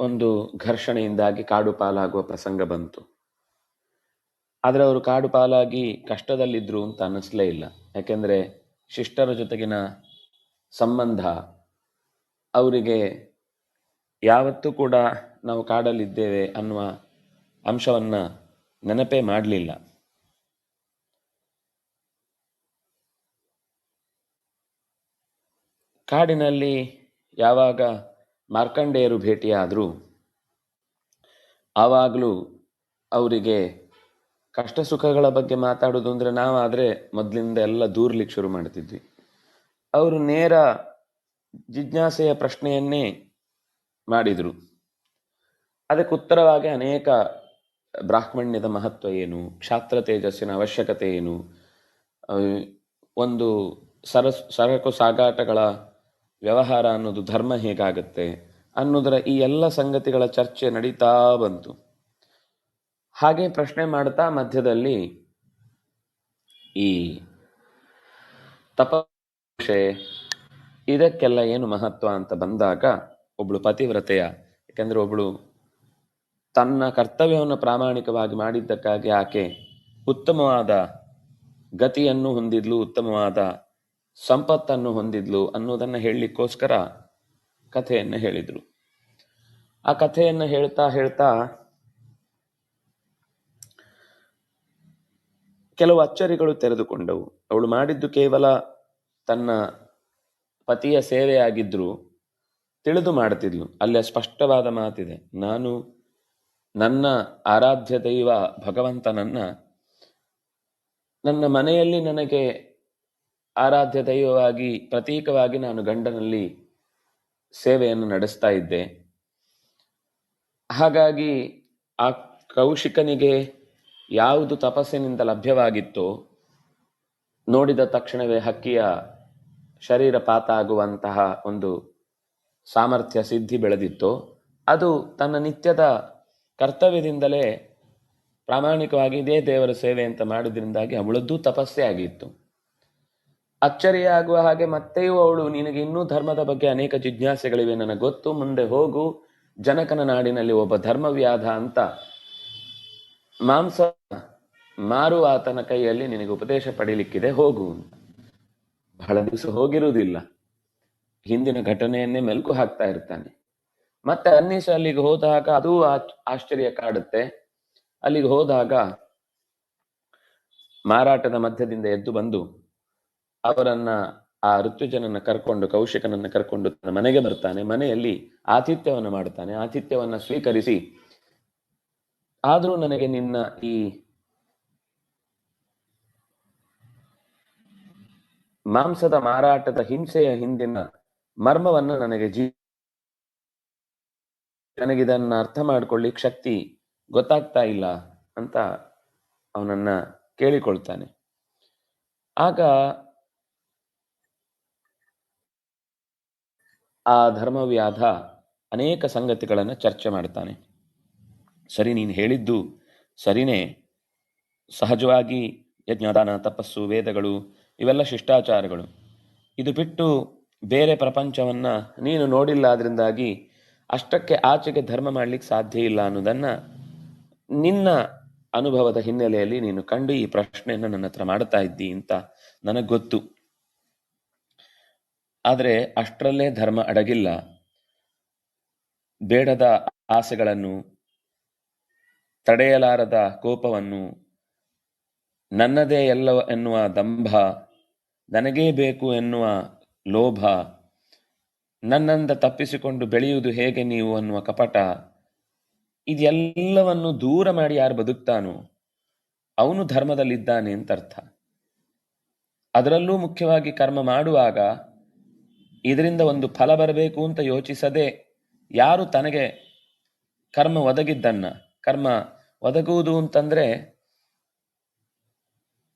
ಒಂದು ಘರ್ಷಣೆಯಿಂದಾಗಿ ಕಾಡು ಪಾಲಾಗುವ ಪ್ರಸಂಗ ಬಂತು. ಆದರೆ ಅವರು ಕಾಡು ಪಾಲಾಗಿ ಕಷ್ಟದಲ್ಲಿದ್ದರು ಅಂತ ಅನ್ನಿಸ್ಲೇ ಇಲ್ಲ. ಯಾಕೆಂದರೆ ಶಿಷ್ಟರ ಜೊತೆಗಿನ ಸಂಬಂಧ ಅವರಿಗೆ ಯಾವತ್ತೂ ಕೂಡ ನಾವು ಕಾಡಲ್ಲಿದ್ದೇವೆ ಅನ್ನುವ ಅಂಶವನ್ನು ನೆನಪೇ ಮಾಡಲಿಲ್ಲ. ಕಾಡಿನಲ್ಲಿ ಯಾವಾಗ ಮಾರ್ಕಂಡೇಯರು ಭೇಟಿಯಾದರೂ ಆವಾಗಲೂ ಅವರಿಗೆ ಕಷ್ಟ ಸುಖಗಳ ಬಗ್ಗೆ ಮಾತಾಡೋದು ಅಂದರೆ ನಾವಾದರೆ ಮೊದಲಿಂದ ಎಲ್ಲ ದೂರ್ಲಿಕ್ಕೆ ಶುರು ಮಾಡ್ತಿದ್ವಿ. ಅವರು ನೇರ ಜಿಜ್ಞಾಸೆಯ ಪ್ರಶ್ನೆಯನ್ನೇ ಮಾಡಿದರು. ಅದಕ್ಕೆ ಉತ್ತರವಾಗಿ ಅನೇಕ ಬ್ರಾಹ್ಮಣ್ಯದ ಮಹತ್ವ ಏನು, ಕ್ಷಾತ್ರ ತೇಜಸ್ಸಿನ ಅವಶ್ಯಕತೆ ಏನು, ಒಂದು ಸರಕು ಸಾಗಾಟಗಳ ವ್ಯವಹಾರ ಅನ್ನೋದು ಧರ್ಮ ಹೇಗಾಗುತ್ತೆ ಅನ್ನೋದರ ಈ ಎಲ್ಲ ಸಂಗತಿಗಳ ಚರ್ಚೆ ನಡೀತಾ ಬಂತು. ಹಾಗೆ ಪ್ರಶ್ನೆ ಮಾಡ್ತಾ ಮಧ್ಯದಲ್ಲಿ ಈ ತಪಸ್ಸೆ ಇದಕ್ಕೆಲ್ಲ ಏನು ಮಹತ್ವ ಅಂತ ಬಂದಾಗ ಒಬ್ಳು ಪತಿವ್ರತೆಯ, ಯಾಕೆಂದ್ರೆ ಒಬ್ಳು ತನ್ನ ಕರ್ತವ್ಯವನ್ನು ಪ್ರಾಮಾಣಿಕವಾಗಿ ಮಾಡಿದ್ದಕ್ಕಾಗಿ ಆಕೆ ಉತ್ತಮವಾದ ಗತಿಯನ್ನು ಹೊಂದಿದ್ಲು, ಉತ್ತಮವಾದ ಸಂಪತ್ತನ್ನು ಹೊಂದಿದ್ಲು ಅನ್ನೋದನ್ನು ಹೇಳಲಿಕ್ಕೋಸ್ಕರ ಕಥೆಯನ್ನು ಹೇಳಿದ್ರು. ಆ ಕಥೆಯನ್ನು ಹೇಳ್ತಾ ಹೇಳ್ತಾ ಕೆಲವು ಅಚ್ಚರಿಗಳು ತೆರೆದುಕೊಂಡವು. ಅವಳು ಮಾಡಿದ್ದು ಕೇವಲ ತನ್ನ ಪತಿಯ ಸೇವೆಯಾಗಿದ್ರು ತಿಳಿದು ಮಾಡ್ತಿದ್ಲು. ಅಲ್ಲಿ ಸ್ಪಷ್ಟವಾದ ಮಾತಿದೆ, ನಾನು ನನ್ನ ಆರಾಧ್ಯ ದೈವ ಭಗವಂತನನ್ನ ನನ್ನ ಮನೆಯಲ್ಲಿ ನನಗೆ ಆರಾಧ್ಯ ದೈವವಾಗಿ ಪ್ರತೀಕವಾಗಿ ನಾನು ಗಂಡನಲ್ಲಿ ಸೇವೆಯನ್ನು ನಡೆಸ್ತಾ ಇದ್ದೆ. ಹಾಗಾಗಿ ಆ ಕೌಶಿಕನಿಗೆ ಯಾವುದು ತಪಸ್ಸಿನಿಂದ ಲಭ್ಯವಾಗಿತ್ತೋ, ನೋಡಿದ ತಕ್ಷಣವೇ ಹಕ್ಕಿಯ ಶರೀರ ಪಾತ ಆಗುವಂತಹ ಒಂದು ಸಾಮರ್ಥ್ಯ ಸಿದ್ಧಿ ಬೆಳೆದಿತ್ತೋ, ಅದು ತನ್ನ ನಿತ್ಯದ ಕರ್ತವ್ಯದಿಂದಲೇ ಪ್ರಾಮಾಣಿಕವಾಗಿ ಇದೇ ದೇವರ ಸೇವೆ ಅಂತ ಮಾಡಿದ್ರಿಂದಾಗಿ ಅವಳದ್ದು ತಪಸ್ಸೇ ಆಗಿತ್ತು. ಅಚ್ಚರಿಯಾಗುವ ಹಾಗೆ ಮತ್ತೆಯೂ ಅವಳು, ನಿನಗೆ ಇನ್ನೂ ಧರ್ಮದ ಬಗ್ಗೆ ಅನೇಕ ಜಿಜ್ಞಾಸೆಗಳಿವೆ, ನನಗೆ ಗೊತ್ತು, ಮುಂದೆ ಹೋಗು, ಜನಕನ ನಾಡಿನಲ್ಲಿ ಒಬ್ಬ ಧರ್ಮವ್ಯಾಧ ಅಂತ ಮಾಂಸ ಮಾರುವ ಆತನ ಕೈಯಲ್ಲಿ ನಿನಗೆ ಉಪದೇಶ ಪಡೀಲಿಕ್ಕಿದೆ, ಹೋಗು. ಬಹಳ ದಿವಸ ಹೋಗಿರುವುದಿಲ್ಲ, ಹಿಂದಿನ ಘಟನೆಯನ್ನೇ ಮೆಲುಕು ಹಾಕ್ತಾ ಇರ್ತಾನೆ. ಮತ್ತೆ ಅನ್ನಿಸ ಅಲ್ಲಿಗೆ ಹೋದಾಗ ಅದೂ ಆಶ್ಚರ್ಯ ಕಾಡುತ್ತೆ. ಅಲ್ಲಿಗೆ ಹೋದಾಗ ಮಾರಾಟದ ಮಧ್ಯದಿಂದ ಎದ್ದು ಬಂದು ಅವರನ್ನ, ಆ ಋತುಜನನ್ನ ಕರ್ಕೊಂಡು, ಕೌಶಿಕನನ್ನ ಕರ್ಕೊಂಡು ತನ್ನ ಮನೆಗೆ ಬರ್ತಾನೆ. ಮನೆಯಲ್ಲಿ ಆತಿಥ್ಯವನ್ನು ಮಾಡ್ತಾನೆ. ಆತಿಥ್ಯವನ್ನ ಸ್ವೀಕರಿಸಿ, ಆದ್ರೂ ನನಗೆ ನಿನ್ನ ಈ ಮಾಂಸದ ಮಾರಾಟದ ಹಿಂಸೆಯ ಹಿಂದಿನ ಮರ್ಮವನ್ನ ನನಗಿದನ್ನ ಅರ್ಥ ಮಾಡ್ಕೊಳ್ಳಿಕ್ ಶಕ್ತಿ ಗೊತ್ತಾಗ್ತಾ ಇಲ್ಲ ಅಂತ ಅವನನ್ನ ಕೇಳಿಕೊಳ್ತಾನೆ. ಆಗ ಆ ಧರ್ಮವ್ಯಾಧ ಅನೇಕ ಸಂಗತಿಗಳನ್ನ ಚರ್ಚೆ ಮಾಡ್ತಾನೆ. ಸರಿ, ನೀನು ಹೇಳಿದ್ದು ಸರಿನೇ, ಸಹಜವಾಗಿ ಯಜ್ಞದಾನ, ತಪಸ್ಸು, ವೇದಗಳು ಇವೆಲ್ಲ ಶಿಷ್ಟಾಚಾರಗಳು. ಇದು ಬಿಟ್ಟು ಬೇರೆ ಪ್ರಪಂಚವನ್ನ ನೀನು ನೋಡಿಲ್ಲ, ಆದ್ರಿಂದಾಗಿ ಅಷ್ಟಕ್ಕೆ ಆಚೆಗೆ ಧರ್ಮ ಮಾಡ್ಲಿಕ್ಕೆ ಸಾಧ್ಯ ಇಲ್ಲ ಅನ್ನೋದನ್ನ ನಿನ್ನ ಅನುಭವದ ಹಿನ್ನೆಲೆಯಲ್ಲಿ ನೀನು ಕಂಡು ಈ ಪ್ರಶ್ನೆಯನ್ನು ನನ್ನ ಹತ್ರ ಮಾಡ್ತಾ ಇದ್ದಿ ಅಂತ ನನಗೆ ಗೊತ್ತು. ಆದರೆ ಅಷ್ಟರಲ್ಲೇ ಧರ್ಮ ಅಡಗಿಲ್ಲ. ಬೇಡದ ಆಸೆಗಳನ್ನು, ತಡೆಯಲಾರದ ಕೋಪವನ್ನು, ನನ್ನದೇ ಎಲ್ಲ ಎನ್ನುವ ದಂಭ, ನನಗೇ ಬೇಕು ಎನ್ನುವ ಲೋಭ, ನನ್ನಿಂದ ತಪ್ಪಿಸಿಕೊಂಡು ಬೆಳೆಯುವುದು ಹೇಗೆ ನೀವು ಅನ್ನುವ ಕಪಟ, ಇದೆಲ್ಲವನ್ನು ದೂರ ಮಾಡಿ ಯಾರು ಬದುಕ್ತಾನೋ ಅವನು ಧರ್ಮದಲ್ಲಿದ್ದಾನೆ ಅಂತ ಅರ್ಥ. ಅದರಲ್ಲೂ ಮುಖ್ಯವಾಗಿ ಕರ್ಮ ಮಾಡುವಾಗ ಇದರಿಂದ ಒಂದು ಫಲ ಬರಬೇಕು ಅಂತ ಯೋಚಿಸದೆ, ಯಾರು ತನಗೆ ಕರ್ಮ ಒದಗಿದ್ದನ್ನ, ಕರ್ಮ ಒದಗುವುದು ಅಂತಂದ್ರೆ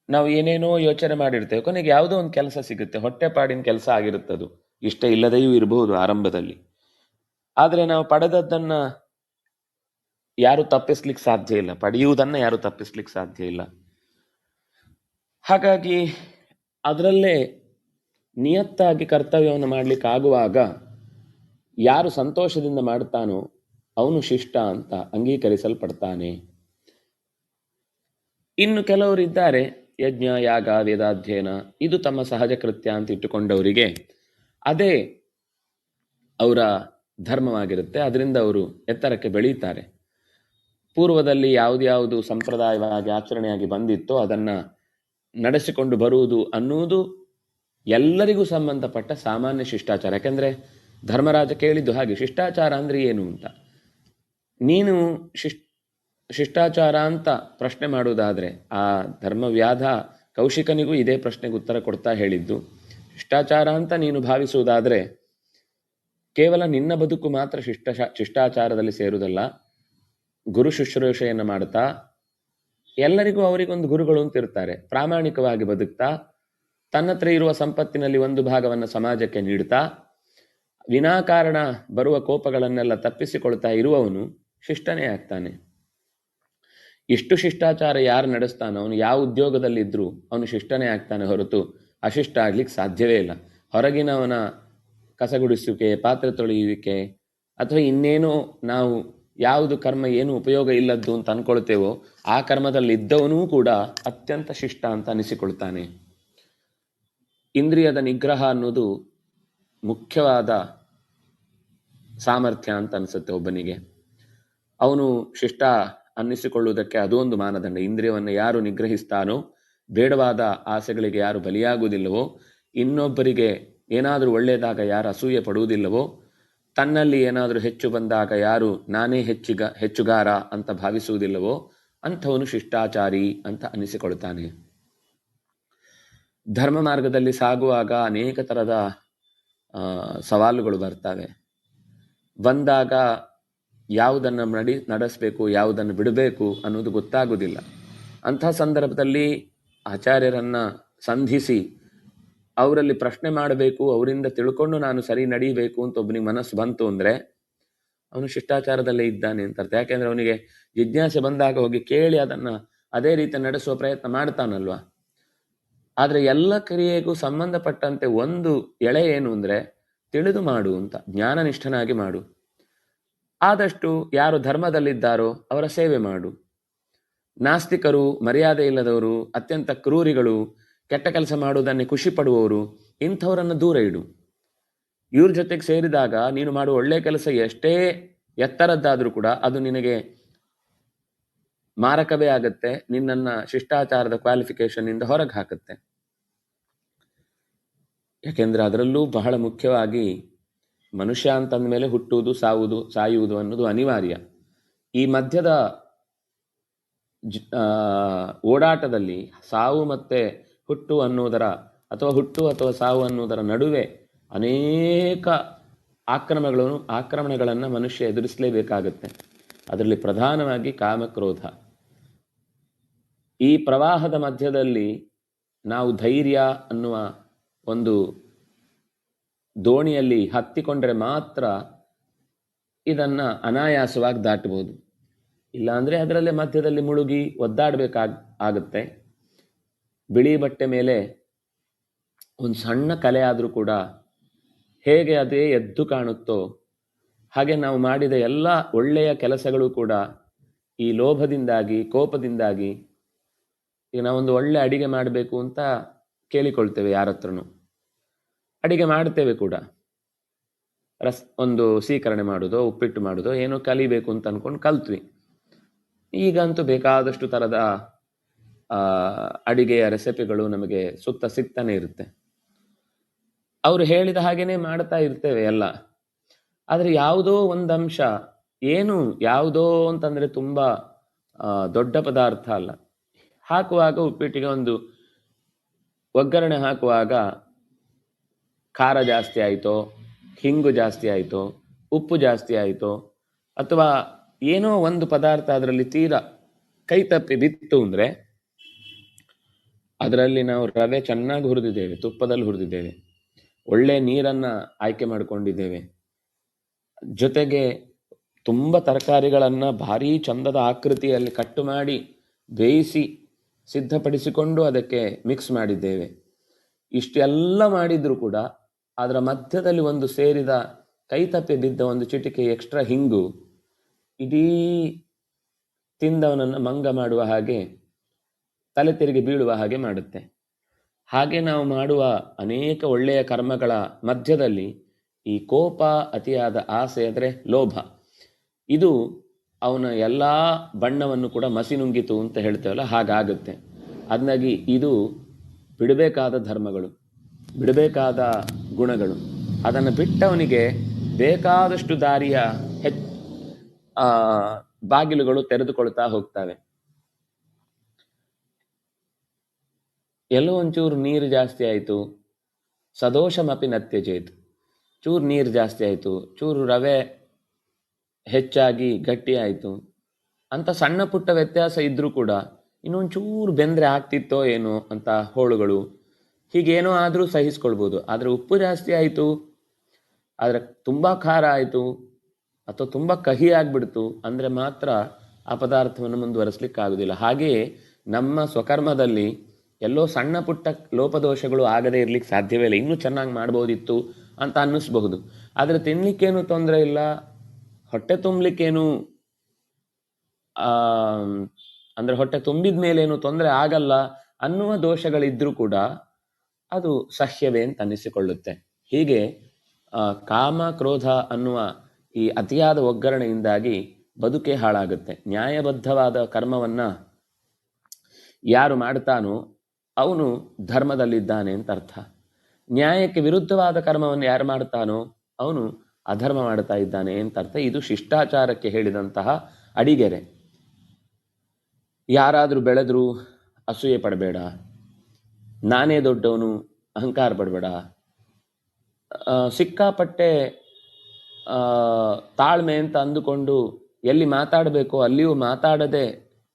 ನಾವು ಏನೇನೋ ಯೋಚನೆ ಮಾಡಿರ್ತೇವೆ, ಕೊನೆಗೆ ಯಾವುದೋ ಒಂದು ಕೆಲಸ ಸಿಗುತ್ತೆ, ಹೊಟ್ಟೆಪಾಡಿನ ಕೆಲಸ ಆಗಿರುತ್ತದು, ಇಷ್ಟ ಇಲ್ಲದೆಯೂ ಇರಬಹುದು ಆರಂಭದಲ್ಲಿ. ಆದರೆ ನಾವು ಪಡೆದದ್ದನ್ನ ಯಾರು ತಪ್ಪಿಸ್ಲಿಕ್ಕೆ ಸಾಧ್ಯ ಇಲ್ಲ, ಪಡೆಯುವುದನ್ನ ಯಾರು ತಪ್ಪಿಸ್ಲಿಕ್ಕೆ ಸಾಧ್ಯ ಇಲ್ಲ. ಹಾಗಾಗಿ ಅದರಲ್ಲೇ ನಿಯತ್ತಾಗಿ ಕರ್ತವ್ಯವನ್ನು ಮಾಡ್ಲಿಕ್ಕೆ ಆಗುವಾಗ ಯಾರು ಸಂತೋಷದಿಂದ ಮಾಡ್ತಾನೋ ಅವನು ಶಿಷ್ಟ ಅಂತ ಅಂಗೀಕರಿಸಲ್ಪಡ್ತಾನೆ. ಇನ್ನು ಕೆಲವರಿದ್ದಾರೆ, ಯಜ್ಞ ಯಾಗ ವೇದಾಧ್ಯಯನ ಇದು ತಮ್ಮ ಸಹಜ ಕೃತ್ಯ ಅಂತ ಇಟ್ಟುಕೊಂಡವರಿಗೆ ಅದೇ ಅವರ ಧರ್ಮವಾಗಿರುತ್ತೆ. ಅದರಿಂದ ಅವರು ಎತ್ತರಕ್ಕೆ ಬೆಳೀತಾರೆ. ಪೂರ್ವದಲ್ಲಿ ಯಾವುದು ಸಂಪ್ರದಾಯವಾಗಿ ಆಚರಣೆಯಾಗಿ ಬಂದಿತ್ತೋ ಅದನ್ನು ನಡೆಸಿಕೊಂಡು ಬರುವುದು ಅನ್ನುವುದು ಎಲ್ಲರಿಗೂ ಸಂಬಂಧಪಟ್ಟ ಸಾಮಾನ್ಯ ಶಿಷ್ಟಾಚಾರ. ಯಾಕೆಂದರೆ ಧರ್ಮರಾಜ ಕೇಳಿದ್ದು ಹಾಗೆ, ಶಿಷ್ಟಾಚಾರ ಅಂದರೆ ಏನು ಅಂತ. ನೀನು ಶಿಷ್ಟಾಚಾರ ಅಂತ ಪ್ರಶ್ನೆ ಮಾಡುವುದಾದರೆ ಆ ಧರ್ಮವ್ಯಾಧ ಕೌಶಿಕನಿಗೂ ಇದೇ ಪ್ರಶ್ನೆಗೆ ಉತ್ತರ ಕೊಡ್ತಾ ಹೇಳಿದ್ದು. ಶಿಷ್ಟಾಚಾರ ಅಂತ ನೀನು ಭಾವಿಸುವುದಾದರೆ ಕೇವಲ ನಿನ್ನ ಬದುಕು ಮಾತ್ರ ಶಿಷ್ಟಾಚಾರದಲ್ಲಿ ಸೇರುವುದಲ್ಲ. ಗುರು ಶುಶ್ರೂಷೆಯನ್ನು ಮಾಡ್ತಾ ಎಲ್ಲರಿಗೂ ಅವರಿಗೊಂದು ಗುರುಗಳು ಅಂತ ಇರ್ತಾರೆ, ಪ್ರಾಮಾಣಿಕವಾಗಿ ಬದುಕ್ತಾ ತನ್ನತ್ರ ಇರುವ ಸಂಪತ್ತಿನಲ್ಲಿ ಒಂದು ಭಾಗವನ್ನು ಸಮಾಜಕ್ಕೆ ನೀಡ್ತಾ ವಿನಾಕಾರಣ ಬರುವ ಕೋಪಗಳನ್ನೆಲ್ಲ ತಪ್ಪಿಸಿಕೊಳ್ತಾ ಇರುವವನು ಶಿಷ್ಟನೇ ಆಗ್ತಾನೆ. ಇಷ್ಟು ಶಿಷ್ಟಾಚಾರ ಯಾರು ನಡೆಸ್ತಾನೋ ಅವನು ಯಾವ ಉದ್ಯೋಗದಲ್ಲಿದ್ದರೂ ಅವನು ಶಿಷ್ಟನೇ ಆಗ್ತಾನೆ ಹೊರತು ಅಶಿಷ್ಟ ಆಗ್ಲಿಕ್ಕೆ ಸಾಧ್ಯವೇ ಇಲ್ಲ. ಹೊರಗಿನವನ ಕಸಗುಡಿಸುವಿಕೆ, ಪಾತ್ರೆ ತೊಳೆಯುವಿಕೆ ಅಥವಾ ಇನ್ನೇನೋ ನಾವು ಯಾವುದು ಕರ್ಮ ಏನು ಉಪಯೋಗ ಇಲ್ಲದ್ದು ಅಂತ ಅಂದ್ಕೊಳ್ತೇವೋ ಆ ಕರ್ಮದಲ್ಲಿ ಇದ್ದವನೂ ಕೂಡ ಅತ್ಯಂತ ಶಿಷ್ಟ ಅಂತ ಅನಿಸಿಕೊಳ್ತಾನೆ. ಇಂದ್ರಿಯದ ನಿಗ್ರಹ ಅನ್ನೋದು ಮುಖ್ಯವಾದ ಸಾಮರ್ಥ್ಯ ಅಂತ ಅನಿಸುತ್ತೆ ಒಬ್ಬನಿಗೆ. ಅವನು ಶಿಷ್ಟ ಅನ್ನಿಸಿಕೊಳ್ಳುವುದಕ್ಕೆ ಅದೊಂದು ಮಾನದಂಡ. ಇಂದ್ರಿಯವನ್ನು ಯಾರು ನಿಗ್ರಹಿಸ್ತಾನೋ, ಬೇಡವಾದ ಆಸೆಗಳಿಗೆ ಯಾರು ಬಲಿಯಾಗುವುದಿಲ್ಲವೋ, ಇನ್ನೊಬ್ಬರಿಗೆ ಏನಾದರೂ ಒಳ್ಳೆಯದಾಗ ಯಾರು ಅಸೂಯೆ ಪಡುವುದಿಲ್ಲವೋ, ತನ್ನಲ್ಲಿ ಏನಾದರೂ ಹೆಚ್ಚು ಬಂದಾಗ ಯಾರು ನಾನೇ ಹೆಚ್ಚುಗಾರ ಅಂತ ಭಾವಿಸುವುದಿಲ್ಲವೋ ಅಂಥವನು ಶಿಷ್ಟಾಚಾರಿ ಅಂತ ಅನಿಸಿಕೊಳ್ತಾನೆ. ಧರ್ಮ ಮಾರ್ಗದಲ್ಲಿ ಸಾಗುವಾಗ ಅನೇಕ ಥರದ ಸವಾಲುಗಳು ಬರ್ತವೆ. ಬಂದಾಗ ಯಾವುದನ್ನು ನಡೆಸಬೇಕು, ಯಾವುದನ್ನು ಬಿಡಬೇಕು ಅನ್ನೋದು ಗೊತ್ತಾಗುವುದಿಲ್ಲ. ಅಂಥ ಸಂದರ್ಭದಲ್ಲಿ ಆಚಾರ್ಯರನ್ನು ಸಂಧಿಸಿ ಅವರಲ್ಲಿ ಪ್ರಶ್ನೆ ಮಾಡಬೇಕು, ಅವರಿಂದ ತಿಳ್ಕೊಂಡು ನಾನು ಸರಿ ನಡೀಬೇಕು ಅಂತ ಒಬ್ಬನಿಗೆ ಮನಸ್ಸು ಬಂತು ಅಂದರೆ ಅವನು ಶಿಷ್ಟಾಚಾರದಲ್ಲೇ ಇದ್ದಾನೆ ಅಂತ ಅರ್ಥ. ಯಾಕೆಂದರೆ ಅವನಿಗೆ ಜಿಜ್ಞಾಸೆ ಬಂದಾಗ ಹೋಗಿ ಕೇಳಿ ಅದನ್ನು ಅದೇ ರೀತಿ ನಡೆಸುವ ಪ್ರಯತ್ನ ಮಾಡ್ತಾನಲ್ವ. ಆದರೆ ಎಲ್ಲ ಕ್ರಿಯೆಗೂ ಸಂಬಂಧಪಟ್ಟಂತೆ ಒಂದು ಎಳೆ ಏನು ಅಂದರೆ ತಿಳಿದು ಮಾಡು ಅಂತ, ಜ್ಞಾನನಿಷ್ಠನಾಗಿ ಮಾಡು. ಆದಷ್ಟು ಯಾರು ಧರ್ಮದಲ್ಲಿದ್ದಾರೋ ಅವರ ಸೇವೆ ಮಾಡು. ನಾಸ್ತಿಕರು, ಮರ್ಯಾದೆ ಇಲ್ಲದವರು, ಅತ್ಯಂತ ಕ್ರೂರಿಗಳು, ಕೆಟ್ಟ ಕೆಲಸ ಮಾಡುವುದನ್ನೇ ಖುಷಿ ಪಡುವವರು, ಇಂಥವರನ್ನು ದೂರ ಇಡು. ಇವ್ರ ಜೊತೆಗೆ ಸೇರಿದಾಗ ನೀನು ಮಾಡುವ ಒಳ್ಳೆಯ ಕೆಲಸ ಎಷ್ಟೇ ಎತ್ತರದ್ದಾದರೂ ಕೂಡ ಅದು ನಿನಗೆ ಮಾರಕವೇ ಆಗುತ್ತೆ, ನಿನ್ನನ್ನು ಶಿಷ್ಟಾಚಾರದ ಕ್ವಾಲಿಫಿಕೇಶನ್ನಿಂದ ಹೊರಗೆ ಹಾಕುತ್ತೆ. ಯಾಕೆಂದರೆ ಅದರಲ್ಲೂ ಬಹಳ ಮುಖ್ಯವಾಗಿ ಮನುಷ್ಯ ಅಂತಂದ ಮೇಲೆ ಹುಟ್ಟುವುದು, ಸಾಯುವುದು ಅನ್ನೋದು ಅನಿವಾರ್ಯ. ಈ ಮಧ್ಯದ ಓಡಾಟದಲ್ಲಿ ಸಾವು ಮತ್ತೆ ಹುಟ್ಟು ಅನ್ನುವುದರ ಅಥವಾ ಹುಟ್ಟು ಅಥವಾ ಸಾವು ಅನ್ನುವುದರ ನಡುವೆ ಅನೇಕ ಆಕ್ರಮಣಗಳನ್ನು ಮನುಷ್ಯ ಎದುರಿಸಲೇಬೇಕಾಗುತ್ತೆ. ಅದರಲ್ಲಿ ಪ್ರಧಾನವಾಗಿ ಕಾಮಕ್ರೋಧ. ಈ ಪ್ರವಾಹದ ಮಧ್ಯದಲ್ಲಿ ನಾವು ಧೈರ್ಯ ಅನ್ನುವ ಒಂದು ದೋಣಿಯಲ್ಲಿ ಹತ್ತಿಕೊಂಡ್ರೆ ಮಾತ್ರ ಇದನ್ನು ಅನಾಯಾಸವಾಗಿ ದಾಟಬಹುದು. ಇಲ್ಲಾಂದರೆ ಅದರಲ್ಲೇ ಮಧ್ಯದಲ್ಲಿ ಮುಳುಗಿ ಒದ್ದಾಡಬೇಕಾಗುತ್ತೆ. ಬಿಳಿ ಬಟ್ಟೆ ಮೇಲೆ ಒಂದು ಸಣ್ಣ ಕಲೆ ಆದರೂ ಕೂಡ ಹೇಗೆ ಅದೇ ಎದ್ದು ಕಾಣುತ್ತೋ ಹಾಗೆ ನಾವು ಮಾಡಿದ ಎಲ್ಲ ಒಳ್ಳೆಯ ಕೆಲಸಗಳು ಕೂಡ ಈ ಲೋಭದಿಂದಾಗಿ, ಕೋಪದಿಂದಾಗಿ, ಈಗ ನಾವೊಂದು ಒಳ್ಳೆ ಅಡಿಗೆ ಮಾಡಬೇಕು ಅಂತ ಕೇಳಿಕೊಳ್ತೇವೆ, ಯಾರ ಹತ್ರನೂ ಅಡಿಗೆ ಮಾಡ್ತೇವೆ ಕೂಡ. ಒಂದು ಸೀಕರಣೆ ಮಾಡೋದೋ ಉಪ್ಪಿಟ್ಟು ಮಾಡೋದೋ ಏನೋ ಕಲಿಬೇಕು ಅಂತ ಅಂದ್ಕೊಂಡು ಕಲ್ತ್ವಿ. ಈಗಂತೂ ಬೇಕಾದಷ್ಟು ಥರದ ಅಡಿಗೆಯ ರೆಸಿಪಿಗಳು ನಮಗೆ ಸುತ್ತ ಸಿಗ್ತಾನೆ ಇರುತ್ತೆ. ಅವರು ಹೇಳಿದ ಹಾಗೇನೆ ಮಾಡ್ತಾ ಇರ್ತೇವೆ ಎಲ್ಲ. ಆದರೆ ಯಾವುದೋ ಒಂದು ಅಂಶ, ಏನು ಯಾವುದೋ ಅಂತಂದರೆ ತುಂಬ ದೊಡ್ಡ ಪದಾರ್ಥ ಅಲ್ಲ, ಹಾಕುವಾಗ ಉಪ್ಪಿಟ್ಟಿಗೆ ಒಂದು ಒಗ್ಗರಣೆ ಹಾಕುವಾಗ ಖಾರ ಜಾಸ್ತಿ ಆಯಿತೋ, ಹಿಂಗು ಜಾಸ್ತಿ ಆಯಿತೋ, ಉಪ್ಪು ಜಾಸ್ತಿ ಆಯಿತೋ, ಅಥವಾ ಏನೋ ಒಂದು ಪದಾರ್ಥ ಅದರಲ್ಲಿ ತೀರಾ ಕೈ ತಪ್ಪಿ ಬಿತ್ತು ಅಂದರೆ ಅದರಲ್ಲಿ ನಾವು ರವೆ ಚೆನ್ನಾಗಿ ಹುರಿದಿದ್ದೇವೆ, ತುಪ್ಪದಲ್ಲಿ ಹುರಿದಿದ್ದೇವೆ, ಒಳ್ಳೆ ನೀರನ್ನು ಆಯ್ಕೆ ಮಾಡಿಕೊಂಡಿದ್ದೇವೆ, ಜೊತೆಗೆ ತುಂಬ ತರಕಾರಿಗಳನ್ನು ಭಾರೀ ಚಂದದ ಆಕೃತಿಯಲ್ಲಿ ಕಟ್ಟು ಮಾಡಿ ಬೇಯಿಸಿ ಸಿದ್ಧಪಡಿಸಿಕೊಂಡು ಅದಕ್ಕೆ ಮಿಕ್ಸ್ ಮಾಡಿದ್ದೇವೆ. ಇಷ್ಟೆಲ್ಲ ಮಾಡಿದರೂ ಕೂಡ ಅದರ ಮಧ್ಯದಲ್ಲಿ ಒಂದು ಸೇರಿದ ಕೈ ತಪ್ಪಿ ಬಿದ್ದ ಒಂದು ಚಿಟಿಕೆ ಎಕ್ಸ್ಟ್ರಾ ಹಿಂಗು ಇಡೀ ತಿಂದವನನ್ನು ಮಂಗ ಮಾಡುವ ಹಾಗೆ, ತಲೆ ತಿರುಗಿ ಬೀಳುವ ಹಾಗೆ ಮಾಡುತ್ತೆ. ಹಾಗೆ ನಾವು ಮಾಡುವ ಅನೇಕ ಒಳ್ಳೆಯ ಕರ್ಮಗಳ ಮಧ್ಯದಲ್ಲಿ ಈ ಕೋಪ, ಅತಿಯಾದ ಆಸೆ ಅಂದರೆ ಲೋಭ, ಇದು ಅವನ ಎಲ್ಲ ಬಣ್ಣವನ್ನು ಕೂಡ ಮಸಿ ನುಂಗಿತು ಅಂತ ಹೇಳ್ತೇವಲ್ಲ, ಹಾಗಾಗುತ್ತೆ. ಅದನ್ನಾಗಿ ಇದು ಬಿಡಬೇಕಾದ ಧರ್ಮಗಳು, ಬಿಡಬೇಕಾದ ಗುಣಗಳು. ಅದನ್ನು ಬಿಟ್ಟವನಿಗೆ ಬೇಕಾದಷ್ಟು ದಾರಿಯ ಬಾಗಿಲುಗಳು ತೆರೆದುಕೊಳ್ತಾ ಹೋಗ್ತವೆ. ಎಲ್ಲೋ ಒಂಚೂರು ನೀರು ಜಾಸ್ತಿ ಆಯಿತು, ಸದೋಷಮಪಿ ನತ್ಯಜೇತ್. ಚೂರು ನೀರು ಜಾಸ್ತಿ ಆಯಿತು, ಚೂರು ರವೆ ಹೆಚ್ಚಾಗಿ ಗಟ್ಟಿ ಆಯಿತು ಅಂತ ಸಣ್ಣ ಪುಟ್ಟ ವ್ಯತ್ಯಾಸ ಇದ್ರೂ ಕೂಡ ಇನ್ನೊಂಚೂರು ಬೆಂದರೆ ಆಗ್ತಿತ್ತೋ ಏನೋ ಅಂತ ಹೋಳುಗಳು, ಹೀಗೇನೋ ಆದರೂ ಸಹಿಸ್ಕೊಳ್ಬೋದು. ಆದರೆ ಉಪ್ಪು ಜಾಸ್ತಿ ಆಯಿತು, ಆದರೆ ತುಂಬ ಖಾರ ಆಯಿತು ಅಥವಾ ತುಂಬ ಕಹಿ ಆಗಿಬಿಡ್ತು ಅಂದರೆ ಮಾತ್ರ ಆ ಪದಾರ್ಥವನ್ನು ಮುಂದುವರಿಸ್ಲಿಕ್ಕಾಗೋದಿಲ್ಲ. ಹಾಗೆಯೇ ನಮ್ಮ ಸ್ವಕರ್ಮದಲ್ಲಿ ಎಲ್ಲೋ ಸಣ್ಣ ಪುಟ್ಟ ಲೋಪದೋಷಗಳು ಆಗದೇ ಇರಲಿಕ್ಕೆ ಸಾಧ್ಯವೇ ಇಲ್ಲ, ಇನ್ನೂ ಚೆನ್ನಾಗಿ ಮಾಡ್ಬೋದಿತ್ತು ಅಂತ ಅನ್ನಿಸ್ಬಹುದು. ಆದರೆ ತಿನ್ನಲಿಕ್ಕೇನು ತೊಂದರೆ ಇಲ್ಲ, ಹೊಟ್ಟೆ ತುಂಬಲಿಕ್ಕೇನು ಅಂದರೆ ಹೊಟ್ಟೆ ತುಂಬಿದ ಮೇಲೇನು ತೊಂದರೆ ಆಗಲ್ಲ ಅನ್ನುವ ದೋಷಗಳಿದ್ರೂ ಕೂಡ ಅದು ಸಹ್ಯವೇ ಅಂತ ಅನ್ನಿಸಿಕೊಳ್ಳುತ್ತೆ. ಹೀಗೆ ಕಾಮ, ಕ್ರೋಧ ಅನ್ನುವ ಈ ಅತಿಯಾದ ಒಗ್ಗರಣೆಯಿಂದಾಗಿ ಬದುಕೇ ಹಾಳಾಗುತ್ತೆ. ನ್ಯಾಯಬದ್ಧವಾದ ಕರ್ಮವನ್ನು ಯಾರು ಮಾಡ್ತಾನೋ ಅವನು ಧರ್ಮದಲ್ಲಿದ್ದಾನೆ ಅಂತ ಅರ್ಥ. ನ್ಯಾಯಕ್ಕೆ ವಿರುದ್ಧವಾದ ಕರ್ಮವನ್ನು ಯಾರು ಮಾಡ್ತಾನೋ ಅವನು ಅಧರ್ಮ ಮಾಡ್ತಾ ಇದ್ದಾನೆ ಅಂತ ಅರ್ಥ. ಇದು ಶಿಷ್ಟಾಚಾರಕ್ಕೆ ಹೇಳಿದಂತಹ ಅಡಿಗೆರೆ. ಯಾರಾದರೂ ಬೆಳೆದರೂ ಅಸೂಯೆ ಪಡಬೇಡ, ನಾನೇ ದೊಡ್ಡವನು ಅಹಂಕಾರ ಪಡಬೇಡ, ಸಿಕ್ಕಾಪಟ್ಟೆ ತಾಳ್ಮೆ ಅಂತ ಅಂದುಕೊಂಡು ಎಲ್ಲಿ ಮಾತಾಡಬೇಕೋ ಅಲ್ಲಿಯೂ ಮಾತಾಡದೆ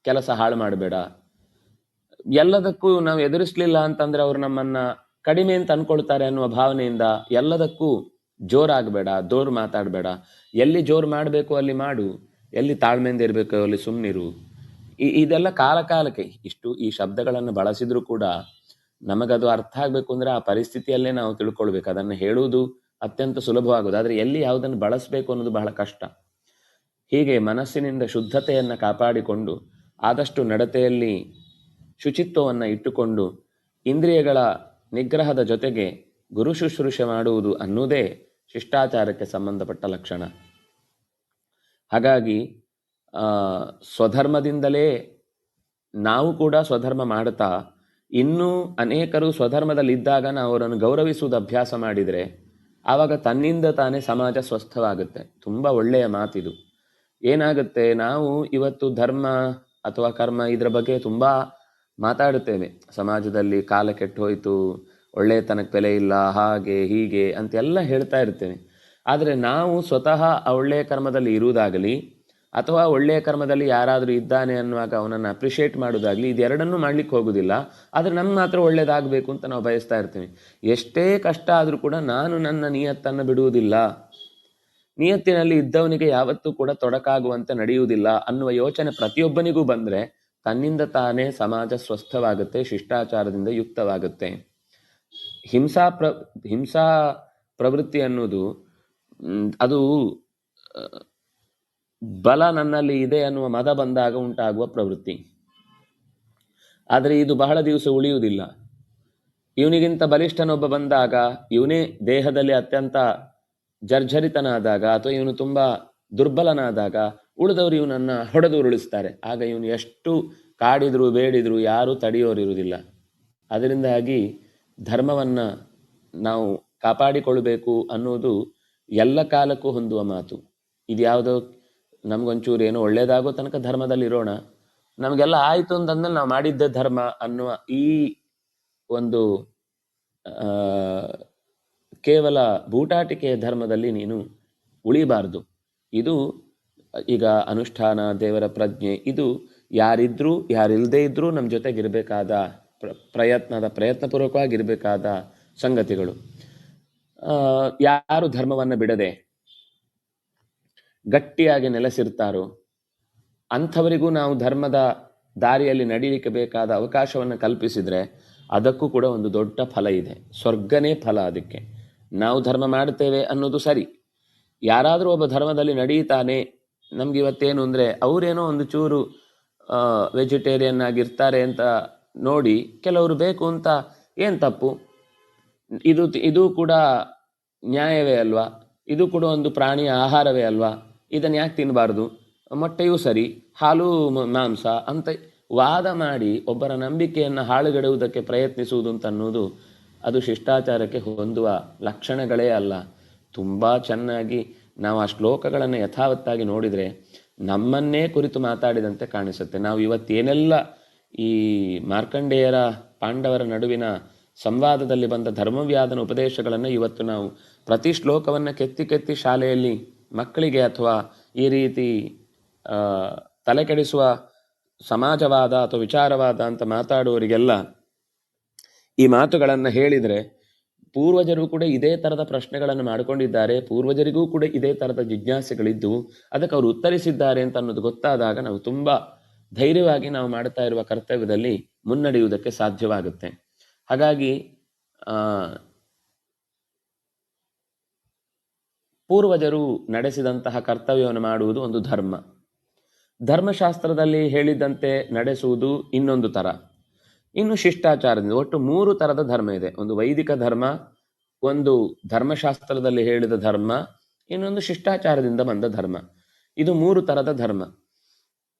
ಕೆಲಸ ಹಾಳು ಮಾಡಬೇಡ. ಎಲ್ಲದಕ್ಕೂ ನಾವು ಎದುರಿಸಲಿಲ್ಲ ಅಂತಂದ್ರೆ ಅವರು ನಮ್ಮನ್ನ ಕಡಿಮೆ ಅಂತ ಅನ್ಕೊಳ್ತಾರೆ ಅನ್ನುವ ಭಾವನೆಯಿಂದ ಎಲ್ಲದಕ್ಕೂ ಜೋರಾಗಬೇಡ, ಜೋರು ಮಾತಾಡಬೇಡ. ಎಲ್ಲಿ ಜೋರು ಮಾಡಬೇಕು ಅಲ್ಲಿ ಮಾಡು, ಎಲ್ಲಿ ತಾಳ್ಮೆಯಿಂದ ಇರಬೇಕು ಅಲ್ಲಿ ಸುಮ್ಮನಿರು. ಇದೆಲ್ಲ ಕಾಲಕ್ಕೆ ಈ ಶಬ್ದಗಳನ್ನು ಬಳಸಿದ್ರು ಕೂಡ ನಮಗದು ಅರ್ಥ ಆಗಬೇಕು ಅಂದರೆ ಆ ಪರಿಸ್ಥಿತಿಯಲ್ಲೇ ನಾವು ತಿಳ್ಕೊಳ್ಬೇಕು. ಅದನ್ನು ಹೇಳುವುದು ಅತ್ಯಂತ ಸುಲಭವಾಗುವುದು, ಆದರೆ ಎಲ್ಲಿ ಯಾವುದನ್ನು ಬಳಸಬೇಕು ಅನ್ನೋದು ಬಹಳ ಕಷ್ಟ. ಹೀಗೆ ಮನಸ್ಸಿನಿಂದ ಶುದ್ಧತೆಯನ್ನು ಕಾಪಾಡಿಕೊಂಡು ಆದಷ್ಟು ನಡತೆಯಲ್ಲಿ ಶುಚಿತ್ವವನ್ನು ಇಟ್ಟುಕೊಂಡು ಇಂದ್ರಿಯಗಳ ನಿಗ್ರಹದ ಜೊತೆಗೆ ಗುರು ಶುಶ್ರೂಷೆ ಮಾಡುವುದು ಅನ್ನುವುದೇ ಶಿಷ್ಟಾಚಾರಕ್ಕೆ ಸಂಬಂಧಪಟ್ಟ ಲಕ್ಷಣ. ಹಾಗಾಗಿ ಸ್ವಧರ್ಮದಿಂದಲೇ ನಾವು ಕೂಡ ಸ್ವಧರ್ಮ ಮಾಡುತ್ತಾ ಇನ್ನೂ ಅನೇಕರು ಸ್ವಧರ್ಮದಲ್ಲಿದ್ದಾಗ ನಾವು ಅವರನ್ನು ಗೌರವಿಸುವುದು ಅಭ್ಯಾಸ ಮಾಡಿದರೆ ಆವಾಗ ತನ್ನಿಂದ ತಾನೇ ಸಮಾಜ ಸ್ವಸ್ಥವಾಗುತ್ತೆ. ತುಂಬ ಒಳ್ಳೆಯ ಮಾತಿದು. ಏನಾಗುತ್ತೆ, ನಾವು ಇವತ್ತು ಧರ್ಮ ಅಥವಾ ಕರ್ಮ ಇದರ ಬಗ್ಗೆ ತುಂಬ ಮಾತಾಡುತ್ತೇವೆ. ಸಮಾಜದಲ್ಲಿ ಕಾಲ ಕೆಟ್ಟು ಹೋಯಿತು, ಒಳ್ಳೆಯತನಕ್ಕೆ ಬೆಲೆ ಇಲ್ಲ, ಹಾಗೆ ಹೀಗೆ ಅಂತೆಲ್ಲ ಹೇಳ್ತಾ ಇರ್ತೇವೆ. ಆದರೆ ನಾವು ಸ್ವತಃ ಆ ಒಳ್ಳೆಯ ಕರ್ಮದಲ್ಲಿ ಇರುವುದಾಗಲಿ ಅಥವಾ ಒಳ್ಳೆಯ ಕರ್ಮದಲ್ಲಿ ಯಾರಾದರೂ ಇದ್ದಾನೆ ಅನ್ನುವಾಗ ಅವನನ್ನು ಅಪ್ರಿಷಿಯೇಟ್ ಮಾಡೋದಾಗಲಿ, ಇದೆರಡನ್ನೂ ಮಾಡ್ಲಿಕ್ಕೆ ಹೋಗುವುದಿಲ್ಲ. ಆದರೆ ನಮ್ಗೆ ಮಾತ್ರ ಒಳ್ಳೇದಾಗಬೇಕು ಅಂತ ನಾವು ಬಯಸ್ತಾ ಇರ್ತೀವಿ. ಎಷ್ಟೇ ಕಷ್ಟ ಆದರೂ ಕೂಡ ನಾನು ನನ್ನ ನಿಯತ್ತನ್ನು ಬಿಡುವುದಿಲ್ಲ, ನಿಯತ್ತಿನಲ್ಲಿ ಇದ್ದವನಿಗೆ ಯಾವತ್ತೂ ಕೂಡ ತೊಡಕಾಗುವಂತೆ ನಡೆಯುವುದಿಲ್ಲ ಅನ್ನುವ ಯೋಚನೆ ಪ್ರತಿಯೊಬ್ಬನಿಗೂ ಬಂದರೆ ತನ್ನಿಂದ ತಾನೇ ಸಮಾಜ ಸ್ವಸ್ಥವಾಗುತ್ತೆ, ಶಿಷ್ಟಾಚಾರದಿಂದ ಯುಕ್ತವಾಗುತ್ತೆ. ಹಿಂಸಾ ಪ್ರವೃತ್ತಿ ಅನ್ನೋದು ಅದು ಬಲ ನನ್ನಲ್ಲಿ ಇದೆ ಅನ್ನುವ ಮದ ಬಂದಾಗ ಉಂಟಾಗುವ ಪ್ರವೃತ್ತಿ. ಆದರೆ ಇದು ಬಹಳ ದಿವಸ ಉಳಿಯುವುದಿಲ್ಲ. ಇವನಿಗಿಂತ ಬಲಿಷ್ಠನೊಬ್ಬ ಬಂದಾಗ, ಇವನೇ ದೇಹದಲ್ಲಿ ಅತ್ಯಂತ ಜರ್ಜರಿತನಾದಾಗ ಅಥವಾ ಇವನು ತುಂಬ ದುರ್ಬಲನಾದಾಗ ಉಳಿದವರು ಇವನನ್ನು ಹೊಡೆದು ಉರುಳಿಸ್ತಾರೆ. ಆಗ ಇವನು ಎಷ್ಟು ಕಾಡಿದ್ರು ಬೇಡಿದ್ರು ಯಾರೂ ತಡೆಯೋರಿರುವುದಿಲ್ಲ. ಅದರಿಂದಾಗಿ ಧರ್ಮವನ್ನು ನಾವು ಕಾಪಾಡಿಕೊಳ್ಳಬೇಕು ಅನ್ನೋದು ಎಲ್ಲ ಕಾಲಕ್ಕೂ ಹೊಂದುವ ಮಾತು. ಇದು ಯಾವುದೋ ನಮಗೊಂಚೂರು ಏನೋ ಒಳ್ಳೇದಾಗೋ ತನಕ ಧರ್ಮದಲ್ಲಿ ಇರೋಣ, ನಮಗೆಲ್ಲ ಆಯಿತು ಅಂತಂದ್ಮೇಲೆ ನಾವು ಮಾಡಿದ್ದೇ ಧರ್ಮ ಅನ್ನುವ ಈ ಒಂದು ಕೇವಲ ಬೂಟಾಟಿಕೆಯ ಧರ್ಮದಲ್ಲಿ ನೀನು ಉಳಿಬಾರ್ದು. ಇದು ಈಗ ಅನುಷ್ಠಾನ, ದೇವರ ಪ್ರಜ್ಞೆ, ಇದು ಯಾರಿದ್ರೂ ಯಾರಿಲ್ಲದೇ ಇದ್ರೂ ನಮ್ಮ ಜೊತೆಗಿರಬೇಕಾದ ಪ್ರಯತ್ನಪೂರ್ವಕವಾಗಿರಬೇಕಾದ ಸಂಗತಿಗಳು. ಯಾರು ಧರ್ಮವನ್ನು ಬಿಡದೆ ಗಟ್ಟಿಯಾಗಿ ನೆಲೆಸಿರ್ತಾರೋ ಅಂಥವರಿಗೂ ನಾವು ಧರ್ಮದ ದಾರಿಯಲ್ಲಿ ನಡೀಲಿಕ್ಕೆ ಬೇಕಾದ ಅವಕಾಶವನ್ನು ಕಲ್ಪಿಸಿದರೆ ಅದಕ್ಕೂ ಕೂಡ ಒಂದು ದೊಡ್ಡ ಫಲ ಇದೆ. ಸ್ವರ್ಗನೇ ಫಲ ಅದಕ್ಕೆ. ನಾವು ಧರ್ಮ ಮಾಡ್ತೇವೆ ಅನ್ನೋದು ಸರಿ, ಯಾರಾದರೂ ಒಬ್ಬ ಧರ್ಮದಲ್ಲಿ ನಡೀತಾನೆ ನಮ್ಗೆ ಇವತ್ತೇನು ಅಂದರೆ ಅವರೇನೋ ಒಂದು ಚೂರು ವೆಜಿಟೇರಿಯನ್ ಆಗಿರ್ತಾರೆ ಅಂತ ನೋಡಿ ಕೆಲವರು ಬೇಕು ಅಂತ, ಏನು ತಪ್ಪು? ಇದು ಕೂಡ ನ್ಯಾಯವೇ ಅಲ್ವಾ? ಇದು ಕೂಡ ಒಂದು ಪ್ರಾಣಿಯ ಆಹಾರವೇ ಅಲ್ವಾ? ಇದನ್ನು ಯಾಕೆ ತಿನ್ನಬಾರ್ದು? ಮೊಟ್ಟೆಯೂ ಸರಿ, ಹಾಲು ಮಾಂಸ ಅಂತ ವಾದ ಮಾಡಿ ಒಬ್ಬರ ನಂಬಿಕೆಯನ್ನು ಹಾಳುಗೆಡುವುದಕ್ಕೆ ಪ್ರಯತ್ನಿಸುವುದು ಅಂತನ್ನುವುದು ಅದು ಶಿಷ್ಟಾಚಾರಕ್ಕೆ ಹೊಂದುವ ಲಕ್ಷಣಗಳೇ ಅಲ್ಲ. ತುಂಬ ಚೆನ್ನಾಗಿ ನಾವು ಆ ಶ್ಲೋಕಗಳನ್ನು ಯಥಾವತ್ತಾಗಿ ನೋಡಿದರೆ ನಮ್ಮನ್ನೇ ಕುರಿತು ಮಾತಾಡಿದಂತೆ ಕಾಣಿಸುತ್ತೆ. ನಾವು ಇವತ್ತೇನೆಲ್ಲ ಈ ಮಾರ್ಕಂಡೇಯರ ಪಾಂಡವರ ನಡುವಿನ ಸಂವಾದದಲ್ಲಿ ಬಂದ ಧರ್ಮವ್ಯಾಧನ ಉಪದೇಶಗಳನ್ನು ಇವತ್ತು ನಾವು ಪ್ರತಿ ಶ್ಲೋಕವನ್ನು ಕೆತ್ತಿ ಕೆತ್ತಿ ಶಾಲೆಯಲ್ಲಿ ಮಕ್ಕಳಿಗೆ ಅಥವಾ ಈ ರೀತಿ ತಲೆ ಕೆಡಿಸುವ ಸಮಾಜವಾದ ಅಥವಾ ವಿಚಾರವಾದ ಅಂತ ಮಾತಾಡುವವರಿಗೆಲ್ಲ ಈ ಮಾತುಗಳನ್ನು ಹೇಳಿದರೆ ಪೂರ್ವಜರು ಕೂಡ ಇದೇ ಥರದ ಪ್ರಶ್ನೆಗಳನ್ನು ಮಾಡಿಕೊಂಡಿದ್ದಾರೆ, ಪೂರ್ವಜರಿಗೂ ಕೂಡ ಇದೇ ಥರದ ಜಿಜ್ಞಾಸೆಗಳಿದ್ದು ಅದಕ್ಕೆ ಅವರು ಉತ್ತರಿಸಿದ್ದಾರೆ ಅಂತ ಅನ್ನೋದು ಗೊತ್ತಾದಾಗ ನಾವು ತುಂಬ ಧೈರ್ಯವಾಗಿ ನಾವು ಮಾಡ್ತಾ ಇರುವ ಕರ್ತವ್ಯದಲ್ಲಿ ಮುನ್ನಡೆಯುವುದಕ್ಕೆ ಸಾಧ್ಯವಾಗುತ್ತೆ. ಹಾಗಾಗಿ ಪೂರ್ವಜರು ನಡೆಸಿದಂತಹ ಕರ್ತವ್ಯವನ್ನು ಮಾಡುವುದು ಒಂದು ಧರ್ಮ. ಧರ್ಮಶಾಸ್ತ್ರದಲ್ಲಿ ಹೇಳಿದಂತೆ ನಡೆಸುವುದು ಇನ್ನೊಂದು ಥರ. ಇನ್ನು ಶಿಷ್ಟಾಚಾರದಿಂದ ಒಟ್ಟು 3 ಥರದ ಧರ್ಮ ಇದೆ. ಒಂದು ವೈದಿಕ ಧರ್ಮ, ಒಂದು ಧರ್ಮಶಾಸ್ತ್ರದಲ್ಲಿ ಹೇಳಿದ ಧರ್ಮ, ಇನ್ನೊಂದು ಶಿಷ್ಟಾಚಾರದಿಂದ ಬಂದ ಧರ್ಮ. ಇದು 3 ಥರದ ಧರ್ಮ.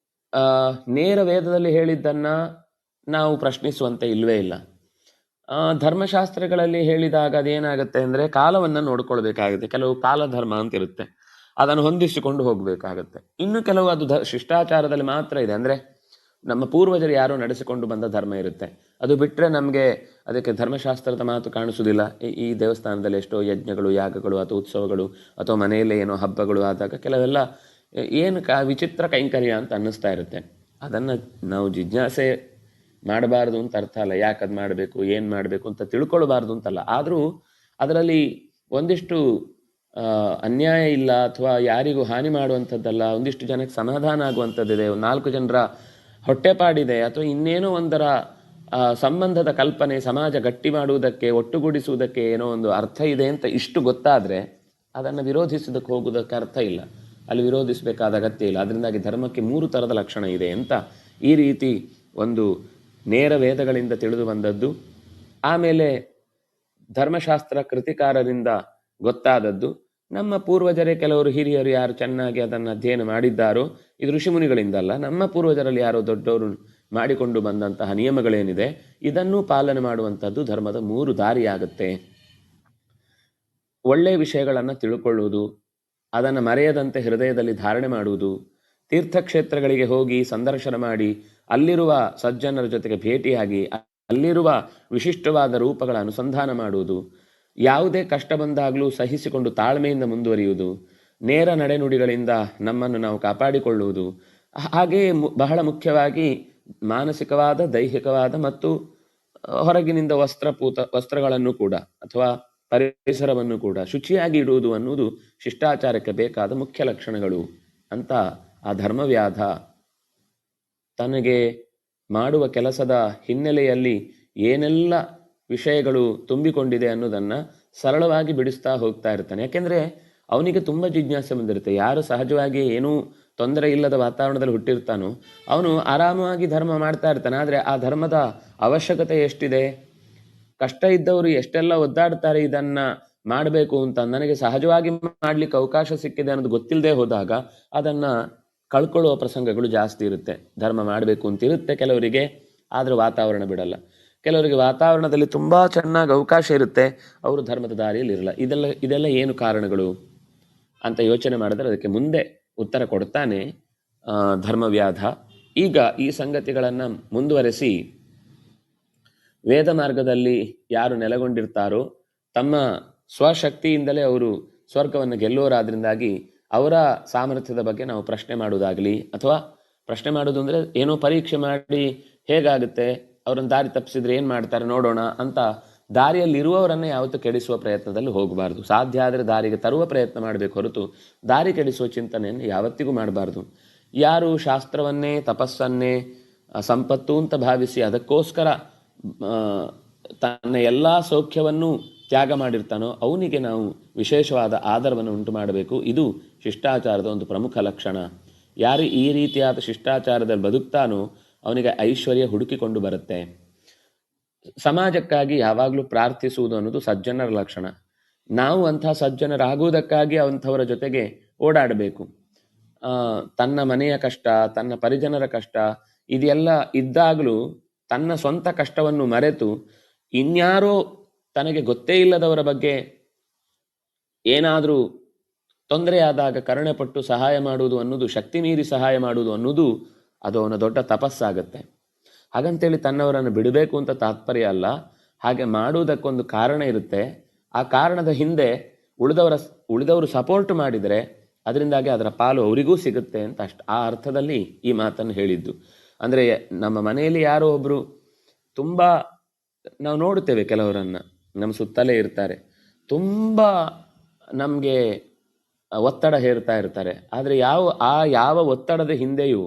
ನೇರ ವೇದದಲ್ಲಿ ಹೇಳಿದ್ದನ್ನ ನಾವು ಪ್ರಶ್ನಿಸುವಂತೆ ಇಲ್ಲವೇ ಇಲ್ಲ. ಧರ್ಮಶಾಸ್ತ್ರಗಳಲ್ಲಿ ಹೇಳಿದಾಗ ಅದೇನಾಗುತ್ತೆ ಅಂದರೆ ಕಾಲವನ್ನು ನೋಡ್ಕೊಳ್ಬೇಕಾಗುತ್ತೆ. ಕೆಲವು ಕಾಲಧರ್ಮ ಅಂತ ಇರುತ್ತೆ, ಅದನ್ನು ಹೊಂದಿಸಿಕೊಂಡು ಹೋಗಬೇಕಾಗತ್ತೆ. ಇನ್ನು ಕೆಲವು ಅದು ಶಿಷ್ಟಾಚಾರದಲ್ಲಿ ಮಾತ್ರ ಇದೆ, ಅಂದರೆ ನಮ್ಮ ಪೂರ್ವಜರು ಯಾರೋ ನಡೆಸಿಕೊಂಡು ಬಂದ ಧರ್ಮ ಇರುತ್ತೆ. ಅದು ಬಿಟ್ಟರೆ ನಮಗೆ ಅದಕ್ಕೆ ಧರ್ಮಶಾಸ್ತ್ರದ ಮಾತು ಕಾಣಿಸೋದಿಲ್ಲ. ಈ ದೇವಸ್ಥಾನದಲ್ಲಿ ಎಷ್ಟೋ ಯಜ್ಞಗಳು, ಯಾಗಗಳು ಅಥವಾ ಉತ್ಸವಗಳು ಅಥವಾ ಮನೆಯಲ್ಲೇ ಏನೋ ಹಬ್ಬಗಳು ಆದಾಗ ಕೆಲವೆಲ್ಲ ಏನು ವಿಚಿತ್ರ ಕೈಂಕರ್ಯ ಅಂತ ಅನ್ನಿಸ್ತಾ ಇರುತ್ತೆ. ಅದನ್ನು ನಾವು ಜಿಜ್ಞಾಸೆ ಮಾಡಬಾರ್ದು ಅಂತ ಅರ್ಥ ಅಲ್ಲ. ಯಾಕೆ ಅದು ಮಾಡಬೇಕು, ಏನು ಮಾಡಬೇಕು ಅಂತ ತಿಳ್ಕೊಳ್ಬಾರ್ದು ಅಂತಲ್ಲ. ಆದರೂ ಅದರಲ್ಲಿ ಒಂದಿಷ್ಟು ಅನ್ಯಾಯ ಇಲ್ಲ ಅಥವಾ ಯಾರಿಗೂ ಹಾನಿ ಮಾಡುವಂಥದ್ದಲ್ಲ, ಒಂದಿಷ್ಟು ಜನಕ್ಕೆ ಸಮಾಧಾನ ಆಗುವಂಥದ್ದಿದೆ, 4 ಜನರ ಹೊಟ್ಟೆಪಾಡಿದೆ ಅಥವಾ ಇನ್ನೇನೋ ಒಂದರ ಸಂಬಂಧದ ಕಲ್ಪನೆ ಸಮಾಜ ಗಟ್ಟಿ ಮಾಡುವುದಕ್ಕೆ, ಒಟ್ಟುಗೂಡಿಸುವುದಕ್ಕೆ ಏನೋ ಒಂದು ಅರ್ಥ ಇದೆ ಅಂತ ಇಷ್ಟು ಗೊತ್ತಾದರೆ ಅದನ್ನು ವಿರೋಧಿಸೋದಕ್ಕೆ ಹೋಗೋದಕ್ಕೆ ಅರ್ಥ ಇಲ್ಲ, ಅಲ್ಲಿ ವಿರೋಧಿಸಬೇಕಾದ ಅಗತ್ಯ ಇಲ್ಲ. ಅದರಿಂದಾಗಿ ಧರ್ಮಕ್ಕೆ 3 ಥರದ ಲಕ್ಷಣ ಇದೆ ಅಂತ ಈ ರೀತಿ ಒಂದು ನೇರ ವೇದಗಳಿಂದ ತಿಳಿದು ಬಂದದ್ದು, ಆಮೇಲೆ ಧರ್ಮಶಾಸ್ತ್ರ ಕೃತಿಕಾರರಿಂದ ಗೊತ್ತಾದದ್ದು, ನಮ್ಮ ಪೂರ್ವಜರೇ ಕೆಲವರು ಹಿರಿಯರು ಯಾರು ಚೆನ್ನಾಗಿ ಅದನ್ನು ಅಧ್ಯಯನ ಮಾಡಿದ್ದಾರೋ, ಇದು ಋಷಿಮುನಿಗಳಿಂದಲ್ಲ, ನಮ್ಮ ಪೂರ್ವಜರಲ್ಲಿ ಯಾರೋ ದೊಡ್ಡವರು ಮಾಡಿಕೊಂಡು ಬಂದಂತಹ ನಿಯಮಗಳೇನಿದೆ ಇದನ್ನೂ ಪಾಲನೆ ಮಾಡುವಂಥದ್ದು ಧರ್ಮದ 3 ದಾರಿಯಾಗುತ್ತೆ. ಒಳ್ಳೆಯ ವಿಷಯಗಳನ್ನು ತಿಳ್ಕೊಳ್ಳುವುದು, ಅದನ್ನು ಮರೆಯದಂತೆ ಹೃದಯದಲ್ಲಿ ಧಾರಣೆ ಮಾಡುವುದು, ತೀರ್ಥಕ್ಷೇತ್ರಗಳಿಗೆ ಹೋಗಿ ಸಂದರ್ಶನ ಮಾಡಿ ಅಲ್ಲಿರುವ ಸಜ್ಜನರ ಜೊತೆಗೆ ಭೇಟಿಯಾಗಿ ಅಲ್ಲಿರುವ ವಿಶಿಷ್ಟವಾದ ರೂಪಗಳ ಅನುಸಂಧಾನ ಮಾಡುವುದು, ಯಾವುದೇ ಕಷ್ಟ ಬಂದಾಗಲೂ ಸಹಿಸಿಕೊಂಡು ತಾಳ್ಮೆಯಿಂದ ಮುಂದುವರಿಯುವುದು, ನೇರ ನಡೆನುಡಿಗಳಿಂದ ನಮ್ಮನ್ನು ನಾವು ಕಾಪಾಡಿಕೊಳ್ಳುವುದು, ಹಾಗೆಯೇ ಬಹಳ ಮುಖ್ಯವಾಗಿ ಮಾನಸಿಕವಾದ, ದೈಹಿಕವಾದ ಮತ್ತು ಹೊರಗಿನಿಂದ ವಸ್ತ್ರಗಳನ್ನು ಕೂಡ ಅಥವಾ ಪರಿಸರವನ್ನು ಕೂಡ ಶುಚಿಯಾಗಿ ಇಡುವುದು ಅನ್ನುವುದು ಶಿಷ್ಟಾಚಾರಕ್ಕೆ ಬೇಕಾದ ಮುಖ್ಯ ಲಕ್ಷಣಗಳು ಅಂತ ಆ ಧರ್ಮವ್ಯಾಧ ತನಗೆ ಮಾಡುವ ಕೆಲಸದ ಹಿನ್ನೆಲೆಯಲ್ಲಿ ಏನೆಲ್ಲ ವಿಷಯಗಳು ತುಂಬಿಕೊಂಡಿದೆ ಅನ್ನೋದನ್ನು ಸರಳವಾಗಿ ಬಿಡಿಸ್ತಾ ಹೋಗ್ತಾ ಇರ್ತಾನೆ. ಯಾಕೆಂದರೆ ಅವನಿಗೆ ತುಂಬ ಜಿಜ್ಞಾಸೆ ಬಂದಿರುತ್ತೆ. ಯಾರು ಸಹಜವಾಗಿ ಏನೂ ತೊಂದರೆ ಇಲ್ಲದ ವಾತಾವರಣದಲ್ಲಿ ಹುಟ್ಟಿರ್ತಾನೋ ಅವನು ಆರಾಮವಾಗಿ ಧರ್ಮ ಮಾಡ್ತಾ ಇರ್ತಾನೆ. ಆದರೆ ಆ ಧರ್ಮದ ಅವಶ್ಯಕತೆ ಎಷ್ಟಿದೆ, ಕಷ್ಟ ಇದ್ದವರು ಎಷ್ಟೆಲ್ಲ ಒದ್ದಾಡ್ತಾರೆ ಇದನ್ನು ಮಾಡಬೇಕು ಅಂತ, ನನಗೆ ಸಹಜವಾಗಿ ಮಾಡಲಿಕ್ಕೆ ಅವಕಾಶ ಸಿಕ್ಕಿದೆ ಅನ್ನೋದು ಗೊತ್ತಿಲ್ಲದೆ ಹೋದಾಗ ಅದನ್ನು ಕಳ್ಕೊಳ್ಳುವ ಪ್ರಸಂಗಗಳು ಜಾಸ್ತಿ ಇರುತ್ತೆ. ಧರ್ಮ ಮಾಡಬೇಕು ಅಂತಿರುತ್ತೆ ಕೆಲವರಿಗೆ, ಆದರೆ ವಾತಾವರಣ ಬಿಡಲ್ಲ. ಕೆಲವರಿಗೆ ವಾತಾವರಣದಲ್ಲಿ ತುಂಬ ಚೆನ್ನಾಗಿ ಅವಕಾಶ ಇರುತ್ತೆ, ಅವರು ಧರ್ಮದ ದಾರಿಯಲ್ಲಿ ಇರಲ್ಲ. ಇದೆಲ್ಲ ಏನು ಕಾರಣಗಳು ಅಂತ ಯೋಚನೆ ಮಾಡಿದ್ರೆ ಅದಕ್ಕೆ ಮುಂದೆ ಉತ್ತರ ಕೊಡ್ತಾನೆ ಧರ್ಮವ್ಯಾಧ. ಈಗ ಈ ಸಂಗತಿಗಳನ್ನು ಮುಂದುವರೆಸಿ ವೇದ ಮಾರ್ಗದಲ್ಲಿ ಯಾರು ನೆಲೆಗೊಂಡಿರ್ತಾರೋ ತಮ್ಮ ಸ್ವಶಕ್ತಿಯಿಂದಲೇ ಅವರು ಸ್ವರ್ಗವನ್ನು ಗೆಲ್ಲೋರಾದ್ರಿಂದಾಗಿ ಅವರ ಸಾಮರ್ಥ್ಯದ ಬಗ್ಗೆ ನಾವು ಪ್ರಶ್ನೆ ಮಾಡೋದಾಗಲಿ, ಅಥವಾ ಪ್ರಶ್ನೆ ಮಾಡೋದು ಅಂದರೆ ಏನೋ ಪರೀಕ್ಷೆ ಮಾಡಿ ಹೇಗಾಗುತ್ತೆ, ಅವರನ್ನು ದಾರಿ ತಪ್ಪಿಸಿದ್ರೆ ಏನು ಮಾಡ್ತಾರೆ ನೋಡೋಣ ಅಂತ ದಾರಿಯಲ್ಲಿರುವವರನ್ನೇ ಯಾವತ್ತೂ ಕೆಡಿಸುವ ಪ್ರಯತ್ನದಲ್ಲಿ ಹೋಗಬಾರ್ದು. ಸಾಧ್ಯ ಆದರೆ ದಾರಿಗೆ ತರುವ ಪ್ರಯತ್ನ ಮಾಡಬೇಕು ಹೊರತು ದಾರಿ ಕೆಡಿಸುವ ಚಿಂತನೆಯನ್ನು ಯಾವತ್ತಿಗೂ ಮಾಡಬಾರ್ದು. ಯಾರು ಶಾಸ್ತ್ರವನ್ನೇ, ತಪಸ್ಸನ್ನೇ ಸಂಪತ್ತು ಅಂತ ಭಾವಿಸಿ ಅದಕ್ಕೋಸ್ಕರ ತನ್ನ ಎಲ್ಲ ಸೌಖ್ಯವನ್ನು ತ್ಯಾಗ ಮಾಡಿರ್ತಾನೋ ಅವನಿಗೆ ನಾವು ವಿಶೇಷವಾದ ಆದರವನ್ನು ಉಂಟು ಮಾಡಬೇಕು. ಇದು ಶಿಷ್ಟಾಚಾರದ ಒಂದು ಪ್ರಮುಖ ಲಕ್ಷಣ. ಯಾರು ಈ ರೀತಿಯಾದ ಶಿಷ್ಟಾಚಾರದಲ್ಲಿ ಬದುಕ್ತಾನೋ ಅವನಿಗೆ ಐಶ್ವರ್ಯ ಹುಡುಕಿಕೊಂಡು ಬರುತ್ತೆ. ಸಮಾಜಕ್ಕಾಗಿ ಯಾವಾಗಲೂ ಪ್ರಾರ್ಥಿಸುವುದು ಅನ್ನೋದು ಸಜ್ಜನರ ಲಕ್ಷಣ. ನಾವು ಅಂತಹ ಸಜ್ಜನರಾಗುವುದಕ್ಕಾಗಿ ಅಂಥವರ ಜೊತೆಗೆ ಓಡಾಡಬೇಕು. ತನ್ನ ಮನೆಯ ಕಷ್ಟ, ತನ್ನ ಪರಿಜನರ ಕಷ್ಟ ಇದೆಲ್ಲ ಇದ್ದಾಗಲೂ ತನ್ನ ಸ್ವಂತ ಕಷ್ಟವನ್ನು ಮರೆತು ಇನ್ಯಾರೋ ತನಗೆ ಗೊತ್ತೇ ಇಲ್ಲದವರ ಬಗ್ಗೆ ಏನಾದರೂ ತೊಂದರೆಯಾದಾಗ ಕರುಣೆ ಪಟ್ಟು ಸಹಾಯ ಮಾಡುವುದು ಅನ್ನೋದು, ಶಕ್ತಿ ಮೀರಿ ಸಹಾಯ ಮಾಡುವುದು ಅನ್ನೋದು ಅದು ಅವನ ದೊಡ್ಡ ತಪಸ್ಸಾಗತ್ತೆ. ಹಾಗಂತೇಳಿ ತನ್ನವರನ್ನು ಬಿಡಬೇಕು ಅಂತ ತಾತ್ಪರ್ಯ ಅಲ್ಲ. ಹಾಗೆ ಮಾಡುವುದಕ್ಕೊಂದು ಕಾರಣ ಇರುತ್ತೆ. ಆ ಕಾರಣದ ಹಿಂದೆ ಉಳಿದವರು ಸಪೋರ್ಟ್ ಮಾಡಿದರೆ ಅದರಿಂದಾಗಿ ಅದರ ಪಾಲು ಅವರಿಗೂ ಸಿಗುತ್ತೆ ಅಂತ ಆ ಅರ್ಥದಲ್ಲಿ ಈ ಮಾತನ್ನು ಹೇಳಿದ್ದು. ಅಂದರೆ ನಮ್ಮ ಮನೆಯಲ್ಲಿ ಯಾರೋ ಒಬ್ಬರು ತುಂಬ, ನಾವು ನೋಡುತ್ತೇವೆ ಕೆಲವರನ್ನು ನಮ್ಮ ಸುತ್ತಲೇ ಇರ್ತಾರೆ, ತುಂಬ ನಮಗೆ ಒತ್ತಡ ಹೇರ್ತಾ ಇರ್ತಾರೆ. ಆದರೆ ಯಾವ ಒತ್ತಡದ ಹಿಂದೆಯೂ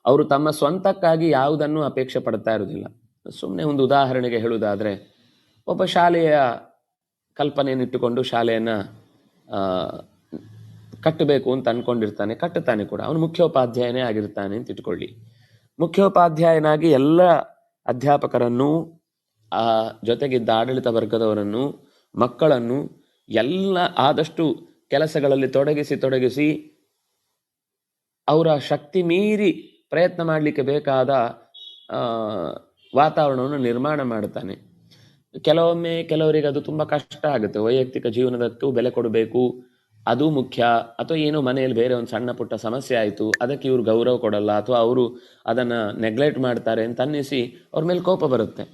ಅವರು ತಮ್ಮ ಸ್ವಂತಕ್ಕಾಗಿ ಯಾವುದನ್ನು ಅಪೇಕ್ಷೆ ಪಡ್ತಾ ಇರೋದಿಲ್ಲ. ಸುಮ್ಮನೆ ಒಂದು ಉದಾಹರಣೆಗೆ ಹೇಳುವುದಾದರೆ, ಒಬ್ಬ ಶಾಲೆಯ ಕಲ್ಪನೆಯನ್ನಿಟ್ಟುಕೊಂಡು ಶಾಲೆಯನ್ನು ಕಟ್ಟಬೇಕು ಅಂತ ಅಂದ್ಕೊಂಡಿರ್ತಾನೆ, ಕಟ್ಟುತ್ತಾನೆ ಕೂಡ. ಅವನು ಮುಖ್ಯೋಪಾಧ್ಯಾಯನೇ ಆಗಿರ್ತಾನೆ ಅಂತ ಇಟ್ಕೊಳ್ಳಿ. ಮುಖ್ಯೋಪಾಧ್ಯಾಯನಾಗಿ ಎಲ್ಲ ಅಧ್ಯಾಪಕರನ್ನು, ಜೊತೆಗಿದ್ದ ಆಡಳಿತ ವರ್ಗದವರನ್ನು, ಮಕ್ಕಳನ್ನು ಎಲ್ಲ ಆದಷ್ಟು ಕೆಲಸಗಳಲ್ಲಿ ತೊಡಗಿಸಿ ಅವರ ಶಕ್ತಿ ಮೀರಿ ಪ್ರಯತ್ನ ಮಾಡಲಿಕ್ಕೆ ಬೇಕಾದ ವಾತಾವರಣವನ್ನು ನಿರ್ಮಾಣ ಮಾಡ್ತಾನೆ. ಕೆಲವೊಮ್ಮೆ ಕೆಲವರಿಗೆ ಅದು ತುಂಬ ಕಷ್ಟ ಆಗುತ್ತೆ. ವೈಯಕ್ತಿಕ ಜೀವನದಕ್ಕೂ ಬೆಲೆ ಕೊಡಬೇಕು, ಅದು ಮುಖ್ಯ. ಅಥವಾ ಏನೋ ಮನೆಯಲ್ಲಿ ಬೇರೆ ಒಂದು ಸಣ್ಣ ಪುಟ್ಟ ಸಮಸ್ಯೆ ಆಯಿತು, ಅದಕ್ಕೆ ಇವರು ಗೌರವ ಕೊಡಲ್ಲ ಅಥವಾ ಅವರು ಅದನ್ನು ನೆಗ್ಲೆಕ್ಟ್ ಮಾಡ್ತಾರೆ ಅಂತ ಅನ್ನಿಸಿ ಅವ್ರ ಮೇಲೆ ಕೋಪ ಬರುತ್ತೆ.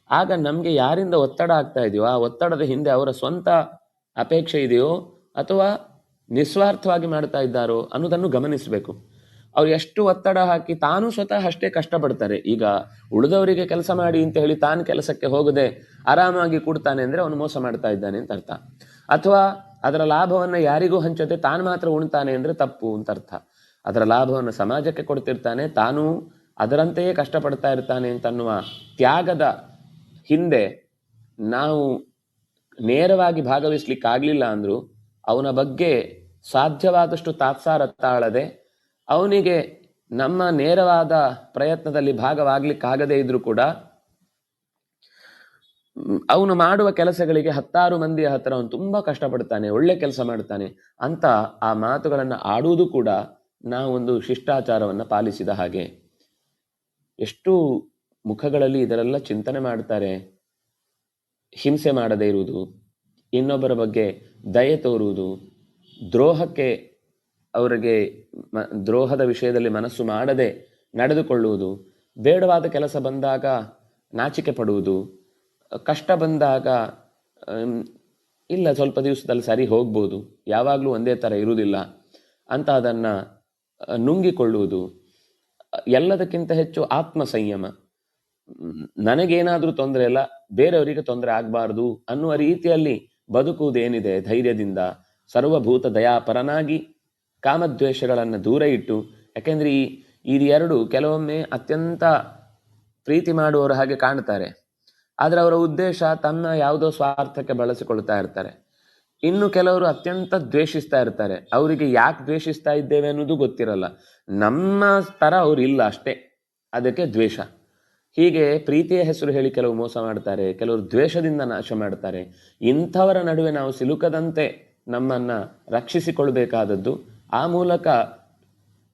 ಆಗ ನಮಗೆ ಯಾರಿಂದ ಒತ್ತಡ ಆಗ್ತಾ ಇದೆಯೋ ಆ ಒತ್ತಡದ ಹಿಂದೆ ಅವರ ಸ್ವಂತ ಅಪೇಕ್ಷೆ ಇದೆಯೋ ಅಥವಾ ನಿಸ್ವಾರ್ಥವಾಗಿ ಮಾಡ್ತಾ ಇದ್ದಾರೋ ಅನ್ನೋದನ್ನು ಗಮನಿಸಬೇಕು. ಅವ್ರು ಎಷ್ಟು ಒತ್ತಡ ಹಾಕಿ ತಾನು ಸ್ವತಃ ಅಷ್ಟೇ ಕಷ್ಟಪಡ್ತಾರೆ. ಈಗ ಉಳಿದವರಿಗೆ ಕೆಲಸ ಮಾಡಿ ಅಂತ ಹೇಳಿ ತಾನು ಕೆಲಸಕ್ಕೆ ಹೋಗದೆ ಆರಾಮಾಗಿ ಕೂಡ್ತಾನೆ ಅಂದರೆ ಅವನು ಮೋಸ ಮಾಡ್ತಾ ಇದ್ದಾನೆ ಅಂತ ಅರ್ಥ. ಅಥವಾ ಅದರ ಲಾಭವನ್ನು ಯಾರಿಗೂ ಹಂಚದೆ ತಾನು ಮಾತ್ರ ಉಣ್ತಾನೆ ಅಂದರೆ ತಪ್ಪು ಅಂತ ಅರ್ಥ. ಅದರ ಲಾಭವನ್ನು ಸಮಾಜಕ್ಕೆ ಕೊಡ್ತಿರ್ತಾನೆ, ತಾನು ಅದರಂತೆಯೇ ಕಷ್ಟಪಡ್ತಾ ಇರ್ತಾನೆ ಅಂತನ್ನುವ ತ್ಯಾಗದ ಹಿಂದೆ ನಾವು ನೇರವಾಗಿ ಭಾಗವಹಿಸ್ಲಿಕ್ಕಾಗಲಿಲ್ಲ ಅಂದರೂ ಅವನ ಬಗ್ಗೆ ಸಾಧ್ಯವಾದಷ್ಟು ತಾತ್ಸಾರ ತಾಳದೆ, ಅವನಿಗೆ ನಮ್ಮ ನೇರವಾದ ಪ್ರಯತ್ನದಲ್ಲಿ ಭಾಗವಾಗ್ಲಿಕ್ಕಾಗದೇ ಇದ್ರೂ ಕೂಡ ಅವನು ಮಾಡುವ ಕೆಲಸಗಳಿಗೆ 10 ಮಂದಿಯ ಹತ್ರ ಅವನು ತುಂಬ ಕಷ್ಟಪಡ್ತಾನೆ, ಒಳ್ಳೆ ಕೆಲಸ ಮಾಡ್ತಾನೆ ಅಂತ ಆ ಮಾತುಗಳನ್ನು ಆಡುವುದು ಕೂಡ ನಾವೊಂದು ಶಿಷ್ಟಾಚಾರವನ್ನು ಪಾಲಿಸಿದ ಹಾಗೆ. ಎಷ್ಟು ಮುಖಗಳಲ್ಲಿ ಇದರೆಲ್ಲ ಚಿಂತನೆ ಮಾಡ್ತಾರೆ. ಹಿಂಸೆ ಮಾಡದೇ ಇರುವುದು, ಇನ್ನೊಬ್ಬರ ಬಗ್ಗೆ ದಯೆ ತೋರುವುದು, ದ್ರೋಹಕ್ಕೆ ಅವರಿಗೆ ದ್ರೋಹದ ವಿಷಯದಲ್ಲಿ ಮನಸ್ಸು ಮಾಡದೆ ನಡೆದುಕೊಳ್ಳುವುದು, ಬೇಡವಾದ ಕೆಲಸ ಬಂದಾಗ ನಾಚಿಕೆ ಪಡುವುದು, ಕಷ್ಟ ಬಂದಾಗ ಇಲ್ಲ ಸ್ವಲ್ಪ ದಿವಸದಲ್ಲಿ ಸರಿ ಹೋಗ್ಬೋದು, ಯಾವಾಗಲೂ ಒಂದೇ ಥರ ಇರುವುದಿಲ್ಲ ಅಂತ ಅದನ್ನು ನುಂಗಿಕೊಳ್ಳುವುದು. ಎಲ್ಲದಕ್ಕಿಂತ ಹೆಚ್ಚು ಆತ್ಮ ಸಂಯಮ. ನನಗೇನಾದರೂ ತೊಂದರೆ ಇಲ್ಲ, ಬೇರೆಯವರಿಗೆ ತೊಂದರೆ ಆಗಬಾರ್ದು ಅನ್ನುವ ರೀತಿಯಲ್ಲಿ ಬದುಕುವುದೇನಿದೆ ಧೈರ್ಯದಿಂದ, ಸರ್ವಭೂತ ದಯಾಪರನಾಗಿ ಕಾಮದ್ವೇಷಗಳನ್ನು ದೂರ ಇಟ್ಟು. ಯಾಕೆಂದರೆ ಈ ಎರಡು ಕೆಲವೊಮ್ಮೆ ಅತ್ಯಂತ ಪ್ರೀತಿ ಮಾಡುವವರು ಹಾಗೆ ಕಾಣ್ತಾರೆ, ಆದರೆ ಅವರ ಉದ್ದೇಶ ತನ್ನ ಯಾವುದೋ ಸ್ವಾರ್ಥಕ್ಕೆ ಬಳಸಿಕೊಳ್ತಾ ಇರ್ತಾರೆ. ಇನ್ನು ಕೆಲವರು ಅತ್ಯಂತ ದ್ವೇಷಿಸ್ತಾ ಇರ್ತಾರೆ, ಅವರಿಗೆ ಯಾಕೆ ದ್ವೇಷಿಸ್ತಾ ಇದ್ದೇವೆ ಅನ್ನೋದು ಗೊತ್ತಿರಲ್ಲ. ನಮ್ಮ ಥರ ಅವರು ಇಲ್ಲ ಅಷ್ಟೇ, ಅದಕ್ಕೆ ದ್ವೇಷ. ಹೀಗೆ ಪ್ರೀತಿಯ ಹೆಸರು ಹೇಳಿ ಕೆಲವು ಮೋಸ ಮಾಡ್ತಾರೆ, ಕೆಲವರು ದ್ವೇಷದಿಂದ ನಾಶ ಮಾಡ್ತಾರೆ. ಇಂಥವರ ನಡುವೆ ನಾವು ಸಿಲುಕದಂತೆ ನಮ್ಮನ್ನು ರಕ್ಷಿಸಿಕೊಳ್ಬೇಕಾದದ್ದು, ಆ ಮೂಲಕ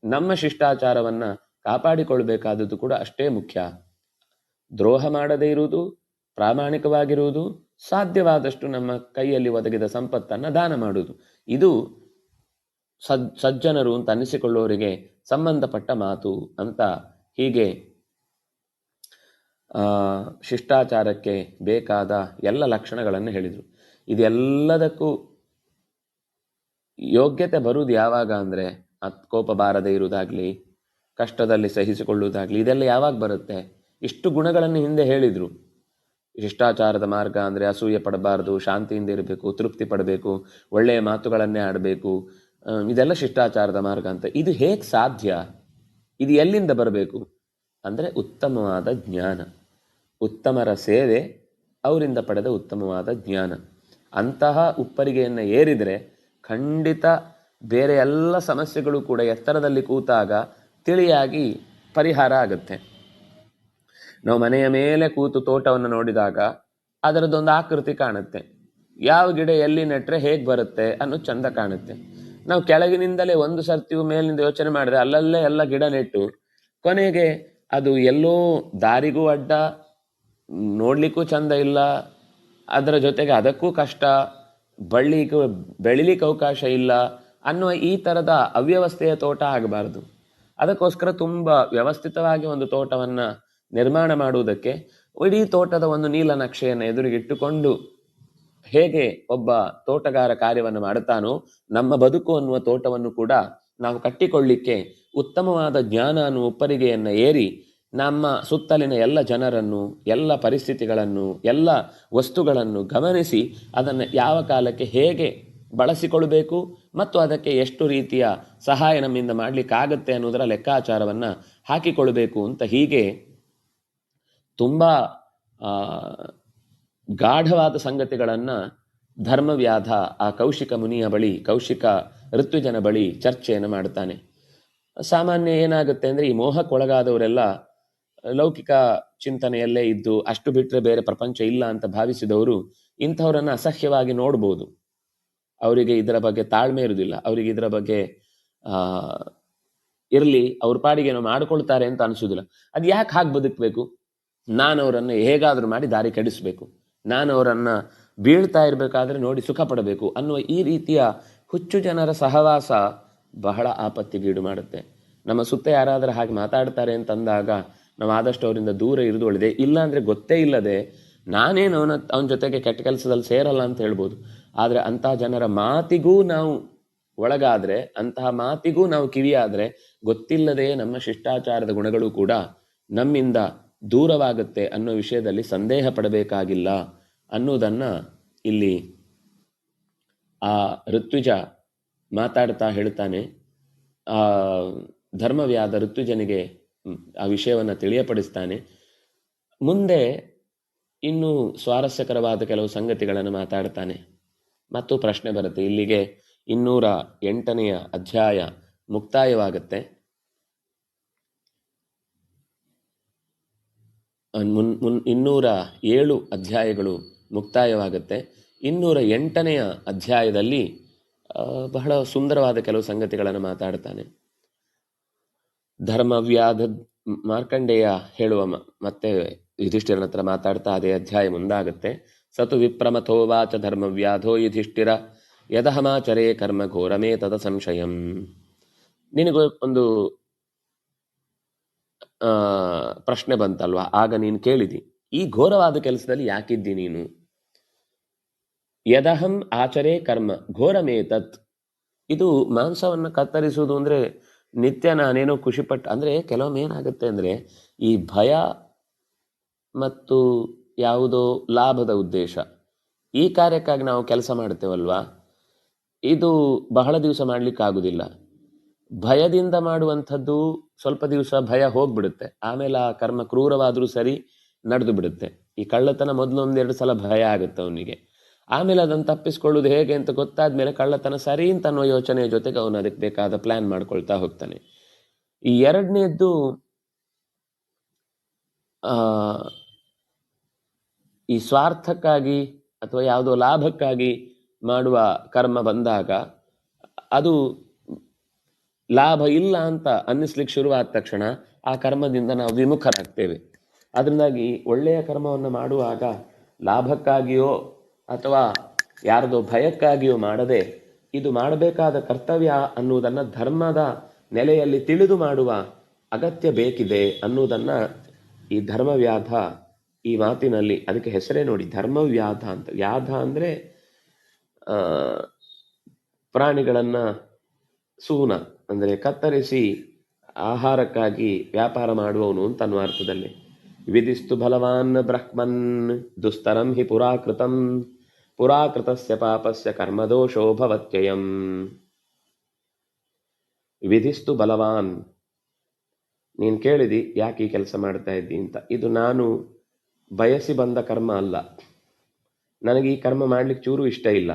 ನಮ್ಮ ಶಿಷ್ಟಾಚಾರವನ್ನು ಕಾಪಾಡಿಕೊಳ್ಬೇಕಾದದ್ದು ಕೂಡ ಅಷ್ಟೇ ಮುಖ್ಯ. ದ್ರೋಹ ಮಾಡದೇ ಇರುವುದು, ಪ್ರಾಮಾಣಿಕವಾಗಿರುವುದು, ಸಾಧ್ಯವಾದಷ್ಟು ನಮ್ಮ ಕೈಯಲ್ಲಿ ಒದಗಿದ ಸಂಪತ್ತನ್ನು ದಾನ ಮಾಡುವುದು, ಇದು ಸಜ್ಜನರು ಅಂತ ಅನ್ನಿಸಿಕೊಳ್ಳುವವರಿಗೆ ಸಂಬಂಧಪಟ್ಟ ಮಾತು ಅಂತ. ಹೀಗೆ ಶಿಷ್ಟಾಚಾರಕ್ಕೆ ಬೇಕಾದ ಎಲ್ಲ ಲಕ್ಷಣಗಳನ್ನು ಹೇಳಿದರು. ಇದೆಲ್ಲದಕ್ಕೂ ಯೋಗ್ಯತೆ ಬರುವುದು ಯಾವಾಗ ಅಂದರೆ, ಕೋಪ ಬಾರದೇ ಇರುವುದಾಗಲಿ, ಕಷ್ಟದಲ್ಲಿ ಸಹಿಸಿಕೊಳ್ಳುವುದಾಗಲಿ, ಇದೆಲ್ಲ ಯಾವಾಗ ಬರುತ್ತೆ? ಇಷ್ಟು ಗುಣಗಳನ್ನು ಹಿಂದೆ ಹೇಳಿದರು. ಶಿಷ್ಟಾಚಾರದ ಮಾರ್ಗ ಅಂದರೆ ಅಸೂಯೆ ಪಡಬಾರ್ದು, ಶಾಂತಿಯಿಂದ ಇರಬೇಕು, ತೃಪ್ತಿ ಪಡಬೇಕು, ಒಳ್ಳೆಯ ಮಾತುಗಳನ್ನೇ ಆಡಬೇಕು, ಇದೆಲ್ಲ ಶಿಷ್ಟಾಚಾರದ ಮಾರ್ಗ ಅಂತ. ಇದು ಹೇಗೆ ಸಾಧ್ಯ? ಇದು ಎಲ್ಲಿಂದ ಬರಬೇಕು ಅಂದರೆ ಉತ್ತಮವಾದ ಜ್ಞಾನ, ಉತ್ತಮರ ಸೇವೆ, ಅವರಿಂದ ಪಡೆದ ಉತ್ತಮವಾದ ಜ್ಞಾನ. ಅಂತಹ ಉಪ್ಪರಿಗೆಯನ್ನು ಏರಿದರೆ ಖಂಡಿತ ಬೇರೆ ಎಲ್ಲ ಸಮಸ್ಯೆಗಳು ಕೂಡ ಎತ್ತರದಲ್ಲಿ ಕೂತಾಗ ತಿಳಿಯಾಗಿ ಪರಿಹಾರ ಆಗುತ್ತೆ. ನಾವು ಮನೆಯ ಮೇಲೆ ಕೂತು ತೋಟವನ್ನು ನೋಡಿದಾಗ ಅದರದ್ದೊಂದು ಆಕೃತಿ ಕಾಣುತ್ತೆ. ಯಾವ ಗಿಡ ಎಲ್ಲಿ ನೆಟ್ಟರೆ ಹೇಗೆ ಬರುತ್ತೆ ಅನ್ನೋ ಚಂದ ಕಾಣುತ್ತೆ. ನಾವು ಕೆಳಗಿನಿಂದಲೇ ಒಂದು ಸರ್ತಿಯು ಮೇಲಿನಿಂದ ಯೋಚನೆ ಮಾಡಿದ್ರೆ ಅಲ್ಲಲ್ಲೇ ಎಲ್ಲ ಗಿಡ ನೆಟ್ಟು ಕೊನೆಗೆ ಅದು ಎಲ್ಲೋ ದಾರಿಗೂ ಅಡ್ಡ, ನೋಡ್ಲಿಕ್ಕೂ ಚಂದ ಇಲ್ಲ, ಅದರ ಜೊತೆಗೆ ಅದಕ್ಕೂ ಕಷ್ಟ, ಬೆಳಿಲಿಕ್ಕೆ ಅವಕಾಶ ಇಲ್ಲ ಅನ್ನುವ ಈ ಥರದ ಅವ್ಯವಸ್ಥೆಯ ತೋಟ ಆಗಬಾರ್ದು. ಅದಕ್ಕೋಸ್ಕರ ತುಂಬ ವ್ಯವಸ್ಥಿತವಾಗಿ ಒಂದು ತೋಟವನ್ನು ನಿರ್ಮಾಣ ಮಾಡುವುದಕ್ಕೆ ಇಡೀ ತೋಟದ ಒಂದು ನೀಲನಕ್ಷೆಯನ್ನು ಎದುರಿಗಿಟ್ಟುಕೊಂಡು ಹೇಗೆ ಒಬ್ಬ ತೋಟಗಾರ ಕಾರ್ಯವನ್ನು ಮಾಡುತ್ತಾನೋ ನಮ್ಮ ಬದುಕು ಅನ್ನುವ ತೋಟವನ್ನು ಕೂಡ ನಾವು ಕಟ್ಟಿಕೊಳ್ಳಿಕ್ಕೆ ಉತ್ತಮವಾದ ಜ್ಞಾನ ಅನ್ನುವ ಉಪ್ಪರಿಗೆಯನ್ನು ಏರಿ ನಮ್ಮ ಸುತ್ತಲಿನ ಎಲ್ಲ ಜನರನ್ನು, ಎಲ್ಲ ಪರಿಸ್ಥಿತಿಗಳನ್ನು, ಎಲ್ಲ ವಸ್ತುಗಳನ್ನು ಗಮನಿಸಿ ಅದನ್ನು ಯಾವ ಕಾಲಕ್ಕೆ ಹೇಗೆ ಬಳಸಿಕೊಳ್ಳಬೇಕು ಮತ್ತು ಅದಕ್ಕೆ ಎಷ್ಟು ರೀತಿಯ ಸಹಾಯ ನಮ್ಮಿಂದ ಮಾಡಲಿಕ್ಕಾಗತ್ತೆ ಅನ್ನೋದರ ಲೆಕ್ಕಾಚಾರವನ್ನು ಹಾಕಿಕೊಳ್ಬೇಕು ಅಂತ ಹೀಗೆ ತುಂಬ ಗಾಢವಾದ ಸಂಗತಿಗಳನ್ನು ಧರ್ಮವ್ಯಾಧ ಆ ಕೌಶಿಕ ಮುನಿಯ ಬಳಿ, ಕೌಶಿಕ ಋತ್ವಿಜನ ಬಳಿ ಚರ್ಚೆಯನ್ನು ಮಾಡ್ತಾನೆ. ಸಾಮಾನ್ಯ ಏನಾಗುತ್ತೆ ಅಂದರೆ, ಈ ಮೋಹಕ್ಕೊಳಗಾದವರೆಲ್ಲ ಲೌಕಿಕ ಚಿಂತನೆಯಲ್ಲೇ ಇದ್ದು ಅಷ್ಟು ಬಿಟ್ಟರೆ ಬೇರೆ ಪ್ರಪಂಚ ಇಲ್ಲ ಅಂತ ಭಾವಿಸಿದವರು ಇಂಥವರನ್ನು ಅಸಹ್ಯವಾಗಿ ನೋಡ್ಬೋದು. ಅವರಿಗೆ ಇದರ ಬಗ್ಗೆ ತಾಳ್ಮೆ ಇರುವುದಿಲ್ಲ, ಅವರಿಗೆ ಇದರ ಬಗ್ಗೆ ಇರಲಿ, ಅವ್ರ ಪಾಡಿಗೇನೋ ಮಾಡ್ಕೊಳ್ತಾರೆ ಅಂತ ಅನಿಸೋದಿಲ್ಲ. ಅದು ಯಾಕೆ ಹಾಗೆ ಬದುಕಬೇಕು? ನಾನು ಅವರನ್ನು ಹೇಗಾದರೂ ಮಾಡಿ ದಾರಿ ಕೆಡಿಸ್ಬೇಕು, ನಾನು ಅವರನ್ನು ಬೀಳ್ತಾ ಇರಬೇಕಾದ್ರೆ ನೋಡಿ ಸುಖ ಪಡಬೇಕು ಅನ್ನುವ ಈ ರೀತಿಯ ಹುಚ್ಚು ಜನರ ಸಹವಾಸ ಬಹಳ ಆಪತ್ತಿಗೀಡು ಮಾಡುತ್ತೆ. ನಮ್ಮ ಸುತ್ತ ಯಾರಾದರೂ ಹಾಗೆ ಮಾತಾಡ್ತಾರೆ ಅಂತಂದಾಗ ನಾವು ಆದಷ್ಟು ಅವರಿಂದ ದೂರ ಇರೋದು ಒಳ್ಳೆಯದೇ. ಇಲ್ಲ ಅಂದರೆ ಗೊತ್ತೇ ಇಲ್ಲದೆ ನಾನೇನು ಅವನ ಜೊತೆಗೆ ಕೆಟ್ಟ ಕೆಲಸದಲ್ಲಿ ಸೇರಲ್ಲ ಅಂತ ಹೇಳ್ಬೋದು. ಆದರೆ ಅಂತಹ ಜನರ ಮಾತಿಗೂ ನಾವು ಒಳಗಾದರೆ, ಅಂತಹ ಮಾತಿಗೂ ನಾವು ಕಿವಿಯಾದರೆ ಗೊತ್ತಿಲ್ಲದೆ ನಮ್ಮ ಶಿಷ್ಟಾಚಾರದ ಗುಣಗಳು ಕೂಡ ನಮ್ಮಿಂದ ದೂರವಾಗುತ್ತೆ ಅನ್ನೋ ವಿಷಯದಲ್ಲಿ ಸಂದೇಹ ಪಡಬೇಕಾಗಿಲ್ಲ ಅನ್ನೋದನ್ನು ಇಲ್ಲಿ ಆ ಋತ್ವಿಜ ಮಾತಾಡ್ತಾ ಹೇಳ್ತಾನೆ. ಆ ಧರ್ಮವ್ಯಾಧ ಋತ್ವಿಜನಿಗೆ ಆ ವಿಷಯವನ್ನು ತಿಳಿಯಪಡಿಸ್ತಾನೆ. ಮುಂದೆ ಇನ್ನೂ ಸ್ವಾರಸ್ಯಕರವಾದ ಕೆಲವು ಸಂಗತಿಗಳನ್ನು ಮಾತಾಡ್ತಾನೆ ಮತ್ತು ಪ್ರಶ್ನೆ ಬರುತ್ತೆ. ಇಲ್ಲಿಗೆ 208ನೇ ಅಧ್ಯಾಯ ಮುಕ್ತಾಯವಾಗುತ್ತೆ. 207 ಅಧ್ಯಾಯಗಳು ಮುಕ್ತಾಯವಾಗುತ್ತೆ. 208ನೇ ಅಧ್ಯಾಯದಲ್ಲಿ ಬಹಳ ಸುಂದರವಾದ ಕೆಲವು ಸಂಗತಿಗಳನ್ನು ಮಾತಾಡ್ತಾನೆ. ಧರ್ಮವ್ಯಾಧ ಮಾರ್ಕಂಡೇಯ ಹೇಳುವ ಮತ್ತೆ ಯುಧಿಷ್ಠಿರನ ಹತ್ರ ಮಾತಾಡ್ತಾ ಅದೇ ಅಧ್ಯಾಯ ಮುಂದಾಗುತ್ತೆ. ಸತು ವಿಪ್ರಮಥೋವಾಚ ಧರ್ಮವ್ಯಾಧೋ ಯುಧಿಷ್ಠಿರ ಯದಹಮಾಚರೇ ಕರ್ಮ ಘೋರಮೇ ತದ ಸಂಶಯಂ. ನಿನಗೂ ಒಂದು ಪ್ರಶ್ನೆ ಬಂತಲ್ವಾ, ಆಗ ನೀನು ಕೇಳಿದಿ, ಈ ಘೋರವಾದ ಕೆಲಸದಲ್ಲಿ ಯಾಕಿದ್ದಿ ನೀನು? ಯದಹಂ ಆಚರೇ ಕರ್ಮ ಘೋರಮೇತತ್. ಇದು ಮಾಂಸವನ್ನು ಕತ್ತರಿಸುವುದು ಅಂದರೆ ನಿತ್ಯ ನಾನೇನೋ ಖುಷಿಪಟ್ಟು, ಅಂದರೆ ಕೆಲವೊಮ್ಮೆ ಏನಾಗುತ್ತೆ ಅಂದರೆ ಈ ಭಯ ಮತ್ತು ಯಾವುದೋ ಲಾಭದ ಉದ್ದೇಶ, ಈ ಕಾರ್ಯಕ್ಕಾಗಿ ನಾವು ಕೆಲಸ ಮಾಡ್ತೇವಲ್ವಾ, ಇದು ಬಹಳ ದಿವಸ ಮಾಡಲಿಕ್ಕಾಗೋದಿಲ್ಲ. ಭಯದಿಂದ ಮಾಡುವಂಥದ್ದು ಸ್ವಲ್ಪ ದಿವಸ ಭಯ ಹೋಗ್ಬಿಡುತ್ತೆ, ಆಮೇಲೆ ಆ ಕರ್ಮ ಕ್ರೂರವಾದರೂ ಸರಿ ನಡೆದು ಬಿಡುತ್ತೆ. ಈ ಕಳ್ಳತನ ಮೊದಲು 1-2 ಸಲ ಭಯ ಆಗುತ್ತೆ ಅವನಿಗೆ, ಆಮೇಲೆ ಅದನ್ನು ತಪ್ಪಿಸ್ಕೊಳ್ಳೋದು ಹೇಗೆ ಅಂತ ಗೊತ್ತಾದ್ಮೇಲೆ ಕಳ್ಳತನ ಸರಿ ಅಂತ ಅನ್ನೋ ಯೋಚನೆಯ ಜೊತೆಗೆ ಅವನು ಅದಕ್ಕೆ ಬೇಕಾದ ಪ್ಲಾನ್ ಮಾಡ್ಕೊಳ್ತಾ ಹೋಗ್ತಾನೆ. ಈ ಎರಡನೇದ್ದು ಈ ಸ್ವಾರ್ಥಕ್ಕಾಗಿ ಅಥವಾ ಯಾವುದೋ ಲಾಭಕ್ಕಾಗಿ ಮಾಡುವ ಕರ್ಮ ಬಂದಾಗ ಅದು ಲಾಭ ಇಲ್ಲ ಅಂತ ಅನ್ನಿಸ್ಲಿಕ್ಕೆ ಶುರುವಾದ ತಕ್ಷಣ ಆ ಕರ್ಮದಿಂದ ನಾವು ವಿಮುಖರಾಗ್ತೇವೆ. ಅದರಿಂದಾಗಿ ಒಳ್ಳೆಯ ಕರ್ಮವನ್ನು ಮಾಡುವಾಗ ಲಾಭಕ್ಕಾಗಿಯೋ ಅಥವಾ ಯಾರದೋ ಭಯಕ್ಕಾಗಿಯೋ ಮಾಡದೆ ಇದು ಮಾಡಬೇಕಾದ ಕರ್ತವ್ಯ ಅನ್ನುವುದನ್ನು ಧರ್ಮದ ನೆಲೆಯಲ್ಲಿ ತಿಳಿದು ಮಾಡುವ ಅಗತ್ಯ ಬೇಕಿದೆ ಅನ್ನುವುದನ್ನು ಈ ಧರ್ಮವ್ಯಾಧ ಈ ಮಾತಿನಲ್ಲಿ, ಅದಕ್ಕೆ ಹೆಸರೇ ನೋಡಿ ಧರ್ಮವ್ಯಾಧ ಅಂತ. ವ್ಯಾಧ ಅಂದರೆ ಪ್ರಾಣಿಗಳನ್ನು ಸೂನ ಅಂದರೆ ಕತ್ತರಿಸಿ ಆಹಾರಕ್ಕಾಗಿ ವ್ಯಾಪಾರ ಮಾಡುವವನು ಅಂತ ಅನ್ನುವ ಅರ್ಥದಲ್ಲಿ. ವಿಧಿಸ್ತು ಬಲವಾನ್ ಬ್ರಹ್ಮನ್ ದುಸ್ತರಂ ಹಿ ಪುರಾಕೃತಸ್ಯ ಪಾಪಸ್ಯ ಕರ್ಮದೋಷೋ ಭವತ್ಯಯಂ. ವಿಧಿಸ್ತು ಬಲವಾನ್, ನೀನು ಕೇಳಿದಿ ಯಾಕೆ ಈ ಕೆಲಸ ಮಾಡ್ತಾ ಇದ್ದಿ ಅಂತ. ಇದು ನಾನು ಬಯಸಿ ಬಂದ ಕರ್ಮ ಅಲ್ಲ, ನನಗೆ ಈ ಕರ್ಮ ಮಾಡ್ಲಿಕ್ಕೆ ಚೂರು ಇಷ್ಟ ಇಲ್ಲ.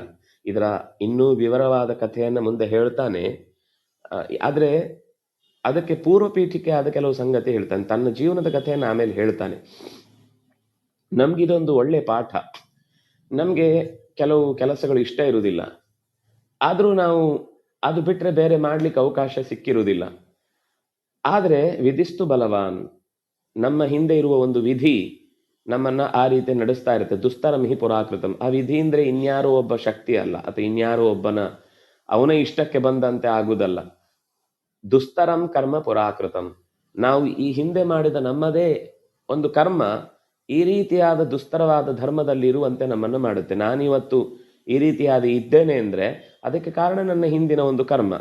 ಇದರ ಇನ್ನೂ ವಿವರವಾದ ಕಥೆಯನ್ನ ಮುಂದೆ ಹೇಳ್ತಾನೆ. ಆದ್ರೆ ಅದಕ್ಕೆ ಪೂರ್ವ ಪೀಠಿಕೆ ಆದ ಕೆಲವು ಸಂಗತಿ ಹೇಳ್ತಾನೆ, ತನ್ನ ಜೀವನದ ಕಥೆಯನ್ನು ಆಮೇಲೆ ಹೇಳ್ತಾನೆ. ನಮ್ಗಿದೊಂದು ಒಳ್ಳೆ ಪಾಠ. ನಮ್ಗೆ ಕೆಲವು ಕೆಲಸಗಳು ಇಷ್ಟ ಇರುವುದಿಲ್ಲ, ಆದ್ರೂ ನಾವು ಅದು ಬಿಟ್ರೆ ಬೇರೆ ಮಾಡ್ಲಿಕ್ಕೆ ಅವಕಾಶ ಸಿಕ್ಕಿರುವುದಿಲ್ಲ. ಆದ್ರೆ ವಿಧಿಸ್ತು ಬಲವಾನ್, ನಮ್ಮ ಹಿಂದೆ ಇರುವ ಒಂದು ವಿಧಿ ನಮ್ಮನ್ನ ಆ ರೀತಿ ನಡೆಸ್ತಾ ಇರುತ್ತೆ. ದುಸ್ತರಂ ಹಿ ಪುರಾಕೃತಂ. ಆ ವಿಧಿ ಅಂದ್ರೆ ಇನ್ಯಾರೋ ಒಬ್ಬ ಶಕ್ತಿ ಅಲ್ಲ, ಅಥವಾ ಇನ್ಯಾರೋ ಒಬ್ಬನ ಅವನ ಇಷ್ಟಕ್ಕೆ ಬಂದಂತೆ ಆಗುವುದಲ್ಲ. ದುಸ್ತರಂ ಕರ್ಮ ಪುರಾಕೃತಂ. ನಾವು ಈ ಹಿಂದೆ ಮಾಡಿದ ನಮ್ಮದೇ ಒಂದು ಕರ್ಮ ಈ ರೀತಿಯಾದ ದುಸ್ತರವಾದ ಧರ್ಮದಲ್ಲಿ ಇರುವಂತೆ ನಮ್ಮನ್ನು ಮಾಡುತ್ತೆ. ನಾನಿವತ್ತು ಈ ರೀತಿಯಾದ ಇದ್ದೇನೆ ಅಂದ್ರೆ ಅದಕ್ಕೆ ಕಾರಣ ನನ್ನ ಹಿಂದಿನ ಒಂದು ಕರ್ಮ.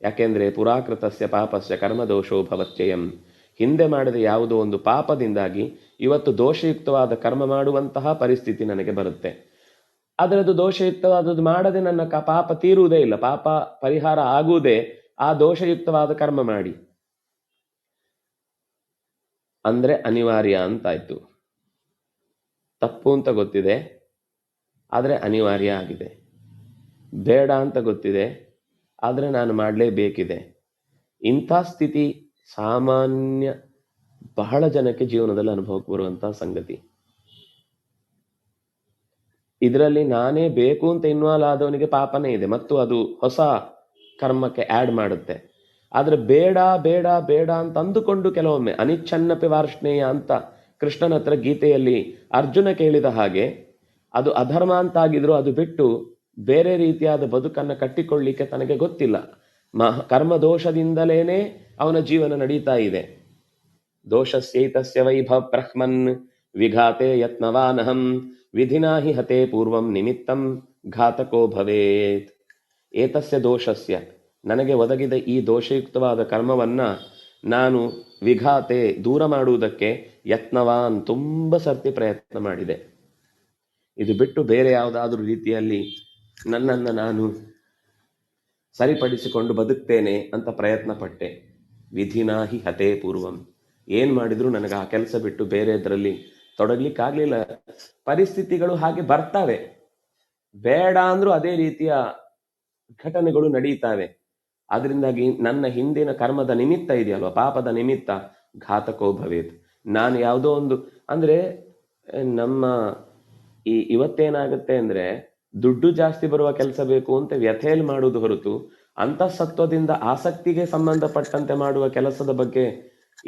ಯಾಕೆಂದ್ರೆ ಪುರಾಕೃತಸ್ಯ ಪಾಪಸ್ಯ ಕರ್ಮ ದೋಷೋ ಭವತ್ಯಯಂ. ಹಿಂದೆ ಮಾಡಿದ ಯಾವುದೋ ಒಂದು ಪಾಪದಿಂದಾಗಿ ಇವತ್ತು ದೋಷಯುಕ್ತವಾದ ಕರ್ಮ ಮಾಡುವಂತಹ ಪರಿಸ್ಥಿತಿ ನನಗೆ ಬರುತ್ತೆ. ಅದರದ್ದು ದೋಷಯುಕ್ತವಾದದ್ದು ಮಾಡದೆ ನನ್ನ ಪಾಪ ತೀರುವುದೇ ಇಲ್ಲ, ಪಾಪ ಪರಿಹಾರ ಆಗುವುದೇ ಆ ದೋಷಯುಕ್ತವಾದ ಕರ್ಮ ಮಾಡಿ. ಅಂದ್ರೆ ಅನಿವಾರ್ಯ ಅಂತಾಯ್ತು. ತಪ್ಪು ಅಂತ ಗೊತ್ತಿದೆ, ಆದ್ರೆ ಅನಿವಾರ್ಯ ಆಗಿದೆ. ಬೇಡ ಅಂತ ಗೊತ್ತಿದೆ, ಆದ್ರೆ ನಾನು ಮಾಡಲೇಬೇಕಿದೆ. ಇಂಥ ಸ್ಥಿತಿ ಸಾಮಾನ್ಯ ಬಹಳ ಜನಕ್ಕೆ ಜೀವನದಲ್ಲಿ ಅನುಭವಕ್ಕೆ ಬರುವಂತಹ ಸಂಗತಿ. ಇದರಲ್ಲಿ ನಾನೇ ಬೇಕು ಅಂತ ಇನ್ವಾಲ್ವ್ ಆದವನಿಗೆ ಪಾಪನೇ ಇದೆ, ಮತ್ತು ಅದು ಹೊಸ ಕರ್ಮಕ್ಕೆ ಆಡ್ ಮಾಡುತ್ತೆ. ಆದ್ರೆ ಬೇಡ ಬೇಡ ಬೇಡ ಅಂತ ಅಂದುಕೊಂಡು ಕೆಲವೊಮ್ಮೆ ಅನಿಚ್ಛನ್ನಪಿ ವಾರ್ಷ್ಣೇಯ ಅಂತ ಕೃಷ್ಣನ ಹತ್ರ ಗೀತೆಯಲ್ಲಿ ಅರ್ಜುನ ಕೇಳಿದ ಹಾಗೆ, ಅದು ಅಧರ್ಮ ಅಂತಾಗಿದ್ರು ಅದು ಬಿಟ್ಟು ಬೇರೆ ರೀತಿಯಾದ ಬದುಕನ್ನ ಕಟ್ಟಿಕೊಳ್ಳಿಕ್ಕೆ ತನಗೆ ಗೊತ್ತಿಲ್ಲ. ಕರ್ಮ ದೋಷದಿಂದಲೇನೆ ಅವನ ಜೀವನ ನಡೀತಾ ಇದೆ. ದೋಷಸ್ಯೈತಸ್ಯ ವೈಭವ ಬ್ರಹ್ಮನ್ ವಿಘಾತೆ ಯತ್ನವಾನಹಂ ವಿಧಿನಾ ಹಿ ಹತೆ ಪೂರ್ವಂ ನಿಮಿತ್ತಂ ಘಾತಕೋ ಭವೇತ್. ಏತಸ್ಯ ದೋಷಸ್ಯ, ನನಗೆ ಒದಗಿದ ಈ ದೋಷಯುಕ್ತವಾದ ಕರ್ಮವನ್ನ ನಾನು ವಿಘಾತೆ ದೂರ ಮಾಡುವುದಕ್ಕೆ ಯತ್ನವಾನ್ ತುಂಬ ಸರ್ತಿ ಪ್ರಯತ್ನ ಮಾಡಿದೆ. ಇದು ಬಿಟ್ಟು ಬೇರೆ ಯಾವುದಾದ್ರೂ ರೀತಿಯಲ್ಲಿ ನನ್ನನ್ನು ನಾನು ಸರಿಪಡಿಸಿಕೊಂಡು ಬದುಕ್ತೇನೆ ಅಂತ ಪ್ರಯತ್ನ ಪಟ್ಟೆ. ವಿಧಿನಾ ಹಿ ಹತೆ ಪೂರ್ವಂ. ಏನ್ ಮಾಡಿದ್ರು ನನಗೆ ಆ ಕೆಲಸ ಬಿಟ್ಟು ಬೇರೆ ಇದರಲ್ಲಿ ತೊಡಗ್ಲಿಕ್ಕಾಗ್ಲಿಲ್ಲ. ಪರಿಸ್ಥಿತಿಗಳು ಹಾಗೆ ಬರ್ತವೆ, ಬೇಡ ಅಂದ್ರೂ ಅದೇ ರೀತಿಯ ಘಟನೆಗಳು ನಡೀತಾವೆ. ಅದರಿಂದಾಗಿ ನನ್ನ ಹಿಂದಿನ ಕರ್ಮದ ನಿಮಿತ್ತ ಇದೆಯಲ್ವ, ಪಾಪದ ನಿಮಿತ್ತ ಘಾತಕೋ ಭವೇತ್. ನಾನು ಯಾವುದೋ ಒಂದು ಅಂದ್ರೆ ನಮ್ಮ ಇವತ್ತೇನಾಗುತ್ತೆ ಅಂದ್ರೆ ದುಡ್ಡು ಜಾಸ್ತಿ ಬರುವ ಕೆಲಸ ಬೇಕು ಅಂತ ವ್ಯಥೆಯಲ್ಲಿ ಮಾಡುವುದು ಹೊರತು ಅಂತಃಸತ್ವದಿಂದ ಆಸಕ್ತಿಗೆ ಸಂಬಂಧಪಟ್ಟಂತೆ ಮಾಡುವ ಕೆಲಸದ ಬಗ್ಗೆ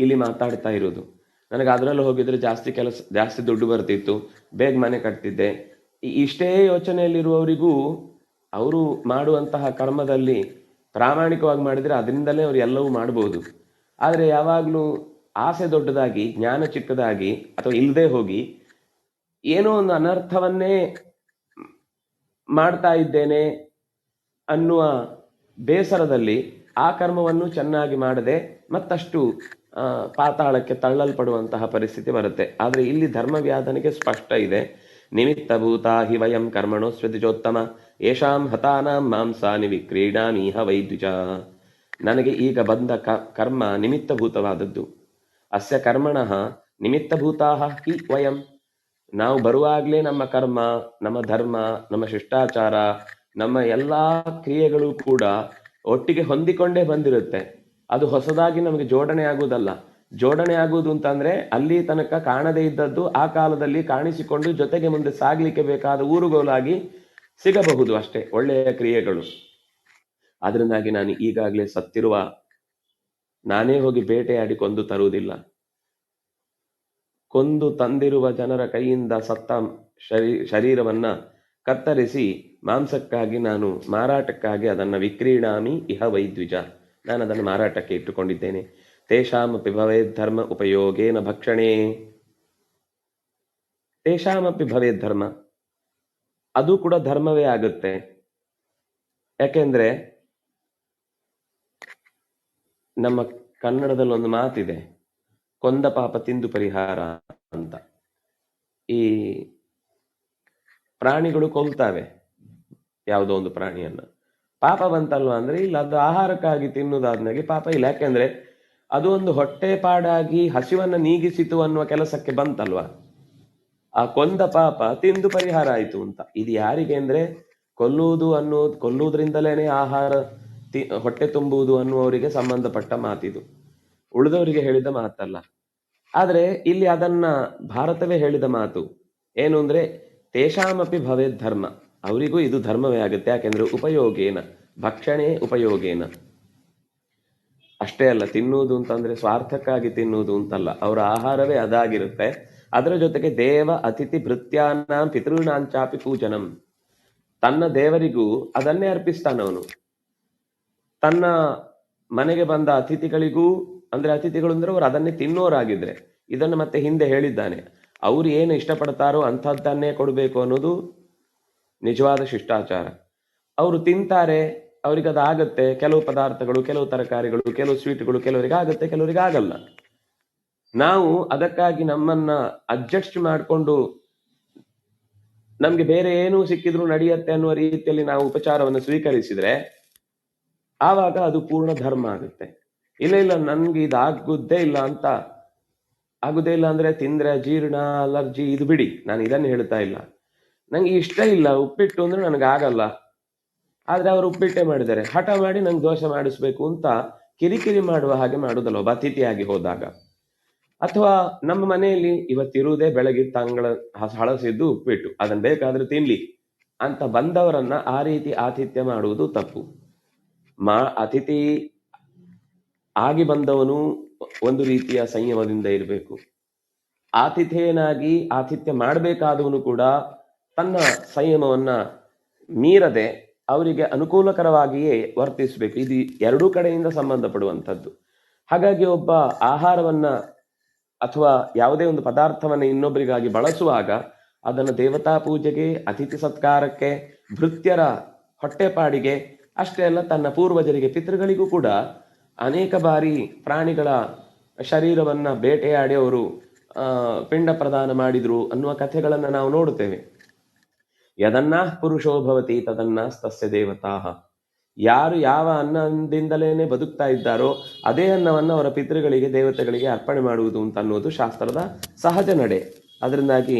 ಇಲ್ಲಿ ಮಾತಾಡ್ತಾ ಇರೋದು. ನನಗೆ ಅದರಲ್ಲಿ ಹೋಗಿದ್ರೆ ಜಾಸ್ತಿ ದುಡ್ಡು ಬರ್ತಿತ್ತು, ಬೇಗ ಮನೆ ಕಟ್ತಿದ್ದೆ. ಇಷ್ಟೇ ಯೋಚನೆಯಲ್ಲಿರುವವರಿಗೂ ಅವರು ಮಾಡುವಂತಹ ಕರ್ಮದಲ್ಲಿ ಪ್ರಾಮಾಣಿಕವಾಗಿ ಮಾಡಿದ್ರೆ ಅದರಿಂದಲೇ ಅವ್ರು ಎಲ್ಲವೂ ಮಾಡಬಹುದು. ಆದರೆ ಯಾವಾಗಲೂ ಆಸೆ ದೊಡ್ಡದಾಗಿ ಜ್ಞಾನ ಚಿಕ್ಕದಾಗಿ ಅಥವಾ ಇಲ್ಲದೆ ಹೋಗಿ ಏನೋ ಒಂದು ಅನರ್ಥವನ್ನೇ ಮಾಡ್ತಾ ಇದ್ದೇನೆ ಅನ್ನುವ ಬೇಸರದಲ್ಲಿ ಆ ಕರ್ಮವನ್ನು ಚೆನ್ನಾಗಿ ಮಾಡದೆ ಮತ್ತಷ್ಟು ಪಾತಾಳಕ್ಕೆ ತಳ್ಳಲ್ಪಡುವಂತಹ ಪರಿಸ್ಥಿತಿ ಬರುತ್ತೆ. ಆದರೆ ಇಲ್ಲಿ ಧರ್ಮವ್ಯಾಧನಿಗೆ ಸ್ಪಷ್ಟ ಇದೆ. ನಿಮಿತ್ತ ಭೂತಾ ಹಿ ವಯಂ ಕರ್ಮಣೋ ಸ್ವತಿಜೋತ್ತಮ ಯಶಾಂ ಹತಾನಾಂ ಮಾಂಸಾನಿ ವಿಕ್ರೀಡಾಮೀಹ ವೈದ್ಯುಜ. ನನಗೆ ಈಗ ಬಂದ ಕರ್ಮ ನಿಮಿತ್ತಭೂತವಾದದ್ದು. ಅಸ್ಯ ಕರ್ಮಣಃ ನಿಮಿತ್ತಭೂತಾ ಹಿ ವಯಂ. ನಾವು ಬರುವಾಗಲೇ ನಮ್ಮ ಕರ್ಮ, ನಮ್ಮ ಧರ್ಮ, ನಮ್ಮ ಶಿಷ್ಟಾಚಾರ, ನಮ್ಮ ಎಲ್ಲಾ ಕ್ರಿಯೆಗಳು ಕೂಡ ಒಟ್ಟಿಗೆ ಹೊಂದಿಕೊಂಡೇ ಬಂದಿರುತ್ತೆ. ಅದು ಹೊಸದಾಗಿ ನಮಗೆ ಜೋಡಣೆ ಆಗುವುದಲ್ಲ. ಜೋಡಣೆ ಆಗುವುದು ಅಂತಂದ್ರೆ ಅಲ್ಲಿ ತನಕ ಕಾಣದೇ ಇದ್ದದ್ದು ಆ ಕಾಲದಲ್ಲಿ ಕಾಣಿಸಿಕೊಂಡು ಜೊತೆಗೆ ಮುಂದೆ ಸಾಗ್ಲಿಕ್ಕೆ ಬೇಕಾದ ಊರುಗೋಲಾಗಿ ಸಿಗಬಹುದು ಅಷ್ಟೇ ಒಳ್ಳೆಯ ಕ್ರಿಯೆಗಳು. ಅದರಿಂದಾಗಿ ನಾನು ಈಗಾಗಲೇ ಸತ್ತಿರುವ, ನಾನೇ ಹೋಗಿ ಬೇಟೆಯಾಡಿ ಕೊಂದು ತರುವುದಿಲ್ಲ. ಕೊಂದು ತಂದಿರುವ ಜನರ ಕೈಯಿಂದ ಸತ್ತ ಶರೀರವನ್ನ ಕತ್ತರಿಸಿ ಮಾಂಸಕ್ಕಾಗಿ ನಾನು ಮಾರಾಟಕ್ಕಾಗಿ ಅದನ್ನು ವಿಕ್ರೀಡಾಮಿ ಇಹ ವೈದ್ವಿಜ. ನಾನು ಅದನ್ನು ಮಾರಾಟಕ್ಕೆ ಇಟ್ಟುಕೊಂಡಿದ್ದೇನೆ. ತೇಷಾಮಪಿ ಭವೇದ್ ಧರ್ಮ ಉಪಯೋಗೇನ ಭಕ್ಷಣೆ. ತೇಷಾಮಪಿ ಭವೇದ್ ಧರ್ಮ, ಅದು ಕೂಡ ಧರ್ಮವೇ ಆಗುತ್ತೆ. ಯಾಕೆಂದ್ರೆ ನಮ್ಮ ಕನ್ನಡದಲ್ಲಿ ಒಂದು ಮಾತಿದೆ, ಕೊಂದ ಪಾಪ ತಿಂದು ಪರಿಹಾರ ಅಂತ. ಈ ಪ್ರಾಣಿಗಳು ಕೊಲ್ತಾವೆ ಯಾವುದೋ ಒಂದು ಪ್ರಾಣಿಯನ್ನ, ಪಾಪ ಬಂತಲ್ವಾ ಅಂದ್ರೆ ಇಲ್ಲ, ಅದು ಆಹಾರಕ್ಕಾಗಿ ತಿನ್ನುವುದಾದ್ಮೇಲೆ ಪಾಪ ಇಲ್ಲ. ಯಾಕೆಂದ್ರೆ ಅದು ಒಂದು ಹೊಟ್ಟೆ ಪಾಡಾಗಿ ಹಸಿವನ್ನ ನೀಗಿಸಿತು ಅನ್ನುವ ಕೆಲಸಕ್ಕೆ ಬಂತಲ್ವಾ. ಆ ಕೊಂದ ಪಾಪ ತಿಂದು ಪರಿಹಾರ ಆಯಿತು ಅಂತ. ಇದು ಯಾರಿಗೆ ಅಂದ್ರೆ ಕೊಲ್ಲುವುದರಿಂದಲೇನೆ ಆಹಾರ ಹೊಟ್ಟೆ ತುಂಬುವುದು ಅನ್ನುವವರಿಗೆ ಸಂಬಂಧಪಟ್ಟ ಮಾತಿದು, ಉಳಿದವರಿಗೆ ಹೇಳಿದ ಮಾತಲ್ಲ. ಆದ್ರೆ ಇಲ್ಲಿ ಅದನ್ನ ಭಾರತವೇ ಹೇಳಿದ ಮಾತು ಏನು ಅಂದ್ರೆ ತೇಷಾಮಪಿ ಭವೇದ್ ಧರ್ಮ, ಅವರಿಗೂ ಇದು ಧರ್ಮವೇ ಆಗುತ್ತೆ. ಯಾಕೆಂದ್ರೆ ಉಪಯೋಗೇನ ಭಕ್ಷಣೆ ಉಪಯೋಗೇನ, ಅಷ್ಟೇ ಅಲ್ಲ, ತಿನ್ನುವುದು ಅಂತಂದ್ರೆ ಸ್ವಾರ್ಥಕ್ಕಾಗಿ ತಿನ್ನುವುದು ಅಂತಲ್ಲ, ಅವರ ಆಹಾರವೇ ಅದಾಗಿರುತ್ತೆ. ಅದರ ಜೊತೆಗೆ ದೇವ ಅತಿಥಿ ಭೃತ್ಯಾನಾಂ ಪಿತೃಣಾಂಚಾಪಿ ಪೂಜನಂ, ತನ್ನ ದೇವರಿಗೂ ಅದನ್ನೇ ಅರ್ಪಿಸ್ತಾನವನು. ತನ್ನ ಮನೆಗೆ ಬಂದ ಅತಿಥಿಗಳಿಗೂ, ಅಂದ್ರೆ ಅತಿಥಿಗಳು ಅಂದ್ರೆ ಅವರು ಅದನ್ನೇ ತಿನ್ನೋರಾಗಿದ್ರೆ, ಇದನ್ನು ಮತ್ತೆ ಹಿಂದೆ ಹೇಳಿದ್ದಾನೆ, ಅವ್ರು ಏನು ಇಷ್ಟಪಡ್ತಾರೋ ಅಂಥದ್ದನ್ನೇ ಕೊಡಬೇಕು ಅನ್ನೋದು ನಿಜವಾದ ಶಿಷ್ಟಾಚಾರ. ಅವರು ತಿಂತಾರೆ, ಅವ್ರಿಗೆ ಅದಾಗತ್ತೆ, ಕೆಲವು ಪದಾರ್ಥಗಳು, ಕೆಲವು ತರಕಾರಿಗಳು, ಕೆಲವು ಸ್ವೀಟ್ಗಳು ಕೆಲವರಿಗೆ ಆಗತ್ತೆ, ಕೆಲವರಿಗೆ ಆಗಲ್ಲ. ನಾವು ಅದಕ್ಕಾಗಿ ನಮ್ಮನ್ನ ಅಡ್ಜಸ್ಟ್ ಮಾಡಿಕೊಂಡು ನಮ್ಗೆ ಬೇರೆ ಏನೂ ಸಿಕ್ಕಿದ್ರು ನಡೆಯತ್ತೆ ಅನ್ನುವ ರೀತಿಯಲ್ಲಿ ನಾವು ಉಪಚಾರವನ್ನು ಸ್ವೀಕರಿಸಿದ್ರೆ ಆವಾಗ ಅದು ಪೂರ್ಣ ಧರ್ಮ ಆಗುತ್ತೆ. ಇಲ್ಲ ಇಲ್ಲ ನನ್ಗೆ ಇದಾಗುದೇ ಇಲ್ಲ ಅಂತ, ಆಗುದೇ ಇಲ್ಲ ಅಂದ್ರೆ ತಿಂದ್ರೆ ಜೀರ್ಣ, ಅಲರ್ಜಿ, ಇದು ಬಿಡಿ, ನಾನು ಇದನ್ನು ಹೇಳ್ತಾ ಇಲ್ಲ. ನಂಗೆ ಇಷ್ಟ ಇಲ್ಲ ಉಪ್ಪಿಟ್ಟು ಅಂದ್ರೆ ನನಗಾಗಲ್ಲ, ಆದ್ರೆ ಅವರು ಉಪ್ಪಿಟ್ಟೆ ಮಾಡಿದ್ದಾರೆ, ಹಠ ಮಾಡಿ ನಂಗೆ ದೋಸೆ ಮಾಡಿಸ್ಬೇಕು ಅಂತ ಕಿರಿಕಿರಿ ಮಾಡುವ ಹಾಗೆ ಮಾಡುದಲ್ಲ ಒಬ್ಬ ಅತಿಥಿಯಾಗಿ ಹೋದಾಗ. ಅಥವಾ ನಮ್ಮ ಮನೆಯಲ್ಲಿ ಇವತ್ತಿರುವುದೇ ಬೆಳಗ್ಗೆ ತಂಗಳ ಹಳಸಿದ್ದು ಉಪ್ಪಿಟ್ಟು, ಅದನ್ನ ಬೇಕಾದ್ರೆ ತಿನ್ಲಿ ಅಂತ ಬಂದವರನ್ನ ಆ ರೀತಿ ಆತಿಥ್ಯ ಮಾಡುವುದು ತಪ್ಪು. ಅತಿಥಿ ಆಗಿ ಬಂದವನು ಒಂದು ರೀತಿಯ ಸಂಯಮದಿಂದ ಇರಬೇಕು. ಆತಿಥೇಯನಾಗಿ ಆತಿಥ್ಯ ಮಾಡಬೇಕಾದವನು ಕೂಡ ತನ್ನ ಸಂಯಮವನ್ನ ಮೀರದೆ ಅವರಿಗೆ ಅನುಕೂಲಕರವಾಗಿಯೇ ವರ್ತಿಸಬೇಕು. ಇದು ಎರಡೂ ಕಡೆಯಿಂದ ಸಂಬಂಧಪಡುವಂಥದ್ದು. ಹಾಗಾಗಿ ಒಬ್ಬ ಆಹಾರವನ್ನ ಅಥವಾ ಯಾವುದೇ ಒಂದು ಪದಾರ್ಥವನ್ನ ಇನ್ನೊಬ್ಬರಿಗಾಗಿ ಬಳಸುವಾಗ ಅದನ್ನು ದೇವತಾ ಪೂಜೆಗೆ, ಅತಿಥಿ ಸತ್ಕಾರಕ್ಕೆ, ಭೃತ್ಯರ ಹೊಟ್ಟೆಪಾಡಿಗೆ ಅಷ್ಟೇ ಅಲ್ಲ, ತನ್ನ ಪೂರ್ವಜರಿಗೆ, ಪಿತೃಗಳಿಗೂ ಕೂಡ ಅನೇಕ ಬಾರಿ ಪ್ರಾಣಿಗಳ ಶರೀರವನ್ನ ಬೇಟೆಯಾಡಿ ಅವರು ಪಿಂಡ ಪ್ರದಾನ ಮಾಡಿದ್ರು ಅನ್ನುವ ಕಥೆಗಳನ್ನ ನಾವು ನೋಡುತ್ತೇವೆ. ಯದನ್ನಾ ಪುರುಷೋ ಭವತಿ ತದನ್ನಾಸ್ತಸ್ಯ ದೇವತಾ, ಯಾರು ಯಾವ ಅನ್ನದಿಂದಲೇನೆ ಬದುಕ್ತಾ ಇದ್ದಾರೋ ಅದೇ ಅನ್ನವನ್ನು ಅವರ ಪಿತೃಗಳಿಗೆ, ದೇವತೆಗಳಿಗೆ ಅರ್ಪಣೆ ಮಾಡುವುದು ಅಂತ ಅನ್ನೋದು ಶಾಸ್ತ್ರದ ಸಹಜ ನಡೆ. ಅದರಿಂದಾಗಿ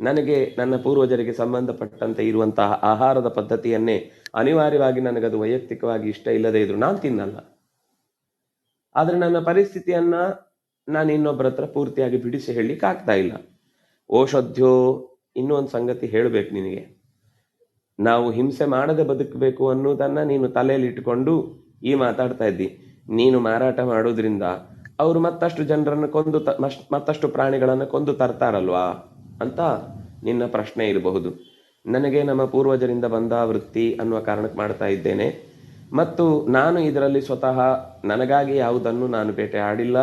ನನಗೆ ನನ್ನ ಪೂರ್ವಜರಿಗೆ ಸಂಬಂಧಪಟ್ಟಂತೆ ಇರುವಂತಹ ಆಹಾರದ ಪದ್ಧತಿಯನ್ನೇ ಅನಿವಾರ್ಯವಾಗಿ ನನಗದು ವೈಯಕ್ತಿಕವಾಗಿ ಇಷ್ಟ ಇಲ್ಲದೆ ಇದ್ರು ನಾನು ತಿನ್ನಲ್ಲ. ಆದ್ರೆ ನನ್ನ ಪರಿಸ್ಥಿತಿಯನ್ನ ನಾನು ಇನ್ನೊಬ್ಬರ ಹತ್ರ ಪೂರ್ತಿಯಾಗಿ ಬಿಡಿಸಿ ಹೇಳಲಿಕ್ಕೆ ಆಗ್ತಾ ಇಲ್ಲ. ಓಷಧ್ಯ, ಇನ್ನೂ ಒಂದು ಸಂಗತಿ ಹೇಳಬೇಕು ನಿನಗೆ, ನಾವು ಹಿಂಸೆ ಮಾಡದೆ ಬದುಕಬೇಕು ಅನ್ನೋದನ್ನ ನೀನು ತಲೆಯಲ್ಲಿ ಇಟ್ಟುಕೊಂಡು ಈ ಮಾತಾಡ್ತಾ ಇದ್ದಿ. ನೀನು ಮಾರಾಟ ಮಾಡೋದ್ರಿಂದ ಅವರು ಮತ್ತಷ್ಟು ಜನರನ್ನು ಕೊಂದು ಮತ್ತಷ್ಟು ಪ್ರಾಣಿಗಳನ್ನು ಕೊಂದು ತರ್ತಾರಲ್ವಾ ಅಂತ ನಿನ್ನ ಪ್ರಶ್ನೆ ಇರಬಹುದು. ನನಗೆ ನಮ್ಮ ಪೂರ್ವಜರಿಂದ ಬಂದ ವೃತ್ತಿ ಅನ್ನುವ ಕಾರಣಕ್ಕೆ ಮಾಡ್ತಾ ಇದ್ದೇನೆ. ಮತ್ತು ನಾನು ಇದರಲ್ಲಿ ಸ್ವತಃ ನನಗಾಗಿ ಯಾವುದನ್ನು ನಾನು ಬೇಟೆ ಆಡಿಲ್ಲ,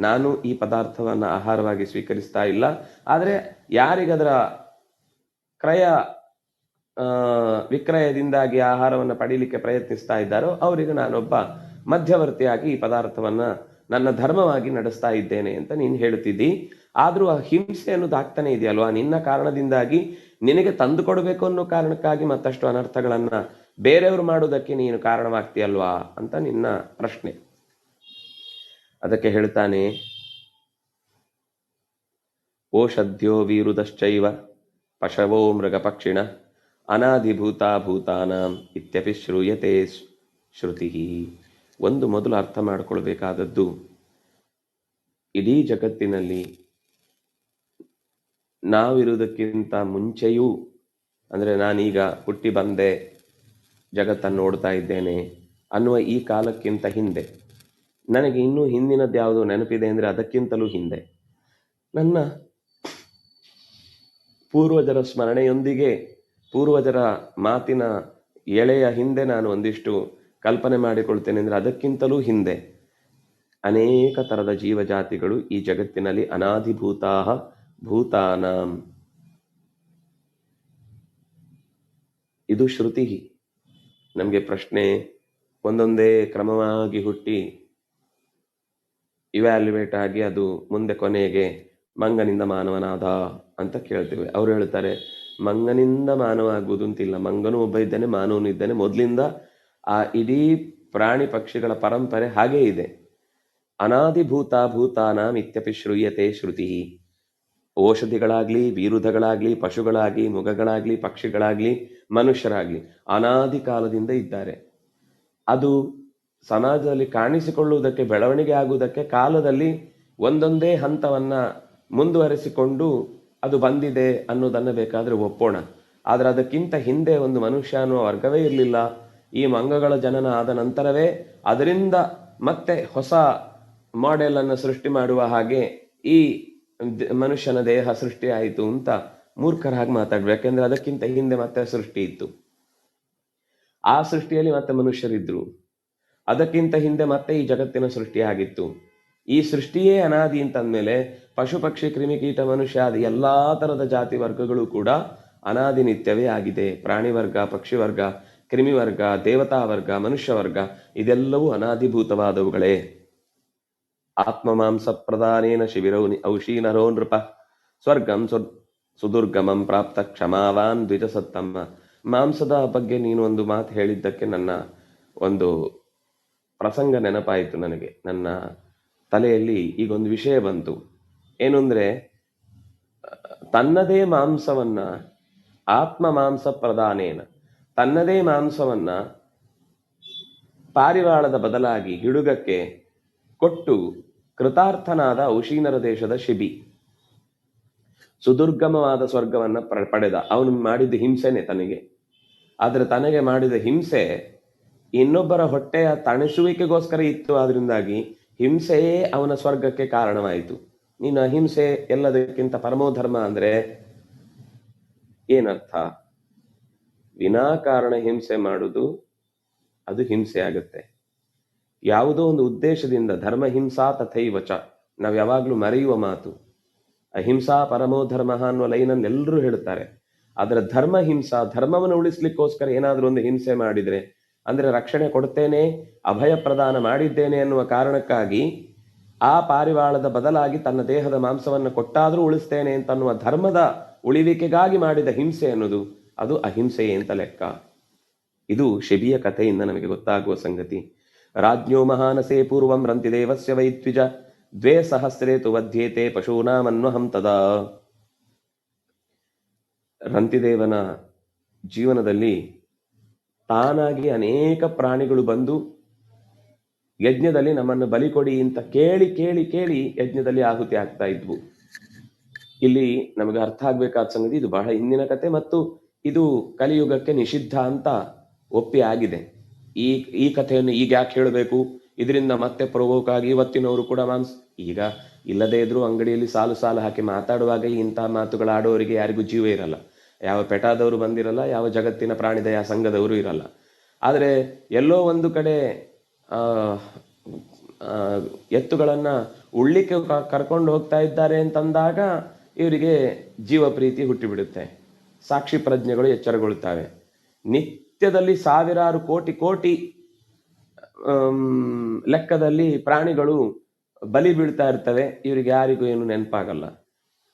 ನಾನು ಈ ಪದಾರ್ಥವನ್ನು ಆಹಾರವಾಗಿ ಸ್ವೀಕರಿಸ್ತಾ ಇಲ್ಲ. ಆದರೆ ಯಾರಿಗದರ ವಿಕ್ರಯದಿಂದಾಗಿ ಆಹಾರವನ್ನು ಪಡೀಲಿಕ್ಕೆ ಪ್ರಯತ್ನಿಸ್ತಾ ಇದ್ದಾರೋ ಅವರಿಗೆ ನಾನೊಬ್ಬ ಮಧ್ಯವರ್ತಿಯಾಗಿ ಈ ಪದಾರ್ಥವನ್ನ ನನ್ನ ಧರ್ಮವಾಗಿ ನಡೆಸ್ತಾ ಇದ್ದೇನೆ ಅಂತ ನೀನು ಹೇಳುತ್ತಿದ್ದಿ. ಆದ್ರೂ ಆ ಹಿಂಸೆ ಅನ್ನೋದು ಆಗ್ತಾನೆ ಇದೆಯಲ್ವಾ, ನಿನ್ನ ಕಾರಣದಿಂದಾಗಿ ನಿನಗೆ ತಂದು ಕೊಡಬೇಕು ಅನ್ನೋ ಕಾರಣಕ್ಕಾಗಿ ಮತ್ತಷ್ಟು ಅನರ್ಥಗಳನ್ನ ಬೇರೆಯವರು ಮಾಡೋದಕ್ಕೆ ನೀನು ಕಾರಣವಾಗ್ತೀಯಲ್ವಾ ಅಂತ ನಿನ್ನ ಪ್ರಶ್ನೆ. ಅದಕ್ಕೆ ಹೇಳ್ತಾನೆ, ಓಷಧ್ಯ ವೀರುದಶ್ಚೈವ ಪಶವೋ ಮೃಗ ಪಕ್ಷಿಣ ಅನಾದಿಭೂತ ಭೂತಾನಾಂ ಇತ್ಯಪಿ ಶ್ರೂಯತೆ ಶ್ರುತಿ. ಒಂದು ಮೊದಲು ಅರ್ಥ ಮಾಡಿಕೊಳ್ಬೇಕಾದದ್ದು, ಇಡೀ ಜಗತ್ತಿನಲ್ಲಿ ನಾವಿರುವುದಕ್ಕಿಂತ ಮುಂಚೆಯೂ, ಅಂದರೆ ನಾನೀಗ ಹುಟ್ಟಿ ಬಂದೆ, ಜಗತ್ತನ್ನು ನೋಡ್ತಾ ಇದ್ದೇನೆ ಅನ್ನುವ ಈ ಕಾಲಕ್ಕಿಂತ ಹಿಂದೆ, ನನಗೆ ಇನ್ನೂ ಹಿಂದಿನದ್ದು ಯಾವುದು ನೆನಪಿದೆ ಅಂದರೆ ಅದಕ್ಕಿಂತಲೂ ಹಿಂದೆ ನನ್ನ ಪೂರ್ವಜರ ಸ್ಮರಣೆಯೊಂದಿಗೆ, ಪೂರ್ವಜರ ಮಾತಿನ ಎಳೆಯ ಹಿಂದೆ ನಾನು ಒಂದಿಷ್ಟು ಕಲ್ಪನೆ ಮಾಡಿಕೊಳ್ತೇನೆ. ಅಂದರೆ ಅದಕ್ಕಿಂತಲೂ ಹಿಂದೆ ಅನೇಕ ಥರದ ಜೀವಜಾತಿಗಳು ಈ ಜಗತ್ತಿನಲ್ಲಿ ಅನಾದಿಭೂತಾ ಭೂತಾನಾಂ, ಇದು ಶ್ರುತಿ. ನಮಗೆ ಪ್ರಶ್ನೆ ಒಂದೊಂದೇ ಕ್ರಮವಾಗಿ ಹುಟ್ಟಿ ಇವ್ಯಾಲ್ಯುವೇಟ್ ಆಗಿ ಅದು ಮುಂದೆ ಕೊನೆಗೆ ಮಂಗನಿಂದ ಮಾನವನಾದ ಅಂತ ಕೇಳ್ತೇವೆ. ಅವ್ರು ಹೇಳ್ತಾರೆ ಮಂಗನಿಂದ ಮಾನವ ಆಗುವುದು ಅಂತಿಲ್ಲ, ಮಂಗನೂ ಒಬ್ಬ ಇದ್ದಾನೆ, ಮಾನವನು ಇದ್ದಾನೆ. ಮೊದಲಿಂದ ಆ ಇಡೀ ಪ್ರಾಣಿ ಪಕ್ಷಿಗಳ ಪರಂಪರೆ ಹಾಗೇ ಇದೆ. ಅನಾದಿಭೂತ ಭೂತಾನಾಂ ಇತ್ಯಪಿ ಶ್ರೂಯತೆ ಶ್ರುತಿ. ಔಷಧಿಗಳಾಗ್ಲಿ, ವಿರುಧಗಳಾಗ್ಲಿ, ಪಶುಗಳಾಗ್ಲಿ, ಮೃಗಗಳಾಗ್ಲಿ, ಪಕ್ಷಿಗಳಾಗ್ಲಿ, ಮನುಷ್ಯರಾಗ್ಲಿ ಅನಾದಿ ಕಾಲದಿಂದ ಇದ್ದಾರೆ. ಅದು ಸಮಾಜದಲ್ಲಿ ಕಾಣಿಸಿಕೊಳ್ಳುವುದಕ್ಕೆ, ಬೆಳವಣಿಗೆ ಆಗುವುದಕ್ಕೆ ಕಾಲದಲ್ಲಿ ಒಂದೊಂದೇ ಹಂತವನ್ನ ಮುಂದುವರೆಸಿಕೊಂಡು ಅದು ಬಂದಿದೆ ಅನ್ನೋದನ್ನ ಬೇಕಾದ್ರೆ ಒಪ್ಪೋಣ. ಆದ್ರೆ ಅದಕ್ಕಿಂತ ಹಿಂದೆ ಒಂದು ಮನುಷ್ಯ ಅನ್ನುವ ವರ್ಗವೇ ಇರಲಿಲ್ಲ. ಈ ಮಂಗಗಳ ಜನನ ಆದ ನಂತರವೇ ಅದರಿಂದ ಮತ್ತೆ ಹೊಸ ಮಾಡೆಲ್ ಅನ್ನು ಸೃಷ್ಟಿ ಮಾಡುವ ಹಾಗೆ ಈ ಮನುಷ್ಯನ ದೇಹ ಸೃಷ್ಟಿ ಆಯಿತು ಅಂತ ಮೂರ್ಖರಾಗಿ ಮಾತಾಡ್ಬೇಕು. ಯಾಕೆಂದ್ರೆ ಅದಕ್ಕಿಂತ ಹಿಂದೆ ಮತ್ತೆ ಸೃಷ್ಟಿ ಇತ್ತು. ಆ ಸೃಷ್ಟಿಯಲ್ಲಿ ಮತ್ತೆ ಮನುಷ್ಯರಿದ್ರು. ಅದಕ್ಕಿಂತ ಹಿಂದೆ ಮತ್ತೆ ಈ ಜಗತ್ತಿನ ಸೃಷ್ಟಿ ಆಗಿತ್ತು. ಈ ಸೃಷ್ಟಿಯೇ ಅನಾದಿ ಅಂತಂದ್ಮೇಲೆ ಪಶು ಪಕ್ಷಿ ಕ್ರಿಮಿಕೀಟ ಮನುಷ್ಯ ಆದ ಎಲ್ಲಾ ತರದ ಜಾತಿ ವರ್ಗಗಳು ಕೂಡ ಅನಾದಿ ನಿತ್ಯವೇ ಆಗಿದೆ. ಪ್ರಾಣಿ ವರ್ಗ, ಪಕ್ಷಿ ವರ್ಗ, ಕ್ರಿಮಿ ವರ್ಗ, ದೇವತಾ ವರ್ಗ, ಮನುಷ್ಯ ವರ್ಗ ಇದೆಲ್ಲವೂ ಅನಾದಿಭೂತವಾದವುಗಳೇ. ಆತ್ಮ ಮಾಂಸ ಪ್ರಧಾನೇನ ಶಿಬಿರೌ ಔಷೀನರೋ ನೃಪ ಸ್ವರ್ಗಂ ಸುದುರ್ಗಮಂ ಪ್ರಾಪ್ತ ಕ್ಷಮಾವಾನ್ ದ್ವಿಜ ಸತ್ತಮ್ಮ. ಮಾಂಸದ ಬಗ್ಗೆ ನೀನು ಒಂದು ಮಾತು ಹೇಳಿದ್ದಕ್ಕೆ ನನ್ನ ಒಂದು ಪ್ರಸಂಗ ನೆನಪಾಯಿತು. ನನಗೆ ನನ್ನ ತಲೆಯಲ್ಲಿ ಈಗೊಂದು ವಿಷಯ ಬಂತು. ಏನು ಅಂದ್ರೆ, ತನ್ನದೇ ಮಾಂಸವನ್ನ ಆತ್ಮ ಮಾಂಸ ಪ್ರಧಾನೇನ, ತನ್ನದೇ ಮಾಂಸವನ್ನ ಪಾರಿವಾಳದ ಬದಲಾಗಿ ಗಿಡುಗಕ್ಕೆ ಕೊಟ್ಟು ಕೃತಾರ್ಥನಾದ ಔಷೀನರ ದೇಶದ ಶಿಬಿ ಸುದುರ್ಗಮವಾದ ಸ್ವರ್ಗವನ್ನ ಪಡೆದ. ಅವನು ಮಾಡಿದ ಹಿಂಸೆನೆ ತನಗೆ. ಆದ್ರೆ ತನಗೆ ಮಾಡಿದ ಹಿಂಸೆ ಇನ್ನೊಬ್ಬರ ಹೊಟ್ಟೆಯ ತಣಿಸುವಿಕೆಗೋಸ್ಕರ ಇತ್ತು. ಆದ್ರಿಂದಾಗಿ ಹಿಂಸೆಯೇ ಅವನ ಸ್ವರ್ಗಕ್ಕೆ ಕಾರಣವಾಯಿತು. ನೀನು ಅಹಿಂಸೆ ಎಲ್ಲದಕ್ಕಿಂತ ಪರಮೋಧರ್ಮ ಅಂದ್ರೆ ಏನರ್ಥ? ವಿನಾಕಾರಣ ಹಿಂಸೆ ಮಾಡುವುದು ಅದು ಹಿಂಸೆ ಆಗುತ್ತೆ. ಯಾವುದೋ ಒಂದು ಉದ್ದೇಶದಿಂದ ಧರ್ಮ ಹಿಂಸಾ ತಥೈವಚ ನಾವು ಯಾವಾಗ್ಲೂ ಮರೆಯುವ ಮಾತು. ಅಹಿಂಸಾ ಪರಮೋ ಧರ್ಮ ಅನ್ನುವ ಲೈನನ್ನು ಎಲ್ಲರೂ ಹೇಳ್ತಾರೆ. ಆದ್ರೆ ಧರ್ಮ ಹಿಂಸಾ, ಧರ್ಮವನ್ನು ಉಳಿಸ್ಲಿಕ್ಕೋಸ್ಕರ ಏನಾದ್ರೂ ಒಂದು ಹಿಂಸೆ ಮಾಡಿದ್ರೆ, ಅಂದ್ರೆ ರಕ್ಷಣೆ ಕೊಡ್ತೇನೆ, ಅಭಯ ಪ್ರದಾನ ಮಾಡಿದ್ದೇನೆ ಅನ್ನುವ ಕಾರಣಕ್ಕಾಗಿ ಆ ಪಾರಿವಾಳದ ಬದಲಾಗಿ ತನ್ನ ದೇಹದ ಮಾಂಸವನ್ನು ಕೊಟ್ಟಾದ್ರೂ ಉಳಿಸ್ತೇನೆ ಅಂತನ್ನುವ ಧರ್ಮದ ಉಳಿವಿಕೆಗಾಗಿ ಮಾಡಿದ ಹಿಂಸೆ ಅನ್ನೋದು ಅದು ಅಹಿಂಸೆಯೇ ಅಂತ ಲೆಕ್ಕ. ಇದು ಶಿಬಿಯ ಕಥೆಯಿಂದ ನಮಗೆ ಗೊತ್ತಾಗುವ ಸಂಗತಿ. ರಾಜ್ಞೋ ಮಹಾನಸೇ ಪೂರ್ವಂ ರಂತಿದೇವಸ್ಯ ವೈದ್ವಿಜ ದ್ವೇ ಸಹಸ್ರೇ ತು ವಧ್ಯೇತೆ ಪಶೂನಾಮನ್ವಹಂ ತದಾ. ರಂತಿದೇವನ ಜೀವನದಲ್ಲಿ ತಾನಾಗಿ ಅನೇಕ ಪ್ರಾಣಿಗಳು ಬಂದು ಯಜ್ಞದಲ್ಲಿ ನಮ್ಮನ್ನು ಬಲಿ ಕೊಡಿ ಅಂತ ಕೇಳಿ ಕೇಳಿ ಕೇಳಿ ಯಜ್ಞದಲ್ಲಿ ಆಹುತಿ ಆಗ್ತಾ ಇದ್ವು. ಇಲ್ಲಿ ನಮಗೆ ಅರ್ಥ ಆಗ್ಬೇಕಾದ ಸಂಗತಿ, ಇದು ಬಹಳ ಹಿಂದಿನ ಕತೆ ಮತ್ತು ಇದು ಕಲಿಯುಗಕ್ಕೆ ನಿಷಿದ್ಧ ಅಂತ ಒಪ್ಪಿ ಆಗಿದೆ. ಈ ಕಥೆಯನ್ನು ಈಗ ಯಾಕೆ ಹೇಳಬೇಕು? ಇದರಿಂದ ಮತ್ತೆ ಪ್ರವೋಕ್ ಆಗಿ ಇವತ್ತಿನವರು ಕೂಡ ಈಗ ಇಲ್ಲದೇ ಇದ್ರು ಅಂಗಡಿಯಲ್ಲಿ ಸಾಲು ಸಾಲು ಹಾಕಿ ಮಾತಾಡುವಾಗ ಇಂತಹ ಮಾತುಗಳಾಡೋರಿಗೆ ಯಾರಿಗೂ ಜೀವ ಇರಲ್ಲ. ಯಾವ ಪೆಟಾದವರು ಬಂದಿರಲ್ಲ, ಯಾವ ಜಗತ್ತಿನ ಪ್ರಾಣಿದಯ ಸಂಘದವರು ಇರಲ್ಲ. ಆದರೆ ಎಲ್ಲೋ ಒಂದು ಕಡೆ ಎತ್ತುಗಳನ್ನ ಉಳ್ಳಿಕ್ಕೆ ಕರ್ಕೊಂಡು ಹೋಗ್ತಾ ಇದ್ದಾರೆ ಅಂತಂದಾಗ ಇವರಿಗೆ ಜೀವ ಪ್ರೀತಿ ಹುಟ್ಟಿಬಿಡುತ್ತೆ. ಸಾಕ್ಷಿ ಪ್ರಜ್ಞೆಗಳು ಎಚ್ಚರಗೊಳ್ಳುತ್ತವೆ. ನಿತ್ಯದಲ್ಲಿ ಸಾವಿರಾರು ಕೋಟಿ ಕೋಟಿ ಲೆಕ್ಕದಲ್ಲಿ ಪ್ರಾಣಿಗಳು ಬಲಿ ಬೀಳ್ತಾ ಇರ್ತವೆ. ಇವರಿಗೆ ಯಾರಿಗೂ ಏನು ನೆನಪಾಗಲ್ಲ.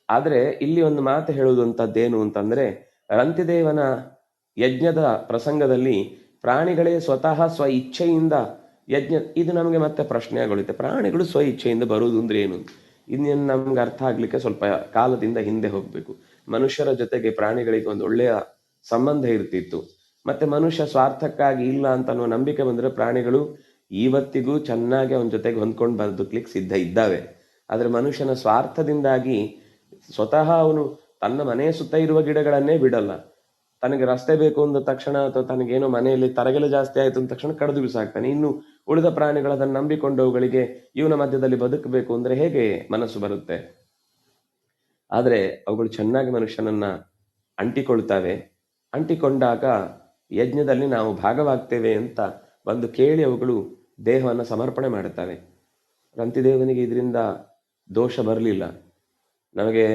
ಆದ್ರೆ ಇಲ್ಲಿ ಒಂದು ಮಾತು ಹೇಳುವುದಂಥದ್ದೇನು ಅಂತಂದ್ರೆ, ರಂತಿದೇವನ ಯಜ್ಞದ ಪ್ರಸಂಗದಲ್ಲಿ ಪ್ರಾಣಿಗಳೇ ಸ್ವತಃ ಸ್ವ ಇಚ್ಛೆಯಿಂದ ಯಜ್ಞ, ಇದು ನಮಗೆ ಮತ್ತೆ ಪ್ರಶ್ನೆ ಆಗೊಳ್ಳುತ್ತೆ. ಪ್ರಾಣಿಗಳು ಸ್ವ ಇಚ್ಛೆಯಿಂದ ಬರುವುದು ಅಂದ್ರೆ ಏನು? ಇನ್ನೇನು ನಮ್ಗೆ ಅರ್ಥ ಆಗ್ಲಿಕ್ಕೆ ಸ್ವಲ್ಪ ಕಾಲದಿಂದ ಹಿಂದೆ ಹೋಗ್ಬೇಕು. ಮನುಷ್ಯರ ಜೊತೆಗೆ ಪ್ರಾಣಿಗಳಿಗೆ ಒಂದು ಒಳ್ಳೆಯ ಸಂಬಂಧ ಇರ್ತಿತ್ತು. ಮತ್ತೆ ಮನುಷ್ಯ ಸ್ವಾರ್ಥಕ್ಕಾಗಿ ಇಲ್ಲ ಅಂತ ಅನ್ನೋ ನಂಬಿಕೆ ಬಂದ್ರೆ ಪ್ರಾಣಿಗಳು ಇವತ್ತಿಗೂ ಚೆನ್ನಾಗಿ ಅವನ ಜೊತೆಗೆ ಹೊಂದ್ಕೊಂಡು ಬದುಕ್ಲಿಕ್ಕೆ ಸಿದ್ಧ ಇದ್ದಾವೆ. ಆದ್ರೆ ಮನುಷ್ಯನ ಸ್ವಾರ್ಥದಿಂದಾಗಿ ಸ್ವತಃ ಅವನು ತನ್ನ ಮನೆಯ ಸುತ್ತ ಇರುವ ಗಿಡಗಳನ್ನೇ ಬಿಡಲ್ಲ. ತನಗೆ ರಸ್ತೆ ಬೇಕು ಅಂದ ತಕ್ಷಣ ಅಥವಾ ತನಗೇನೋ ಮನೆಯಲ್ಲಿ ತರಗೆಲೆ ಜಾಸ್ತಿ ಆಯ್ತು ಅಂದ ತಕ್ಷಣ ಕಡಿದು ಬಿಸಾಕ್ತಾನೆ. ಇನ್ನು ಉಳಿದ ಪ್ರಾಣಿಗಳು ಅದನ್ನು ನಂಬಿಕೊಂಡವುಗಳಿಗೆ ಇವನ ಮಧ್ಯದಲ್ಲಿ ಬದುಕಬೇಕು ಅಂದ್ರೆ ಹೇಗೆ ಮನಸ್ಸು ಬರುತ್ತೆ? ಆದ್ರೆ ಅವುಗಳು ಚೆನ್ನಾಗಿ ಮನುಷ್ಯನನ್ನ ಅಂಟಿಕೊಳ್ತವೆ. ಅಂಟಿಕೊಂಡಾಗ ಯಜ್ಞದಲ್ಲಿ ನಾವು ಭಾಗವಾಗ್ತೇವೆ ಅಂತ ಬಂದು ಕೇಳಿ ಅವುಗಳು ದೇಹವನ್ನು ಸಮರ್ಪಣೆ ಮಾಡುತ್ತವೆ. ರಂತಿದೇವನಿಗೆ ಇದರಿಂದ ದೋಷ ಬರಲಿಲ್ಲ. ನಮಗೆ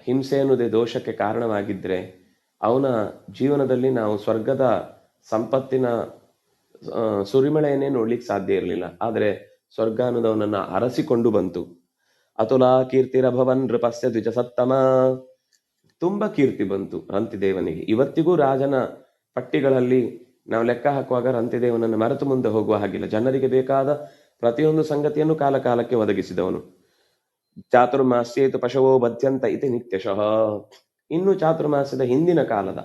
ಹಿಂಸೆ ಅನ್ನೋದೇ ದೋಷಕ್ಕೆ ಕಾರಣವಾಗಿದ್ರೆ ಅವನ ಜೀವನದಲ್ಲಿ ನಾವು ಸ್ವರ್ಗದ ಸಂಪತ್ತಿನ ಸುರಿಮಳೆಯನ್ನೇ ನೋಡ್ಲಿಕ್ಕೆ ಸಾಧ್ಯ ಇರಲಿಲ್ಲ. ಆದರೆ ಸ್ವರ್ಗ ಅನ್ನೋದು ಅವನನ್ನ ಅರಸಿಕೊಂಡು ಬಂತು. ಅತುಲಾ ಕೀರ್ತಿರಭವನ್ ನೃಪಸ್ಯ ದ್ವಿಜ ಸತ್ತಮ. ತುಂಬಾ ಕೀರ್ತಿ ಬಂತು ರಂತಿದೇವನಿಗೆ. ಇವತ್ತಿಗೂ ರಾಜನ ಪಟ್ಟಿಗಳಲ್ಲಿ ನಾವು ಲೆಕ್ಕ ಹಾಕುವಾಗ ರಂತಿದೇವನನ್ನು ಮರೆತು ಮುಂದೆ ಹೋಗುವ ಹಾಗಿಲ್ಲ. ಜನರಿಗೆ ಬೇಕಾದ ಪ್ರತಿಯೊಂದು ಸಂಗತಿಯನ್ನು ಕಾಲ ಕಾಲಕ್ಕೆ ಒದಗಿಸಿದವನು. ಚಾತುರ್ಮಾಸ್ಯೇತು ಪಶವೋ ಬದ್ಯಂತ ಇತಿ ನಿತ್ಯಶಃ. ಇನ್ನು ಚಾತುರ್ಮಾಸ್ಯದ ಹಿಂದಿನ ಕಾಲದ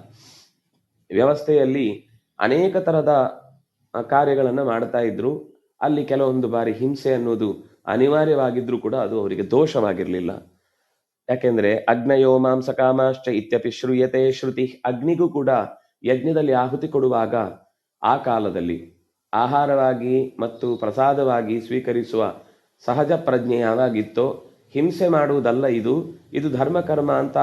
ವ್ಯವಸ್ಥೆಯಲ್ಲಿ ಅನೇಕ ತರದ ಕಾರ್ಯಗಳನ್ನು ಮಾಡ್ತಾ ಇದ್ರು. ಅಲ್ಲಿ ಕೆಲವೊಂದು ಬಾರಿ ಹಿಂಸೆ ಅನ್ನೋದು ಅನಿವಾರ್ಯವಾಗಿದ್ರೂ ಕೂಡ ಅದು ಅವರಿಗೆ ದೋಷವಾಗಿರಲಿಲ್ಲ. ಯಾಕೆಂದ್ರೆ ಅಗ್ನಯೋ ಮಾಂಸಕಾಮಾಶ್ಚ ಇತ್ಯಪಿ ಶ್ರೂಯತೆ ಶ್ರುತಿ. ಅಗ್ನಿಗೂ ಕೂಡ ಯಜ್ಞದಲ್ಲಿ ಆಹುತಿ ಕೊಡುವಾಗ ಆ ಕಾಲದಲ್ಲಿ ಆಹಾರವಾಗಿ ಮತ್ತು ಪ್ರಸಾದವಾಗಿ ಸ್ವೀಕರಿಸುವ ಸಹಜ ಪ್ರಜ್ಞೆ ಯಾವಾಗಿತ್ತೋ ಹಿಂಸೆ ಮಾಡುವುದಲ್ಲ, ಇದು ಧರ್ಮಕರ್ಮ ಅಂತ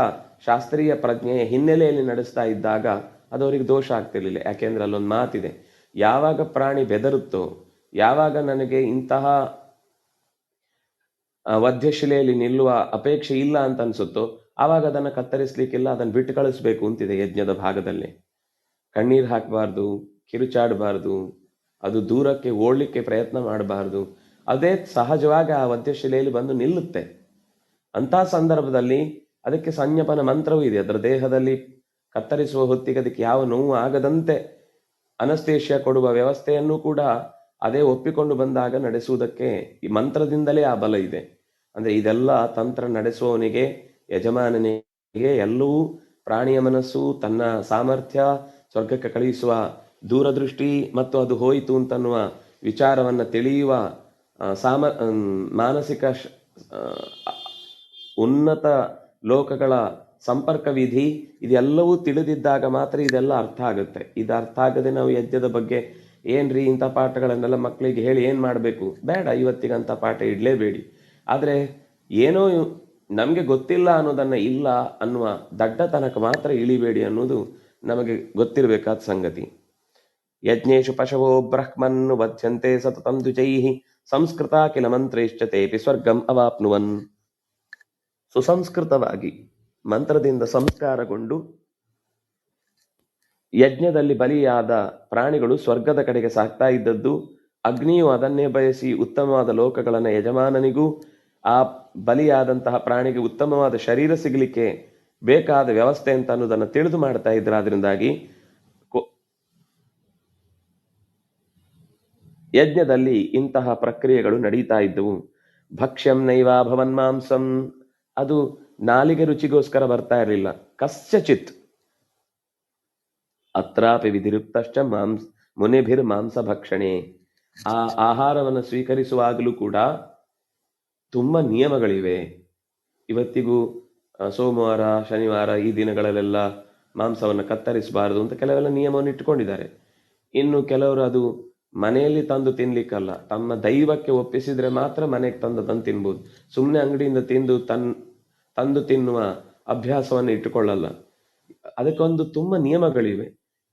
ಶಾಸ್ತ್ರೀಯ ಪ್ರಜ್ಞೆಯ ಹಿನ್ನೆಲೆಯಲ್ಲಿ ನಡೆಸ್ತಾ ಇದ್ದಾಗ ಅದು ಅವರಿಗೆ ದೋಷ ಆಗ್ತಿರ್ಲಿಲ್ಲ. ಯಾಕೆಂದ್ರೆ ಅಲ್ಲೊಂದು ಮಾತಿದೆ, ಯಾವಾಗ ಪ್ರಾಣಿ ಬೆದರುತ್ತೋ, ಯಾವಾಗ ನನಗೆ ಇಂತಹ ವಧ್ಯಶಿಲೆಯಲ್ಲಿ ನಿಲ್ಲುವ ಅಪೇಕ್ಷೆ ಇಲ್ಲ ಅಂತ ಅನ್ಸುತ್ತೋ ಆವಾಗ ಅದನ್ನು ಕತ್ತರಿಸ್ಲಿಕ್ಕಿಲ್ಲ, ಅದನ್ನು ಬಿಟ್ಟು ಕಳಿಸ್ಬೇಕು ಅಂತಿದೆ ಯಜ್ಞದ ಭಾಗದಲ್ಲಿ. ಕಣ್ಣೀರು ಹಾಕಬಾರ್ದು, ಕಿರುಚಾಡಬಾರ್ದು, ಅದು ದೂರಕ್ಕೆ ಓಡ್ಲಿಕ್ಕೆ ಪ್ರಯತ್ನ ಮಾಡಬಾರ್ದು. ಅದೇ ಸಹಜವಾಗಿ ಆ ವಧ್ಯಶಿಲೆಯಲ್ಲಿ ಬಂದು ನಿಲ್ಲುತ್ತೆ. ಅಂತ ಸಂದರ್ಭದಲ್ಲಿ ಅದಕ್ಕೆ ಸಂಜ್ಞಾಪನ ಮಂತ್ರವೂ ಇದೆ. ಅದರ ದೇಹದಲ್ಲಿ ಕತ್ತರಿಸುವ ಹೊತ್ತಿಗೆ ಅದಕ್ಕೆ ಯಾವ ನೋವು ಆಗದಂತೆ ಅನಸ್ತೇಷಿಯಾ ಕೊಡುವ ವ್ಯವಸ್ಥೆಯನ್ನು ಕೂಡ ಅದೇ ಒಪ್ಪಿಕೊಂಡು ಬಂದಾಗ ನಡೆಸುವುದಕ್ಕೆ ಈ ಮಂತ್ರದಿಂದಲೇ ಆ ಬಲ ಇದೆ. ಅಂದ್ರೆ ಇದೆಲ್ಲ ತಂತ್ರ ನಡೆಸುವವನಿಗೆ, ಯಜಮಾನನಿಗೆ ಎಲ್ಲವೂ ಪ್ರಾಣಿಯ ಮನಸ್ಸು, ತನ್ನ ಸಾಮರ್ಥ್ಯ, ಸ್ವರ್ಗಕ್ಕೆ ಕಳುಹಿಸುವ ದೂರದೃಷ್ಟಿ ಮತ್ತು ಅದು ಹೋಯಿತು ಅಂತನ್ನುವ ವಿಚಾರವನ್ನು ತಿಳಿಯುವ ಮಾನಸಿಕ ಉನ್ನತ ಲೋಕಗಳ ಸಂಪರ್ಕ ವಿಧಿ, ಇದೆಲ್ಲವೂ ತಿಳಿದಿದ್ದಾಗ ಮಾತ್ರ ಇದೆಲ್ಲ ಅರ್ಥ ಆಗುತ್ತೆ. ಇದು ಅರ್ಥ ಆಗದೆ ನಾವು ಯಜ್ಞದ ಬಗ್ಗೆ ಏನ್ರಿ ಇಂಥ ಪಾಠಗಳನ್ನೆಲ್ಲ ಮಕ್ಕಳಿಗೆ ಹೇಳಿ ಏನು ಮಾಡಬೇಕು, ಬೇಡ, ಇವತ್ತಿಗಂಥ ಪಾಠ ಇಡಲೇಬೇಡಿ. ಆದರೆ ಏನೋ ನಮಗೆ ಗೊತ್ತಿಲ್ಲ ಅನ್ನೋದನ್ನು ಇಲ್ಲ ಅನ್ನುವ ದಡ್ಡತನಕ ಮಾತ್ರ ಇಳಿಬೇಡಿ ಅನ್ನೋದು ನಮಗೆ ಗೊತ್ತಿರಬೇಕಾದ ಸಂಗತಿ. ಯಜ್ಞೇಶು ಪಶವೋ ಬ್ರಹ್ಮನ್ ವಧ್ಯಂತೆ ಸತತಂ ದ್ವಿಜೈಃ ಸಂಸ್ಕೃತ ಕಿಲ ಮಂತ್ರೈಶ್ಚತೇಪಿ ಸ್ವರ್ಗಂ ಅವಾಪ್ನುವನ್. ಸುಸಂಸ್ಕೃತವಾಗಿ ಮಂತ್ರದಿಂದ ಸಂಸ್ಕಾರಗೊಂಡು ಯಜ್ಞದಲ್ಲಿ ಬಲಿಯಾದ ಪ್ರಾಣಿಗಳು ಸ್ವರ್ಗದ ಕಡೆಗೆ ಸಾಗ್ತಾ ಇದ್ದದ್ದು, ಅಗ್ನಿಯು ಅದನ್ನೇ ಬಯಸಿ ಉತ್ತಮವಾದ ಲೋಕಗಳನ್ನು ಯಜಮಾನನಿಗೂ ಆ ಬಲಿಯಾದಂತಹ ಪ್ರಾಣಿಗೆ ಉತ್ತಮವಾದ ಶರೀರ ಸಿಗಲಿಕ್ಕೆ ಬೇಕಾದ ವ್ಯವಸ್ಥೆ ಅಂತ ಅನ್ನೋದನ್ನು ತಿಳಿದು ಮಾಡ್ತಾ ಇದ್ರು. ಅದರಿಂದಾಗಿ ಯಜ್ಞದಲ್ಲಿ ಇಂತಹ ಪ್ರಕ್ರಿಯೆಗಳು ನಡೀತಾ ಇದ್ದವು. ಭಕ್ಷ್ಯಂ ನೈವಾ ಭವನ್ ಮಾಂಸಂ, ಅದು ನಾಲಿಗೆ ರುಚಿಗೋಸ್ಕರ ಬರ್ತಾ ಇರಲಿಲ್ಲ. ಕಸ್ಯಚಿತ್ ಅತ್ರಾಪಿ ವಿಧಿರುಕ್ತಶ್ಚ ಮುನಿಭಿರ್ ಮಾಂಸ ಭಕ್ಷಣೆ. ಆ ಆಹಾರವನ್ನು ಸ್ವೀಕರಿಸುವಾಗಲೂ ಕೂಡ ತುಂಬಾ ನಿಯಮಗಳಿವೆ. ಇವತ್ತಿಗೂ ಸೋಮವಾರ, ಶನಿವಾರ ಈ ದಿನಗಳಲ್ಲೆಲ್ಲ ಮಾಂಸವನ್ನು ಕತ್ತರಿಸಬಾರದು ಅಂತ ಕೆಲವೆಲ್ಲ ನಿಯಮವನ್ನು ಇಟ್ಟುಕೊಂಡಿದ್ದಾರೆ. ಇನ್ನು ಕೆಲವರು ಅದು ಮನೆಯಲ್ಲಿ ತಂದು ತಿನ್ಲಿಕ್ಕಲ್ಲ, ತಮ್ಮ ದೈವಕ್ಕೆ ಒಪ್ಪಿಸಿದ್ರೆ ಮಾತ್ರ ಮನೆಗೆ ತಂದದನ್ನು ತಿನ್ಬೋದು. ಸುಮ್ಮನೆ ಅಂಗಡಿಯಿಂದ ತಂದು ತಿನ್ನುವ ಅಭ್ಯಾಸವನ್ನು ಇಟ್ಟುಕೊಳ್ಳಲ್ಲ. ಅದಕ್ಕೊಂದು ತುಂಬ ನಿಯಮಗಳಿವೆ.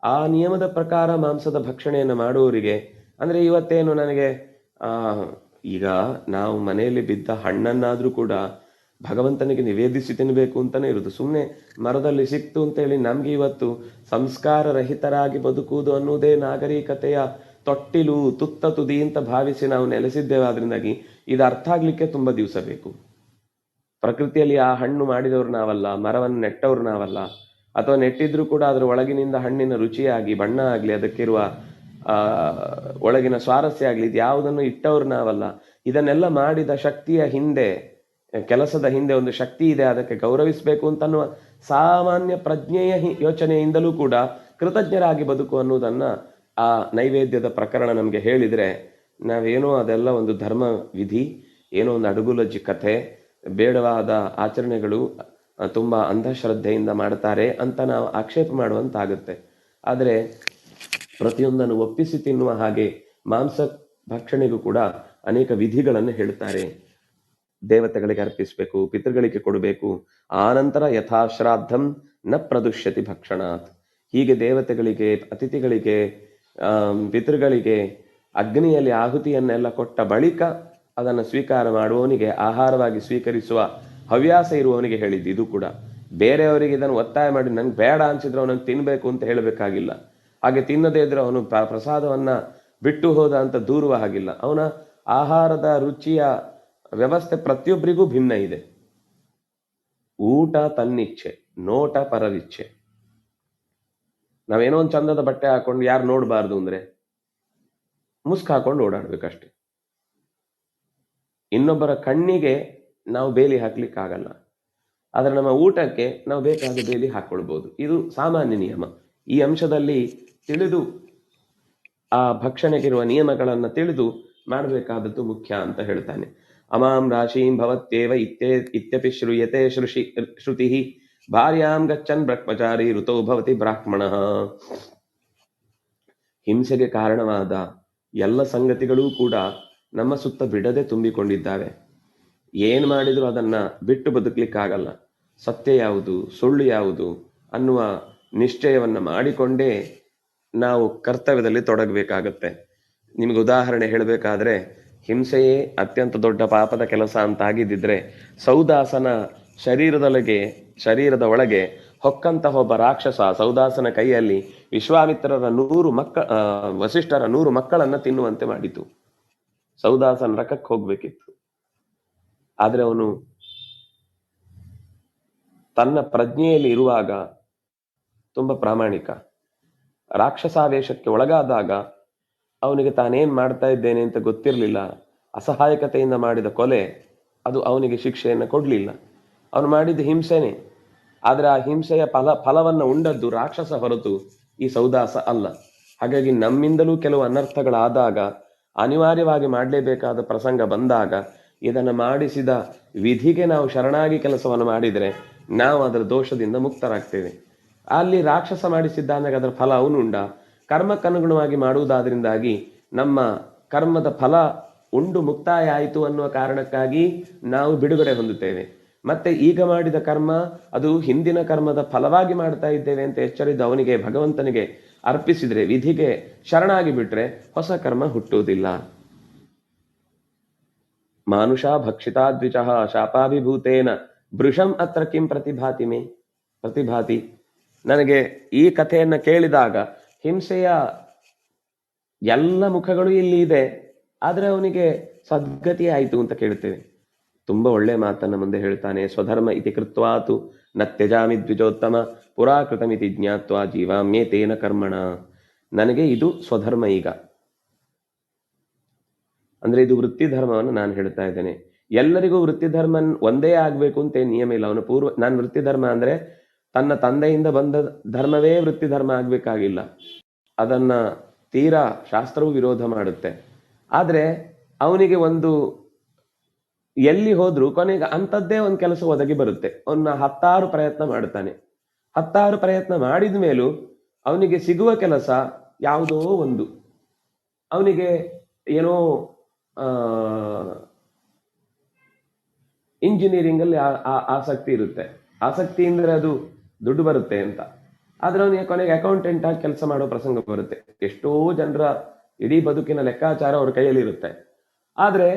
ಆ ನಿಯಮದ ಪ್ರಕಾರ ಮಾಂಸದ ಭಕ್ಷಣೆಯನ್ನು ಮಾಡುವವರಿಗೆ, ಅಂದ್ರೆ ಇವತ್ತೇನು ನನಗೆ ಈಗ ನಾವು ಮನೆಯಲ್ಲಿ ಬಿದ್ದ ಹಣ್ಣನ್ನಾದ್ರೂ ಕೂಡ ಭಗವಂತನಿಗೆ ನಿವೇದಿಸಿ ತಿನ್ನಬೇಕು ಅಂತಾನೆ ಇರುವುದು. ಸುಮ್ಮನೆ ಮರದಲ್ಲಿ ಸಿಕ್ತು ಅಂತೇಳಿ ನಮ್ಗೆ ಇವತ್ತು ಸಂಸ್ಕಾರ ರಹಿತರಾಗಿ ಬದುಕುವುದು ಅನ್ನುವುದೇ ನಾಗರಿಕತೆಯ ತೊಟ್ಟಿಲು, ತುತ್ತ ತುದಿ ಅಂತ ಭಾವಿಸಿ ನಾವು ನೆಲೆಸಿದ್ದೇವೆ. ಆದ್ರಿಂದಾಗಿ ಇದು ಅರ್ಥ ಆಗ್ಲಿಕ್ಕೆ ತುಂಬಾ ದಿವಸ ಬೇಕು. ಪ್ರಕೃತಿಯಲ್ಲಿ ಆ ಹಣ್ಣು ಮಾಡಿದವರು ನಾವಲ್ಲ, ಮರವನ್ನು ನೆಟ್ಟವರು ನಾವಲ್ಲ, ಅಥವಾ ನೆಟ್ಟಿದ್ರೂ ಕೂಡ ಅದರ ಒಳಗಿನಿಂದ ಹಣ್ಣಿನ ರುಚಿಯಾಗಿ, ಬಣ್ಣ ಆಗ್ಲಿ, ಅದಕ್ಕಿರುವ ಒಳಗಿನ ಸ್ವಾರಸ್ಯ ಆಗ್ಲಿ, ಇದು ಯಾವುದನ್ನು ಇಟ್ಟವರು ನಾವಲ್ಲ. ಇದನ್ನೆಲ್ಲ ಮಾಡಿದ ಶಕ್ತಿಯ ಹಿಂದೆ, ಕೆಲಸದ ಹಿಂದೆ ಒಂದು ಶಕ್ತಿ ಇದೆ, ಅದಕ್ಕೆ ಗೌರವಿಸಬೇಕು ಅಂತನ್ನುವ ಸಾಮಾನ್ಯ ಪ್ರಜ್ಞೆಯ ಯೋಚನೆಯಿಂದಲೂ ಕೂಡ ಕೃತಜ್ಞರಾಗಿ ಬದುಕು ಅನ್ನುವುದನ್ನ ಆ ನೈವೇದ್ಯದ ಪ್ರಕರಣ ನಮಗೆ ಹೇಳಿದ್ರೆ, ನಾವೇನೋ ಅದೆಲ್ಲ ಒಂದು ಧರ್ಮ ವಿಧಿ, ಏನೋ ಒಂದು ಅಡುಗುಲಜ್ಜಿ ಕಥೆ, ಬೇಡವಾದ ಆಚರಣೆಗಳು, ತುಂಬಾ ಅಂಧಶ್ರದ್ಧೆಯಿಂದ ಮಾಡ್ತಾರೆ ಅಂತ ನಾವು ಆಕ್ಷೇಪ ಮಾಡುವಂತಾಗುತ್ತೆ. ಆದರೆ ಪ್ರತಿಯೊಂದನ್ನು ಒಪ್ಪಿಸಿ ತಿನ್ನುವ ಹಾಗೆ ಮಾಂಸ ಭಕ್ಷಣೆಗೂ ಕೂಡ ಅನೇಕ ವಿಧಿಗಳನ್ನು ಹೇಳ್ತಾರೆ. ದೇವತೆಗಳಿಗೆ ಅರ್ಪಿಸಬೇಕು, ಪಿತೃಗಳಿಗೆ ಕೊಡಬೇಕು, ಆನಂತರ ಯಥಾಶ್ರಾದ್ದಂ ನ ಪ್ರದುಷ್ಯತಿ ಭಕ್ಷಣಾತ್. ಹೀಗೆ ದೇವತೆಗಳಿಗೆ, ಅತಿಥಿಗಳಿಗೆ, ಪಿತೃಗಳಿಗೆ ಅಗ್ನಿಯಲ್ಲಿ ಆಹುತಿಯನ್ನೆಲ್ಲ ಕೊಟ್ಟ ಬಳಿಕ ಅದನ್ನು ಸ್ವೀಕಾರ ಮಾಡುವವನಿಗೆ, ಆಹಾರವಾಗಿ ಸ್ವೀಕರಿಸುವ ಹವ್ಯಾಸ ಇರುವವನಿಗೆ ಹೇಳಿದ್ದು. ಇದು ಕೂಡ ಬೇರೆಯವರಿಗೆ ಇದನ್ನು ಒತ್ತಾಯ ಮಾಡಿ ನನ್ಗೆ ಬೇಡ ಅನ್ಸಿದ್ರೆ ಅವನಿಗೆ ತಿನ್ಬೇಕು ಅಂತ ಹೇಳಬೇಕಾಗಿಲ್ಲ. ಹಾಗೆ ತಿನ್ನದೇ ಇದ್ರೆ ಅವನು ಪ್ರಸಾದವನ್ನ ಬಿಟ್ಟು ಹೋದ ಅಂತ ದೂರುವ ಹಾಗಿಲ್ಲ. ಅವನ ಆಹಾರದ ರುಚಿಯ ವ್ಯವಸ್ಥೆ ಪ್ರತಿಯೊಬ್ಬರಿಗೂ ಭಿನ್ನ ಇದೆ. ಊಟ ತನ್ನಿಚ್ಛೆ, ನೋಟ ಪರವಿಚ್ಛೆ. ನಾವೇನೋ ಒಂದು ಚಂದದ ಬಟ್ಟೆ ಹಾಕೊಂಡು ಯಾರು ನೋಡಬಾರ್ದು ಅಂದ್ರೆ ಮುಸ್ಕ್ ಹಾಕೊಂಡು ಓಡಾಡ್ಬೇಕಷ್ಟೆ. ಇನ್ನೊಬ್ಬರ ಕಣ್ಣಿಗೆ ನಾವು ಬೇಲಿ ಹಾಕ್ಲಿಕ್ಕಾಗಲ್ಲ. ಆದರೆ ನಮ್ಮ ಊಟಕ್ಕೆ ನಾವು ಬೇಕಾದ ಬೇಲಿ ಹಾಕೊಳ್ಬೋದು. ಇದು ಸಾಮಾನ್ಯ ನಿಯಮ. ಈ ಅಂಶದಲ್ಲಿ ತಿಳಿದು ಆ ಭಕ್ಷಣೆಗಿರುವ ನಿಯಮಗಳನ್ನು ತಿಳಿದು ಮಾಡಬೇಕಾದದ್ದು ಮುಖ್ಯ ಅಂತ ಹೇಳ್ತಾನೆ. ಅಮಾಂ ರಾಶೀಂ ಭವತ್ಯೇವ ಇತ್ಯಪಿ ಶ್ರೂಯತೆ ಶ್ರುತಿ ಭಾರ್ಯಾಂ ಗಚ್ಚನ್ ಬ್ರಹ್ಮಚಾರಿ ಋತೋ ಭವತಿ ಬ್ರಾಹ್ಮಣಃ. ಹಿಂಸೆಗೆ ಕಾರಣವಾದ ಎಲ್ಲ ಸಂಗತಿಗಳೂ ಕೂಡ ನಮ್ಮ ಸುತ್ತ ಬಿಡದೆ ತುಂಬಿಕೊಂಡಿದ್ದಾವೆ. ಏನು ಮಾಡಿದರೂ ಅದನ್ನ ಬಿಟ್ಟು ಬದುಕಲಿಕ್ಕಾಗಲ್ಲ. ಸತ್ಯ ಯಾವುದು, ಸುಳ್ಳು ಯಾವುದು ಅನ್ನುವ ನಿಶ್ಚಯವನ್ನ ಮಾಡಿಕೊಂಡೇ ನಾವು ಕರ್ತವ್ಯದಲ್ಲಿ ತೊಡಗಬೇಕಾಗತ್ತೆ. ನಿಮಗೆ ಉದಾಹರಣೆ ಹೇಳಬೇಕಾದ್ರೆ, ಹಿಂಸೆಯೇ ಅತ್ಯಂತ ದೊಡ್ಡ ಪಾಪದ ಕೆಲಸ ಅಂತಾಗಿದ್ದಿದ್ರೆ ಸೌದಾಸನ ಶರೀರದ ಒಳಗೆ ಹೊಕ್ಕಂತ ಒಬ್ಬ ರಾಕ್ಷಸ ಸೌದಾಸನ ಕೈಯಲ್ಲಿ ವಿಶ್ವಾಮಿತ್ರರ ವಸಿಷ್ಠರ 100 ಮಕ್ಕಳನ್ನ ತಿನ್ನುವಂತೆ ಮಾಡಿತು. ಸೌದಾಸನ ರಕಕ್ಕೆ ಹೋಗ್ಬೇಕಿತ್ತು. ಆದ್ರೆ ಅವನು ತನ್ನ ಪ್ರಜ್ಞೆಯಲ್ಲಿ ಇರುವಾಗ ತುಂಬಾ ಪ್ರಾಮಾಣಿಕ. ರಾಕ್ಷಸಾವೇಶಕ್ಕೆ ಒಳಗಾದಾಗ ಅವನಿಗೆ ತಾನೇನ್ ಮಾಡ್ತಾ ಇದ್ದೇನೆ ಅಂತ ಗೊತ್ತಿರಲಿಲ್ಲ. ಅಸಹಾಯಕತೆಯಿಂದ ಮಾಡಿದ ಕೊಲೆ ಅದು ಅವನಿಗೆ ಶಿಕ್ಷೆಯನ್ನು ಕೊಡ್ಲಿಲ್ಲ. ಅವನು ಮಾಡಿದ ಹಿಂಸೆನೆ. ಆದ್ರೆ ಆ ಹಿಂಸೆಯ ಫಲವನ್ನು ಉಂಡದ್ದು ರಾಕ್ಷಸ ಹೊರತು ಈ ಸೌದಾಸ ಅಲ್ಲ. ಹಾಗಾಗಿ ನಮ್ಮಿಂದಲೂ ಕೆಲವು ಅನರ್ಥಗಳಾದಾಗ, ಅನಿವಾರ್ಯವಾಗಿ ಮಾಡಲೇಬೇಕಾದ ಪ್ರಸಂಗ ಬಂದಾಗ ಇದನ್ನು ಮಾಡಿಸಿದ ವಿಧಿಗೆ ನಾವು ಶರಣಾಗಿ ಕೆಲಸವನ್ನು ಮಾಡಿದರೆ ನಾವು ಅದರ ದೋಷದಿಂದ ಮುಕ್ತರಾಗ್ತೇವೆ. ಅಲ್ಲಿ ರಾಕ್ಷಸ ಮಾಡಿಸಿದ್ದಾದಾಗ ಅದರ ಫಲ ಅವನುಂಡ. ಕರ್ಮಕ್ಕನುಗುಣವಾಗಿ ಮಾಡುವುದಾದ್ರಿಂದಾಗಿ ನಮ್ಮ ಕರ್ಮದ ಫಲ ಉಂಡು ಮುಕ್ತಾಯ ಆಯಿತು ಅನ್ನುವ ಕಾರಣಕ್ಕಾಗಿ ನಾವು ಬಿಡುಗಡೆ ಹೊಂದುತ್ತೇವೆ. ಮತ್ತೆ ಈಗ ಮಾಡಿದ ಕರ್ಮ ಅದು ಹಿಂದಿನ ಕರ್ಮದ ಫಲವಾಗಿ ಮಾಡ್ತಾ ಇದ್ದೇವೆ ಅಂತ ಎಚ್ಚರಿದ್ದು ಅವನಿಗೆ, ಭಗವಂತನಿಗೆ ಅರ್ಪಿಸಿದ್ರೆ, ವಿಧಿಗೆ ಶರಣಾಗಿ ಬಿಟ್ರೆ ಹೊಸ ಕರ್ಮ ಹುಟ್ಟುವುದಿಲ್ಲ. ಮಾನುಷ ಭಕ್ಷಿತಾ ದ್ವಿಜಃ ಶಾಪಾಭಿಭೂತೇನ ಭೃಶಂ ಅತ್ರ ಕಿಂ ಪ್ರತಿಭಾತಿ. ನನಗೆ ಈ ಕಥೆಯನ್ನ ಕೇಳಿದಾಗ ಹಿಂಸೆಯ ಎಲ್ಲ ಮುಖಗಳು ಇಲ್ಲಿ ಇದೆ, ಆದ್ರೆ ಅವನಿಗೆ ಸದ್ಗತಿ ಆಯಿತು ಅಂತ ಕೇಳ್ತೇವೆ. ತುಂಬಾ ಒಳ್ಳೆ ಮಾತನ್ನ ಮುಂದೆ ಹೇಳ್ತಾನೆ. ಸ್ವಧರ್ಮ ಇತಿ ಕೃತ್ವಾತು ನ ತ್ಯಜಾಮಿ ದ್ವಿಜೋತ್ತಮ ಪುರಾಕೃತಮಿತಿ ಜ್ಞಾತ್ವಾ ಜೀವಾಮ್ಯೇ ತೇನ ಕರ್ಮಣ. ನನಗೆ ಇದು ಸ್ವಧರ್ಮ. ಈಗ ಅಂದ್ರೆ ಇದು ವೃತ್ತಿ ಧರ್ಮವನ್ನು ನಾನು ಹೇಳ್ತಾ ಇದ್ದೇನೆ. ಎಲ್ಲರಿಗೂ ವೃತ್ತಿ ಧರ್ಮ ಒಂದೇ ಆಗ್ಬೇಕು ಅಂತ ನಿಯಮ ಇಲ್ಲ. ಅವನು ನಾನು ವೃತ್ತಿ ಧರ್ಮ ಅಂದ್ರೆ ತನ್ನ ತಂದೆಯಿಂದ ಬಂದ ಧರ್ಮವೇ ವೃತ್ತಿ ಧರ್ಮ ಆಗ್ಬೇಕಾಗಿಲ್ಲ. ಅದನ್ನ ತೀರಾ ಶಾಸ್ತ್ರವು ವಿರೋಧ ಮಾಡುತ್ತೆ. ಆದ್ರೆ ಅವನಿಗೆ ಒಂದು ಎಲ್ಲಿ ಹೋದ್ರು ಕೊನೆಗೆ ಅಂಥದ್ದೇ ಒಂದು ಕೆಲಸ ಒದಗಿ ಬರುತ್ತೆ. ಅವನ್ನ 10 ಪ್ರಯತ್ನ ಮಾಡ್ತಾನೆ. 10 ಪ್ರಯತ್ನ ಮಾಡಿದ ಮೇಲೂ ಅವನಿಗೆ ಸಿಗುವ ಕೆಲಸ ಯಾವುದೋ ಒಂದು. ಅವನಿಗೆ ಏನೋ ಇಂಜಿನಿಯರಿಂಗ್ ಅಲ್ಲಿ ಆಸಕ್ತಿ ಇರುತ್ತೆ. ಆಸಕ್ತಿ ಅಂದ್ರೆ ಅದು ದುಡ್ಡು ಬರುತ್ತೆ ಅಂತ. ಆದ್ರೆ ಅವನಿಗೆ ಕೊನೆಗೆ ಅಕೌಂಟೆಂಟ್ ಆಗಿ ಕೆಲಸ ಮಾಡೋ ಪ್ರಸಂಗ ಬರುತ್ತೆ. ಎಷ್ಟೋ ಜನರ ಇಡೀ ಬದುಕಿನ ಲೆಕ್ಕಾಚಾರ ಅವ್ರ ಕೈಯಲ್ಲಿ ಇರುತ್ತೆ. ಆದ್ರೆ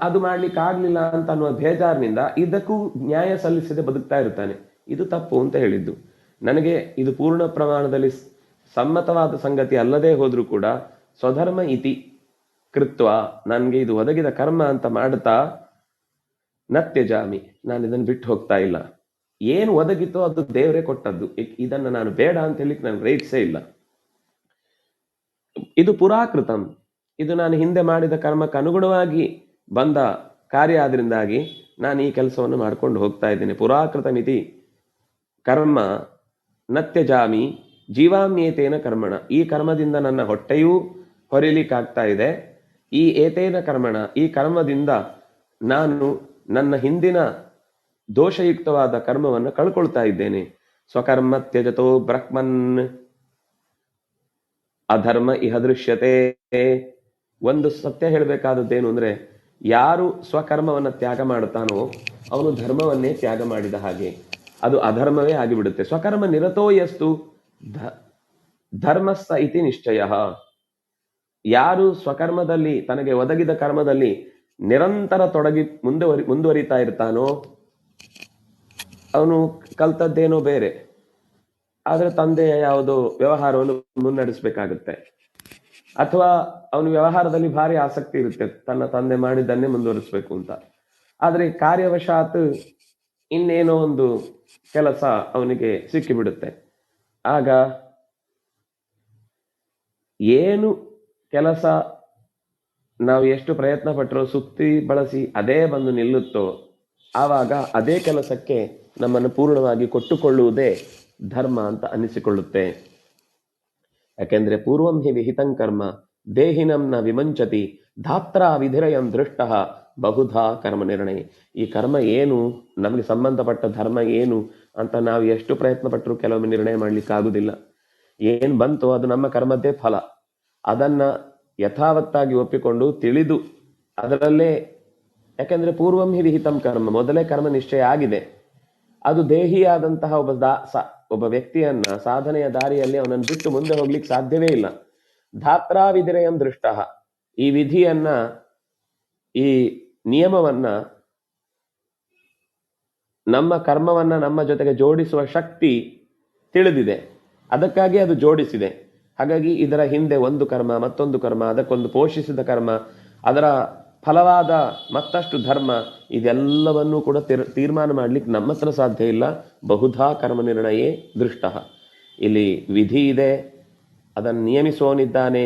ಅದು ಮಾಡ್ಲಿಕ್ಕೆ ಆಗ್ಲಿಲ್ಲ ಅಂತ ಅನ್ನುವ ಬೇಜಾರಿನಿಂದ ಇದಕ್ಕೂ ನ್ಯಾಯ ಸಲ್ಲಿಸದೆ ಬದುಕ್ತಾ ಇರ್ತಾನೆ. ಇದು ತಪ್ಪು ಅಂತ ಹೇಳಿದ್ದು. ನನಗೆ ಇದು ಪೂರ್ಣ ಪ್ರಮಾಣದಲ್ಲಿ ಸಮ್ಮತವಾದ ಸಂಗತಿ ಅಲ್ಲದೆ ಹೋದ್ರೂ ಕೂಡ ಸ್ವಧರ್ಮ ಇತಿ ಕೃತ್ವ, ನನ್ಗೆ ಇದು ಒದಗಿದ ಕರ್ಮ ಅಂತ ಮಾಡ್ತಾ ನತ್ಯಜಾಮಿ, ನಾನು ಇದನ್ನು ಬಿಟ್ಟು ಹೋಗ್ತಾ ಇಲ್ಲ. ಏನು ಒದಗಿತೋ ಅದು ದೇವರೇ ಕೊಟ್ಟದ್ದು. ಇದನ್ನ ನಾನು ಬೇಡ ಅಂತ ಹೇಳಿಕ್ ನಾನು ರೈಟ್ಸೇ ಇಲ್ಲ. ಇದು ಪುರಾಕೃತಂ, ಇದು ನಾನು ಹಿಂದೆ ಮಾಡಿದ ಕರ್ಮಕ್ಕೆ ಅನುಗುಣವಾಗಿ ಬಂದ ಕಾರ್ಯ ಆದ್ರಿಂದಾಗಿ ನಾನು ಈ ಕೆಲಸವನ್ನು ಮಾಡ್ಕೊಂಡು ಹೋಗ್ತಾ ಇದ್ದೇನೆ. ಪುರಾಕೃತ ಮಿತಿ ಕರ್ಮ ನತ್ಯಜಾಮಿ ಜೀವಾಮ್ಯೇತೇನ ಕರ್ಮಣ. ಈ ಕರ್ಮದಿಂದ ನನ್ನ ಹೊಟ್ಟೆಯೂ ಹೊರಿಲಿಕ್ಕಾಗ್ತಾ ಇದೆ. ಈ ಏತೇನ ಕರ್ಮಣ, ಈ ಕರ್ಮದಿಂದ ನಾನು ನನ್ನ ಹಿಂದಿನ ದೋಷಯುಕ್ತವಾದ ಕರ್ಮವನ್ನು ಕಳ್ಕೊಳ್ತಾ ಇದ್ದೇನೆ. ಸ್ವಕರ್ಮ ತ್ಯಜತೋ ಬ್ರಹ್ಮನ್ ಅಧರ್ಮ ಇಹ ದೃಶ್ಯತೆ. ಒಂದು ಸತ್ಯ ಹೇಳಬೇಕಾದದ್ದೇನು ಅಂದ್ರೆ, ಯಾರು ಸ್ವಕರ್ಮವನ್ನ ತ್ಯಾಗ ಮಾಡುತ್ತಾನೋ ಅವನು ಧರ್ಮವನ್ನೇ ತ್ಯಾಗ ಮಾಡಿದ ಹಾಗೆ. ಅದು ಅಧರ್ಮವೇ ಆಗಿಬಿಡುತ್ತೆ. ಸ್ವಕರ್ಮ ನಿರತೋ ಯಸ್ತು ಧರ್ಮಸ್ಥ ಇತಿ ನಿಶ್ಚಯ. ಯಾರು ಸ್ವಕರ್ಮದಲ್ಲಿ, ತನಗೆ ಒದಗಿದ ಕರ್ಮದಲ್ಲಿ ನಿರಂತರ ತೊಡಗಿ ಮುಂದುವರಿತಾ ಇರ್ತಾನೋ ಅವನು ಕಲ್ತದ್ದೇನೋ ಬೇರೆ, ಆದ್ರೆ ತಂದೆಯ ಯಾವುದೋ ವ್ಯವಹಾರವನ್ನು ಮುನ್ನಡೆಸಬೇಕಾಗುತ್ತೆ. ಅಥವಾ ಅವನು ವ್ಯವಹಾರದಲ್ಲಿ ಭಾರಿ ಆಸಕ್ತಿ ಇರುತ್ತೆ, ತನ್ನ ತಂದೆ ಮಾಡಿದ್ದನ್ನೇ ಮುಂದುವರಿಸ್ಬೇಕು ಅಂತ. ಆದ್ರೆ ಕಾರ್ಯವಶಾತ್ ಇನ್ನೇನೋ ಒಂದು ಕೆಲಸ ಅವನಿಗೆ ಸಿಕ್ಕಿಬಿಡುತ್ತೆ. ಆಗ ಏನು ಕೆಲಸ ನಾವು ಎಷ್ಟು ಪ್ರಯತ್ನ ಪಟ್ಟರೂ ಸುತ್ತಿ ಬಳಸಿ ಅದೇ ಬಂದು ನಿಲ್ಲುತ್ತೋ ಆವಾಗ ಅದೇ ಕೆಲಸಕ್ಕೆ ನಮ್ಮನ್ನು ಪೂರ್ಣವಾಗಿ ಕೊಟ್ಟುಕೊಳ್ಳುವುದೇ ಧರ್ಮ ಅಂತ ಅನ್ನಿಸಿಕೊಳ್ಳುತ್ತೆ. ಯಾಕೆಂದ್ರೆ ಪೂರ್ವಂ ಹಿ ವಿಹಿತಂ ಕರ್ಮ ದೇಹಿನಂ ನ ವಿಮಂಚತಿ ಧಾತ್ರ ವಿಧಿರಯಂ ದೃಷ್ಟ ಬಹುಧಾ ಕರ್ಮ ನಿರ್ಣಯ. ಈ ಕರ್ಮ ಏನು, ನಮಗೆ ಸಂಬಂಧಪಟ್ಟ ಧರ್ಮ ಏನು ಅಂತ ನಾವು ಎಷ್ಟು ಪ್ರಯತ್ನ ಪಟ್ಟರೂ ಕೆಲವೊಮ್ಮೆ ನಿರ್ಣಯ ಮಾಡ್ಲಿಕ್ಕೆ ಆಗುದಿಲ್ಲ. ಏನ್ ಬಂತೋ ಅದು ನಮ್ಮ ಕರ್ಮದ್ದೇ ಫಲ. ಅದನ್ನ ಯಥಾವತ್ತಾಗಿ ಒಪ್ಪಿಕೊಂಡು ತಿಳಿದು ಅದರಲ್ಲೇ, ಯಾಕೆಂದ್ರೆ ಪೂರ್ವಂ ಹಿ ವಿಹಿತಂ ಕರ್ಮ, ಮೊದಲೇ ಕರ್ಮ ನಿಶ್ಚಯ ಆಗಿದೆ. ಅದು ದೇಹಿಯಾದಂತಹ ಒಬ್ಬ ವ್ಯಕ್ತಿಯನ್ನ ಸಾಧನೆಯ ದಾರಿಯಲ್ಲಿ ಅವನನ್ನು ಬಿಟ್ಟು ಮುಂದೆ ಹೋಗ್ಲಿಕ್ಕೆ ಸಾಧ್ಯವೇ ಇಲ್ಲ. ಧಾತ್ರಾ ವಿಧಿರಯಂ ದೃಷ್ಟ, ಈ ವಿಧಿಯನ್ನ, ಈ ನಿಯಮವನ್ನ, ನಮ್ಮ ಕರ್ಮವನ್ನ ನಮ್ಮ ಜೊತೆಗೆ ಜೋಡಿಸುವ ಶಕ್ತಿ ತಿಳಿದಿದೆ, ಅದಕ್ಕಾಗಿ ಅದು ಜೋಡಿಸಿದೆ. ಹಾಗಾಗಿ ಇದರ ಹಿಂದೆ ಒಂದು ಕರ್ಮ, ಮತ್ತೊಂದು ಕರ್ಮ, ಅದಕ್ಕೊಂದು ಪೋಷಿಸಿದ ಕರ್ಮ, ಅದರ ಫಲವಾದ ಮತ್ತಷ್ಟು ಧರ್ಮ, ಇದೆಲ್ಲವನ್ನೂ ಕೂಡ ತೀರ್ಮಾನ ಮಾಡ್ಲಿಕ್ಕೆ ನಮ್ಮ ಹತ್ರ ಸಾಧ್ಯ ಇಲ್ಲ. ಬಹುಧಾ ಕರ್ಮ ನಿರ್ಣಯೇ ದೃಷ್ಟ. ಇಲ್ಲಿ ವಿಧಿ ಇದೆ, ಅದನ್ನು ನಿಯಮಿಸುವವನಿದ್ದಾನೆ.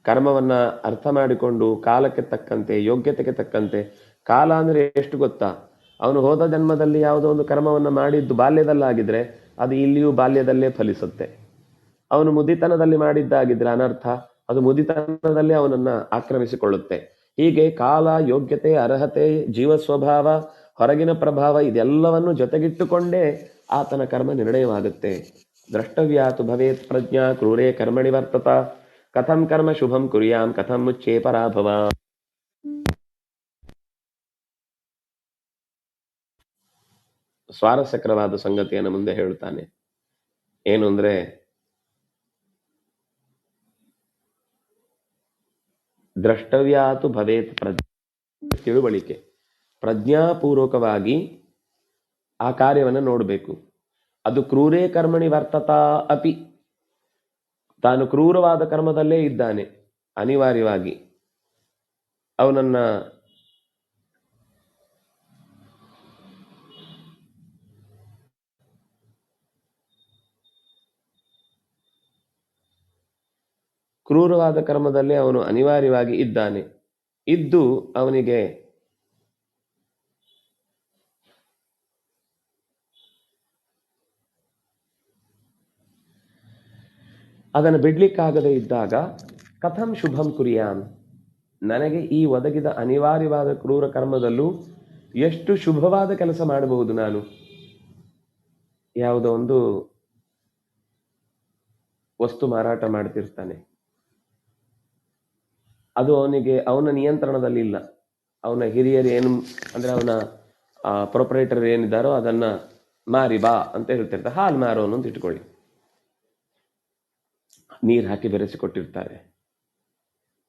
ಕರ್ಮವನ್ನ ಅರ್ಥ ಮಾಡಿಕೊಂಡು ಕಾಲಕ್ಕೆ ತಕ್ಕಂತೆ, ಯೋಗ್ಯತೆಗೆ ತಕ್ಕಂತೆ, ಕಾಲ ಅಂದ್ರೆ ಎಷ್ಟು ಗೊತ್ತಾ, ಅವನು ಹೋದ ಜನ್ಮದಲ್ಲಿ ಯಾವುದೋ ಒಂದು ಕರ್ಮವನ್ನ ಮಾಡಿದ್ದು ಬಾಲ್ಯದಲ್ಲಾಗಿದ್ರೆ ಅದು ಇಲ್ಲಿಯೂ ಬಾಲ್ಯದಲ್ಲೇ ಫಲಿಸುತ್ತೆ. ಅವನು ಮುದಿತನದಲ್ಲಿ ಮಾಡಿದ್ದಾಗಿದ್ರೆ ಅನರ್ಥ, ಅದು ಮುದಿತನದಲ್ಲಿ ಅವನನ್ನ ಆಕ್ರಮಿಸಿಕೊಳ್ಳುತ್ತೆ. ಹೀಗೆ ಕಾಲ, ಯೋಗ್ಯತೆ, ಅರ್ಹತೆ, ಜೀವ ಸ್ವಭಾವ, ಹೊರಗಿನ ಪ್ರಭಾವ, ಇದೆಲ್ಲವನ್ನು ಜೊತೆಗಿಟ್ಟುಕೊಂಡೇ ಆತನ ಕರ್ಮ ನಿರ್ಣಯವಾಗುತ್ತೆ. ದ್ರಷ್ಟವ್ಯಾತು ಭವೇತ್ ಪ್ರಜ್ಞಾ ಕ್ರೂರೇ ಕರ್ಮಣಿ ವರ್ತತ ಕಥಂ ಕರ್ಮ ಶುಭಂ ಕುರ್ಯಾಂ ಕಥಂ ಮುಚ್ಚೇ ಪರಾಭವ. ಸ್ವಾರಸ್ಯಕರವಾದ ಸಂಗತಿಯನ್ನು ಮುಂದೆ ಹೇಳುತ್ತಾನೆ. ಏನು ಅಂದ್ರೆ, ದ್ರಷ್ಟವ್ಯಾತು ಭವೇತ್ ಪ್ರಜ್ಞಾ, ತಿಳುವಳಿಕೆ, ಪ್ರಜ್ಞಾಪೂರ್ವಕವಾಗಿ ಆ ಕಾರ್ಯವನ್ನು ನೋಡಬೇಕು. ಅದು ಕ್ರೂರೇ ಕರ್ಮಣಿ ವರ್ತತಾ ಅಪಿ, ತಾನು ಕ್ರೂರವಾದ ಕರ್ಮದಲ್ಲೇ ಇದ್ದಾನೆ, ಅನಿವಾರ್ಯವಾಗಿ ಅವನನ್ನ ಕ್ರೂರವಾದ ಕರ್ಮದಲ್ಲೇ ಅವನು ಅನಿವಾರ್ಯವಾಗಿ ಇದ್ದಾನೆ. ಇದ್ದು ಅವನಿಗೆ ಅದನ್ನು ಬಿಡ್ಲಿಕ್ಕಾಗದೇ ಇದ್ದಾಗ ಕಥಂ ಶುಭಂ ಕುರ್ಯಾಂ, ನನಗೆ ಈ ಒದಗಿದ ಅನಿವಾರ್ಯವಾದ ಕ್ರೂರ ಕರ್ಮದಲ್ಲೂ ಎಷ್ಟು ಶುಭವಾದ ಕೆಲಸ ಮಾಡಬಹುದು ನಾನು. ಯಾವುದೋ ಒಂದು ವಸ್ತು ಮಾರಾಟ ಮಾಡ್ತಿರ್ತಾನೆ, ಅದು ಅವನ ನಿಯಂತ್ರಣದಲ್ಲಿ ಇಲ್ಲ. ಅವನ ಹಿರಿಯರು ಏನು ಅಂದ್ರೆ, ಅವನ ಪ್ರೊಪರೇಟರ್ ಏನಿದ್ದಾರೋ ಅದನ್ನ ಮಾರಿ ಬಾ ಅಂತ ಹೇಳ್ತಿರ್ತಾರೆ. ಹಾಲು ಮಾರೋನು ಅಂತ ಇಟ್ಕೊಳ್ಳಿ, ನೀರು ಹಾಕಿ ಬೆರೆಸಿಕೊಟ್ಟಿರ್ತಾರೆ,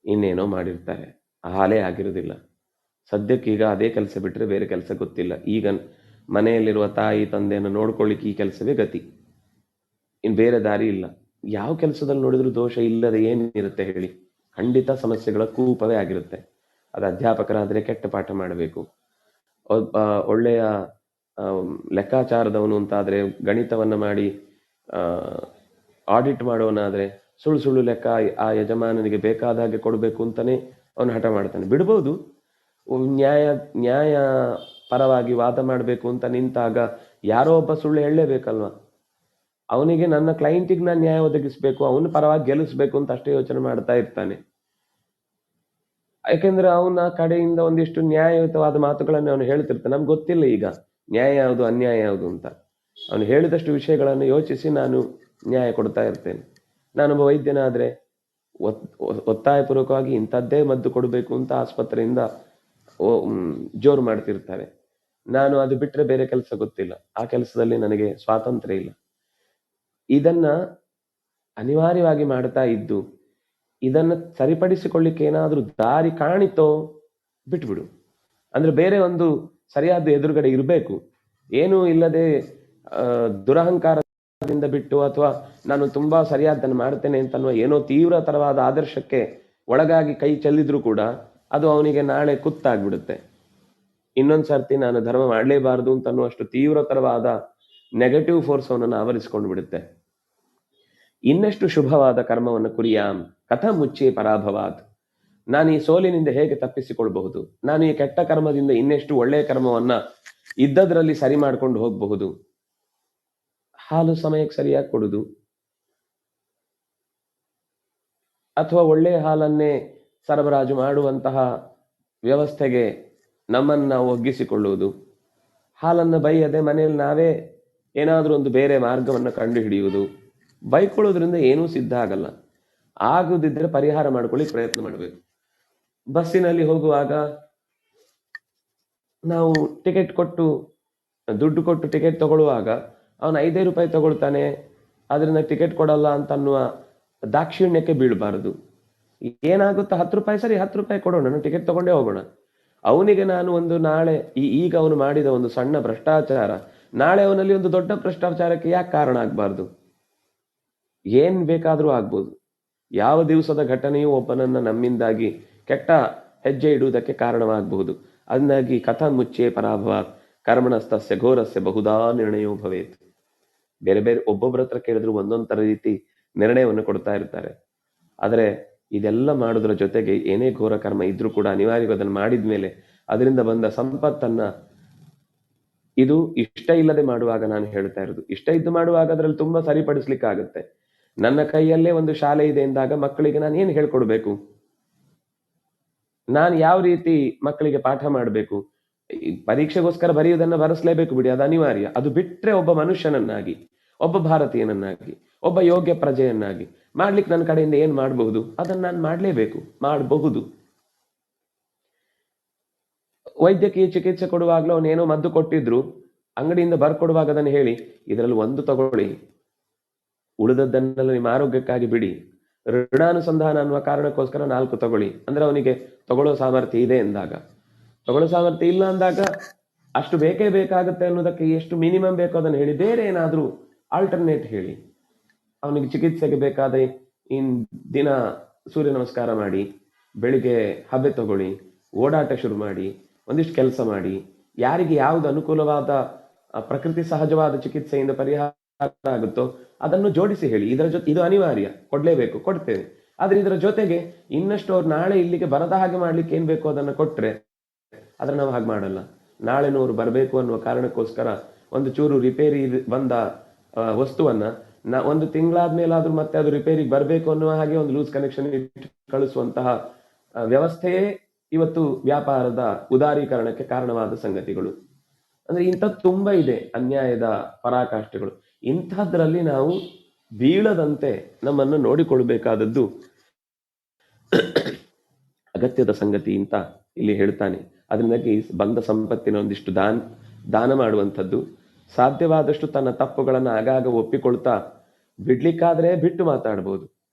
ಇನ್ನೇನೋ ಮಾಡಿರ್ತಾರೆ, ಹಾಲೇ ಆಗಿರುವುದಿಲ್ಲ. ಸದ್ಯಕ್ಕೆ ಈಗ ಅದೇ ಕೆಲಸ ಬಿಟ್ಟರೆ ಬೇರೆ ಕೆಲಸ ಗೊತ್ತಿಲ್ಲ. ಈಗ ಮನೆಯಲ್ಲಿರುವ ತಾಯಿ ತಂದೆಯನ್ನು ನೋಡ್ಕೊಳ್ಳಿಕ್ಕೆ ಈ ಕೆಲಸವೇ ಗತಿ, ಇನ್ನು ಬೇರೆ ದಾರಿ ಇಲ್ಲ. ಯಾವ ಕೆಲಸದಲ್ಲಿ ನೋಡಿದ್ರು ದೋಷ ಇಲ್ಲದೆ ಏನಿರುತ್ತೆ ಹೇಳಿ? ಖಂಡಿತ ಸಮಸ್ಯೆಗಳ ಕೂಪವೇ ಆಗಿರುತ್ತೆ. ಅದು ಅಧ್ಯಾಪಕರಾದರೆ ಕೆಟ್ಟ ಪಾಠ ಮಾಡಬೇಕು, ಒಳ್ಳೆಯ ಲೆಕ್ಕಾಚಾರದವನು ಅಂತಾದರೆ ಗಣಿತವನ್ನು ಮಾಡಿ ಆಡಿಟ್ ಮಾಡೋನಾದರೆ ಸುಳ್ಳು ಸುಳ್ಳು ಲೆಕ್ಕ ಆ ಯಜಮಾನನಿಗೆ ಬೇಕಾದ ಹಾಗೆ ಕೊಡಬೇಕು ಅಂತಾನೆ ಅವನು ಹಠ ಮಾಡ್ತಾನೆ. ಬಿಡ್ಬೋದು, ನ್ಯಾಯ ಪರವಾಗಿ ವಾದ ಮಾಡಬೇಕು ಅಂತ ನಿಂತಾಗ ಯಾರೋ ಒಬ್ಬ ಸುಳ್ಳು ಹೇಳಲೇಬೇಕಲ್ವ. ಅವನಿಗೆ ನನ್ನ ಕ್ಲೈಂಟಿಗೆ ನಾನು ನ್ಯಾಯ ಒದಗಿಸ್ಬೇಕು, ಅವನ ಪರವಾಗಿ ಗೆಲ್ಲಿಸ್ಬೇಕು ಅಂತ ಅಷ್ಟೇ ಯೋಚನೆ ಮಾಡ್ತಾ ಇರ್ತಾನೆ. ಯಾಕೆಂದ್ರೆ ಅವನ ಕಡೆಯಿಂದ ಒಂದಿಷ್ಟು ನ್ಯಾಯಯುತವಾದ ಮಾತುಗಳನ್ನು ಅವನು ಹೇಳ್ತಿರ್ತಾನೆ. ನಮ್ಗೆ ಗೊತ್ತಿಲ್ಲ ಈಗ ನ್ಯಾಯ ಯಾವುದು ಅನ್ಯಾಯ ಯಾವುದು ಅಂತ. ಅವನು ಹೇಳಿದಷ್ಟು ವಿಷಯಗಳನ್ನು ಯೋಚಿಸಿ ನಾನು ನ್ಯಾಯ ಕೊಡ್ತಾ ಇರ್ತೇನೆ. ನಾನೊಬ್ಬ ವೈದ್ಯನಾದ್ರೆ ಒತ್ತಾಯಪೂರ್ವಕವಾಗಿ ಇಂಥದ್ದೇ ಮದ್ದು ಕೊಡಬೇಕು ಅಂತ ಆಸ್ಪತ್ರೆಯಿಂದ ಜೋರು ಮಾಡ್ತಿರ್ತಾರೆ. ನಾನು ಅದು ಬಿಟ್ಟರೆ ಬೇರೆ ಕೆಲಸ ಗೊತ್ತಿಲ್ಲ, ಆ ಕೆಲಸದಲ್ಲಿ ನನಗೆ ಸ್ವಾತಂತ್ರ್ಯ ಇಲ್ಲ. ಇದನ್ನ ಅನಿವಾರ್ಯವಾಗಿ ಮಾಡ್ತಾ ಇದ್ದು ಇದನ್ನ ಸರಿಪಡಿಸಿಕೊಳ್ಳಿಕ್ಕೆ ಏನಾದ್ರೂ ದಾರಿ ಕಾಣಿತೋ ಬಿಟ್ಬಿಡು. ಅಂದ್ರೆ ಬೇರೆ ಒಂದು ಸರಿಯಾದ ಎದುರುಗಡೆ ಇರಬೇಕು. ಏನೂ ಇಲ್ಲದೆ ದುರಹಂಕಾರದಿಂದ ಬಿಟ್ಟು, ಅಥವಾ ನಾನು ತುಂಬಾ ಸರಿಯಾದನ್ನು ಮಾಡ್ತೇನೆ ಅಂತನ್ನುವ ಏನೋ ತೀವ್ರತರವಾದ ಆದರ್ಶಕ್ಕೆ ಒಳಗಾಗಿ ಕೈ ಚೆಲ್ಲಿದ್ರು ಕೂಡ ಅದು ಅವನಿಗೆ ನಾಳೆ ಕುತ್ತಾಗ್ಬಿಡುತ್ತೆ. ಇನ್ನೊಂದು ಸರ್ತಿ ನಾನು ಧರ್ಮ ಮಾಡಲೇಬಾರದು ಅಂತನ್ನುವಷ್ಟು ತೀವ್ರತರವಾದ ನೆಗೆಟಿವ್ ಫೋರ್ಸ್ ಅವನನ್ನು ಆವರಿಸಿಕೊಂಡು ಬಿಡುತ್ತೆ. ಇನ್ನಷ್ಟು ಶುಭವಾದ ಕರ್ಮವನ್ನು ಕುರಿಯಾಂ ಕಥಂ ಮುಚ್ಚೆ ಪರಾಭವಾತ್, ನಾನು ಈ ಸೋಲಿನಿಂದ ಹೇಗೆ ತಪ್ಪಿಸಿಕೊಳ್ಬಹುದು, ನಾನು ಈ ಕೆಟ್ಟ ಕರ್ಮದಿಂದ ಇನ್ನೆಷ್ಟು ಒಳ್ಳೆಯ ಕರ್ಮವನ್ನ ಇದ್ದದ್ರಲ್ಲಿ ಸರಿ ಮಾಡ್ಕೊಂಡು ಹೋಗಬಹುದು. ಹಾಲು ಸಮಯಕ್ಕೆ ಸರಿಯಾಗಿ ಕೊಡುದು, ಅಥವಾ ಒಳ್ಳೆಯ ಹಾಲನ್ನೇ ಸರಬರಾಜು ಮಾಡುವಂತಹ ವ್ಯವಸ್ಥೆಗೆ ನಮ್ಮನ್ನು ನಾವು ಒಗ್ಗಿಸಿಕೊಳ್ಳುವುದು, ಹಾಲನ್ನು ಬೈಯದೆ ಮನೆಯಲ್ಲಿ ನಾವೇ ಏನಾದರೂ ಒಂದು ಬೇರೆ ಮಾರ್ಗವನ್ನು ಕಂಡು ಹಿಡಿಯುವುದು. ಬೈಕೊಳ್ಳೋದ್ರಿಂದ ಏನೂ ಸಿದ್ಧ ಆಗಲ್ಲ. ಆಗುದಿದ್ರೆ ಪರಿಹಾರ ಮಾಡ್ಕೊಳ್ಳಿ ಪ್ರಯತ್ನ ಮಾಡಬೇಕು. ಬಸ್ಸಿನಲ್ಲಿ ಹೋಗುವಾಗ ನಾವು ದುಡ್ಡು ಕೊಟ್ಟು ಟಿಕೆಟ್ ತಗೊಳ್ಳುವಾಗ ಅವನು 5 ರೂಪಾಯಿ ತಗೊಳ್ತಾನೆ, ಅದರಿಂದ ಟಿಕೆಟ್ ಕೊಡಲ್ಲ ಅಂತ ಅನ್ನುವ ದಾಕ್ಷಿಣ್ಯಕ್ಕೆ ಬೀಳಬಾರದು. ಏನಾಗುತ್ತಾ 10 ರೂಪಾಯಿ ಸರಿ, 10 ರೂಪಾಯಿ ಕೊಡೋಣ, ನಾನು ಟಿಕೆಟ್ ತಗೊಂಡೇ ಹೋಗೋಣ. ಅವನಿಗೆ ನಾನು ಒಂದು ನಾಳೆ ಈಗ ಅವನು ಮಾಡಿದ ಒಂದು ಸಣ್ಣ ಭ್ರಷ್ಟಾಚಾರ ನಾಳೆ ಅವನಲ್ಲಿ ಒಂದು ದೊಡ್ಡ ಭ್ರಷ್ಟಾಚಾರಕ್ಕೆ ಯಾಕೆ ಕಾರಣ ಆಗ್ಬಾರ್ದು? ಏನ್ ಬೇಕಾದ್ರೂ ಆಗ್ಬೋದು. ಯಾವ ದಿವಸದ ಘಟನೆಯೂ ಒಬ್ಬನನ್ನ ನಮ್ಮಿಂದಾಗಿ ಕೆಟ್ಟ ಹೆಜ್ಜೆ ಇಡುವುದಕ್ಕೆ ಕಾರಣವಾಗಬಹುದು. ಅದನ್ನಾಗಿ ಕಥಾ ಮುಚ್ಚೆ ಪರಾಭವ ಕರ್ಮಣಸ್ತಸ್ಯ ಘೋರಸ್ಯ ಬಹುಧಾ ನಿರ್ಣಯೋ ಭವೇತ್. ಬೇರೆ ಬೇರೆ ಒಬ್ಬೊಬ್ಬರ ಹತ್ರ ಕೇಳಿದ್ರು ಒಂದೊಂದ್ ತರ ರೀತಿ ನಿರ್ಣಯವನ್ನು ಕೊಡ್ತಾ ಇರ್ತಾರೆ. ಆದರೆ ಇದೆಲ್ಲ ಮಾಡೋದ್ರ ಜೊತೆಗೆ ಏನೇ ಘೋರ ಕರ್ಮ ಇದ್ರೂ ಕೂಡ ಅನಿವಾರ್ಯವಾಗಿ ಅದನ್ನು ಮಾಡಿದ್ಮೇಲೆ ಅದರಿಂದ ಬಂದ ಸಂಪತ್ತನ್ನ, ಇದು ಇಷ್ಟ ಇಲ್ಲದೆ ಮಾಡುವಾಗ ನಾನು ಹೇಳ್ತಾ ಇರೋದು, ಇಷ್ಟ ಇದ್ದು ಮಾಡುವಾಗ ಅದರಲ್ಲಿ ತುಂಬಾ ಸರಿಪಡಿಸ್ಲಿಕ್ಕಾಗತ್ತೆ. ನನ್ನ ಕೈಯಲ್ಲೇ ಒಂದು ಶಾಲೆ ಇದೆ ಎಂದಾಗ ಮಕ್ಕಳಿಗೆ ನಾನು ಏನು ಹೇಳ್ಕೊಡ್ಬೇಕು, ನಾನು ಯಾವ ರೀತಿ ಮಕ್ಕಳಿಗೆ ಪಾಠ ಮಾಡಬೇಕು? ಪರೀಕ್ಷೆಗೋಸ್ಕರ ಬರೆಯುವುದನ್ನ ಬರೆಸಲೇಬೇಕು ಬಿಡಿ, ಅದು ಅನಿವಾರ್ಯ. ಅದು ಬಿಟ್ರೆ ಒಬ್ಬ ಮನುಷ್ಯನನ್ನಾಗಿ, ಒಬ್ಬ ಭಾರತೀಯನನ್ನಾಗಿ, ಒಬ್ಬ ಯೋಗ್ಯ ಪ್ರಜೆಯನ್ನಾಗಿ ಮಾಡ್ಲಿಕ್ಕೆ ನನ್ನ ಕಡೆಯಿಂದ ಏನ್ ಮಾಡಬಹುದು ಅದನ್ನ ನಾನು ಮಾಡ್ಲೇಬೇಕು, ಮಾಡಬಹುದು. ವೈದ್ಯಕೀಯ ಚಿಕಿತ್ಸೆ ಕೊಡುವಾಗ್ಲೂ ಅವನೇನೋ ಮದ್ದು ಕೊಟ್ಟಿದ್ರು, ಅಂಗಡಿಯಿಂದ ಬರ್ಕೊಡುವಾಗ ಅದನ್ನು ಹೇಳಿ ಇದರಲ್ಲಿ 1 ತಗೊಳ್ಳಿ, ಉಳಿದದ್ದನ್ನೆಲ್ಲ ನಿಮ್ಮ ಆರೋಗ್ಯಕ್ಕಾಗಿ ಬಿಡಿ, ಋಣಾನುಸಂಧಾನ ಅನ್ನುವ ಕಾರಣಕ್ಕೋಸ್ಕರ 4 ತಗೊಳ್ಳಿ ಅಂದ್ರೆ ಅವನಿಗೆ ತಗೊಳ್ಳೋ ಸಾಮರ್ಥ್ಯ ಇದೆ ಎಂದಾಗ. ತಗೊಳ್ಳೋ ಸಾಮರ್ಥ್ಯ ಇಲ್ಲ ಅಂದಾಗ ಅಷ್ಟು ಬೇಕೇ ಬೇಕಾಗುತ್ತೆ ಅನ್ನೋದಕ್ಕೆ ಎಷ್ಟು ಮಿನಿಮಮ್ ಬೇಕೋ ಅದನ್ನು ಹೇಳಿ, ಬೇರೆ ಏನಾದ್ರೂ ಆಲ್ಟರ್ನೇಟ್ ಹೇಳಿ. ಅವನಿಗೆ ಚಿಕಿತ್ಸೆಗೆ ಬೇಕಾದ ದಿನ ಸೂರ್ಯ ನಮಸ್ಕಾರ ಮಾಡಿ, ಬೆಳಿಗ್ಗೆ ಹಬೆ ತಗೊಳ್ಳಿ, ಓಡಾಟ ಶುರು ಮಾಡಿ, ಒಂದಿಷ್ಟು ಕೆಲಸ ಮಾಡಿ, ಯಾರಿಗೆ ಯಾವ್ದು ಅನುಕೂಲವಾದ ಪ್ರಕೃತಿ ಸಹಜವಾದ ಚಿಕಿತ್ಸೆಯಿಂದ ಪರಿಹಾರ ಆಗುತ್ತೋ ಅದನ್ನು ಜೋಡಿಸಿ ಹೇಳಿ. ಇದರ ಜೊತೆ ಇದು ಅನಿವಾರ್ಯ, ಕೊಡ್ಲೇಬೇಕು, ಕೊಡ್ತೇವೆ. ಆದ್ರೆ ಇದರ ಜೊತೆಗೆ ಇನ್ನಷ್ಟು ಅವ್ರು ನಾಳೆ ಇಲ್ಲಿಗೆ ಬರದ ಹಾಗೆ ಮಾಡ್ಲಿಕ್ಕೆ ಏನ್ ಬೇಕೋ ಅದನ್ನ ಕೊಟ್ರೆ, ಆದ್ರೆ ನಾವು ಹಾಗೆ ಮಾಡಲ್ಲ. ನಾಳೆನವರು ಬರಬೇಕು ಅನ್ನುವ ಕಾರಣಕ್ಕೋಸ್ಕರ ಒಂದು ಚೂರು ರಿಪೇರಿ ಬಂದ ವಸ್ತುವನ್ನ ಒಂದು ತಿಂಗಳಾದ್ಮೇಲಾದ್ರೂ ಮತ್ತೆ ಅದು ರಿಪೇರಿಗೆ ಬರಬೇಕು ಅನ್ನುವ ಹಾಗೆ ಒಂದು ಲೂಸ್ ಕನೆಕ್ಷನ್ ಕಳಿಸುವಂತಹ ವ್ಯವಸ್ಥೆಯೇ ಇವತ್ತು ವ್ಯಾಪಾರದ ಉದಾರೀಕರಣಕ್ಕೆ ಕಾರಣವಾದ ಸಂಗತಿಗಳು. ಅಂದ್ರೆ ಇಂಥದ್ದು ತುಂಬಾ ಇದೆ, ಅನ್ಯಾಯದ ಪರಾಕಾಷ್ಠೆಗಳು. ಇಂಥದ್ರಲ್ಲಿ ನಾವು ಬೀಳದಂತೆ ನಮ್ಮನ್ನು ನೋಡಿಕೊಳ್ಬೇಕಾದದ್ದು ಅಗತ್ಯದ ಸಂಗತಿ ಅಂತ ಇಲ್ಲಿ ಹೇಳ್ತಾನೆ. ಅದರಿಂದಾಗಿ ಬಂದ ಸಂಪತ್ತಿನ ಒಂದಿಷ್ಟು ದಾನ ಮಾಡುವಂಥದ್ದು, ಸಾಧ್ಯವಾದಷ್ಟು ತನ್ನ ತಪ್ಪುಗಳನ್ನ ಆಗಾಗ ಒಪ್ಪಿಕೊಳ್ತಾ ಬಿಡ್ಲಿಕ್ಕಾದ್ರೆ ಬಿಟ್ಟು ಮಾತಾಡ್ಬೋದು.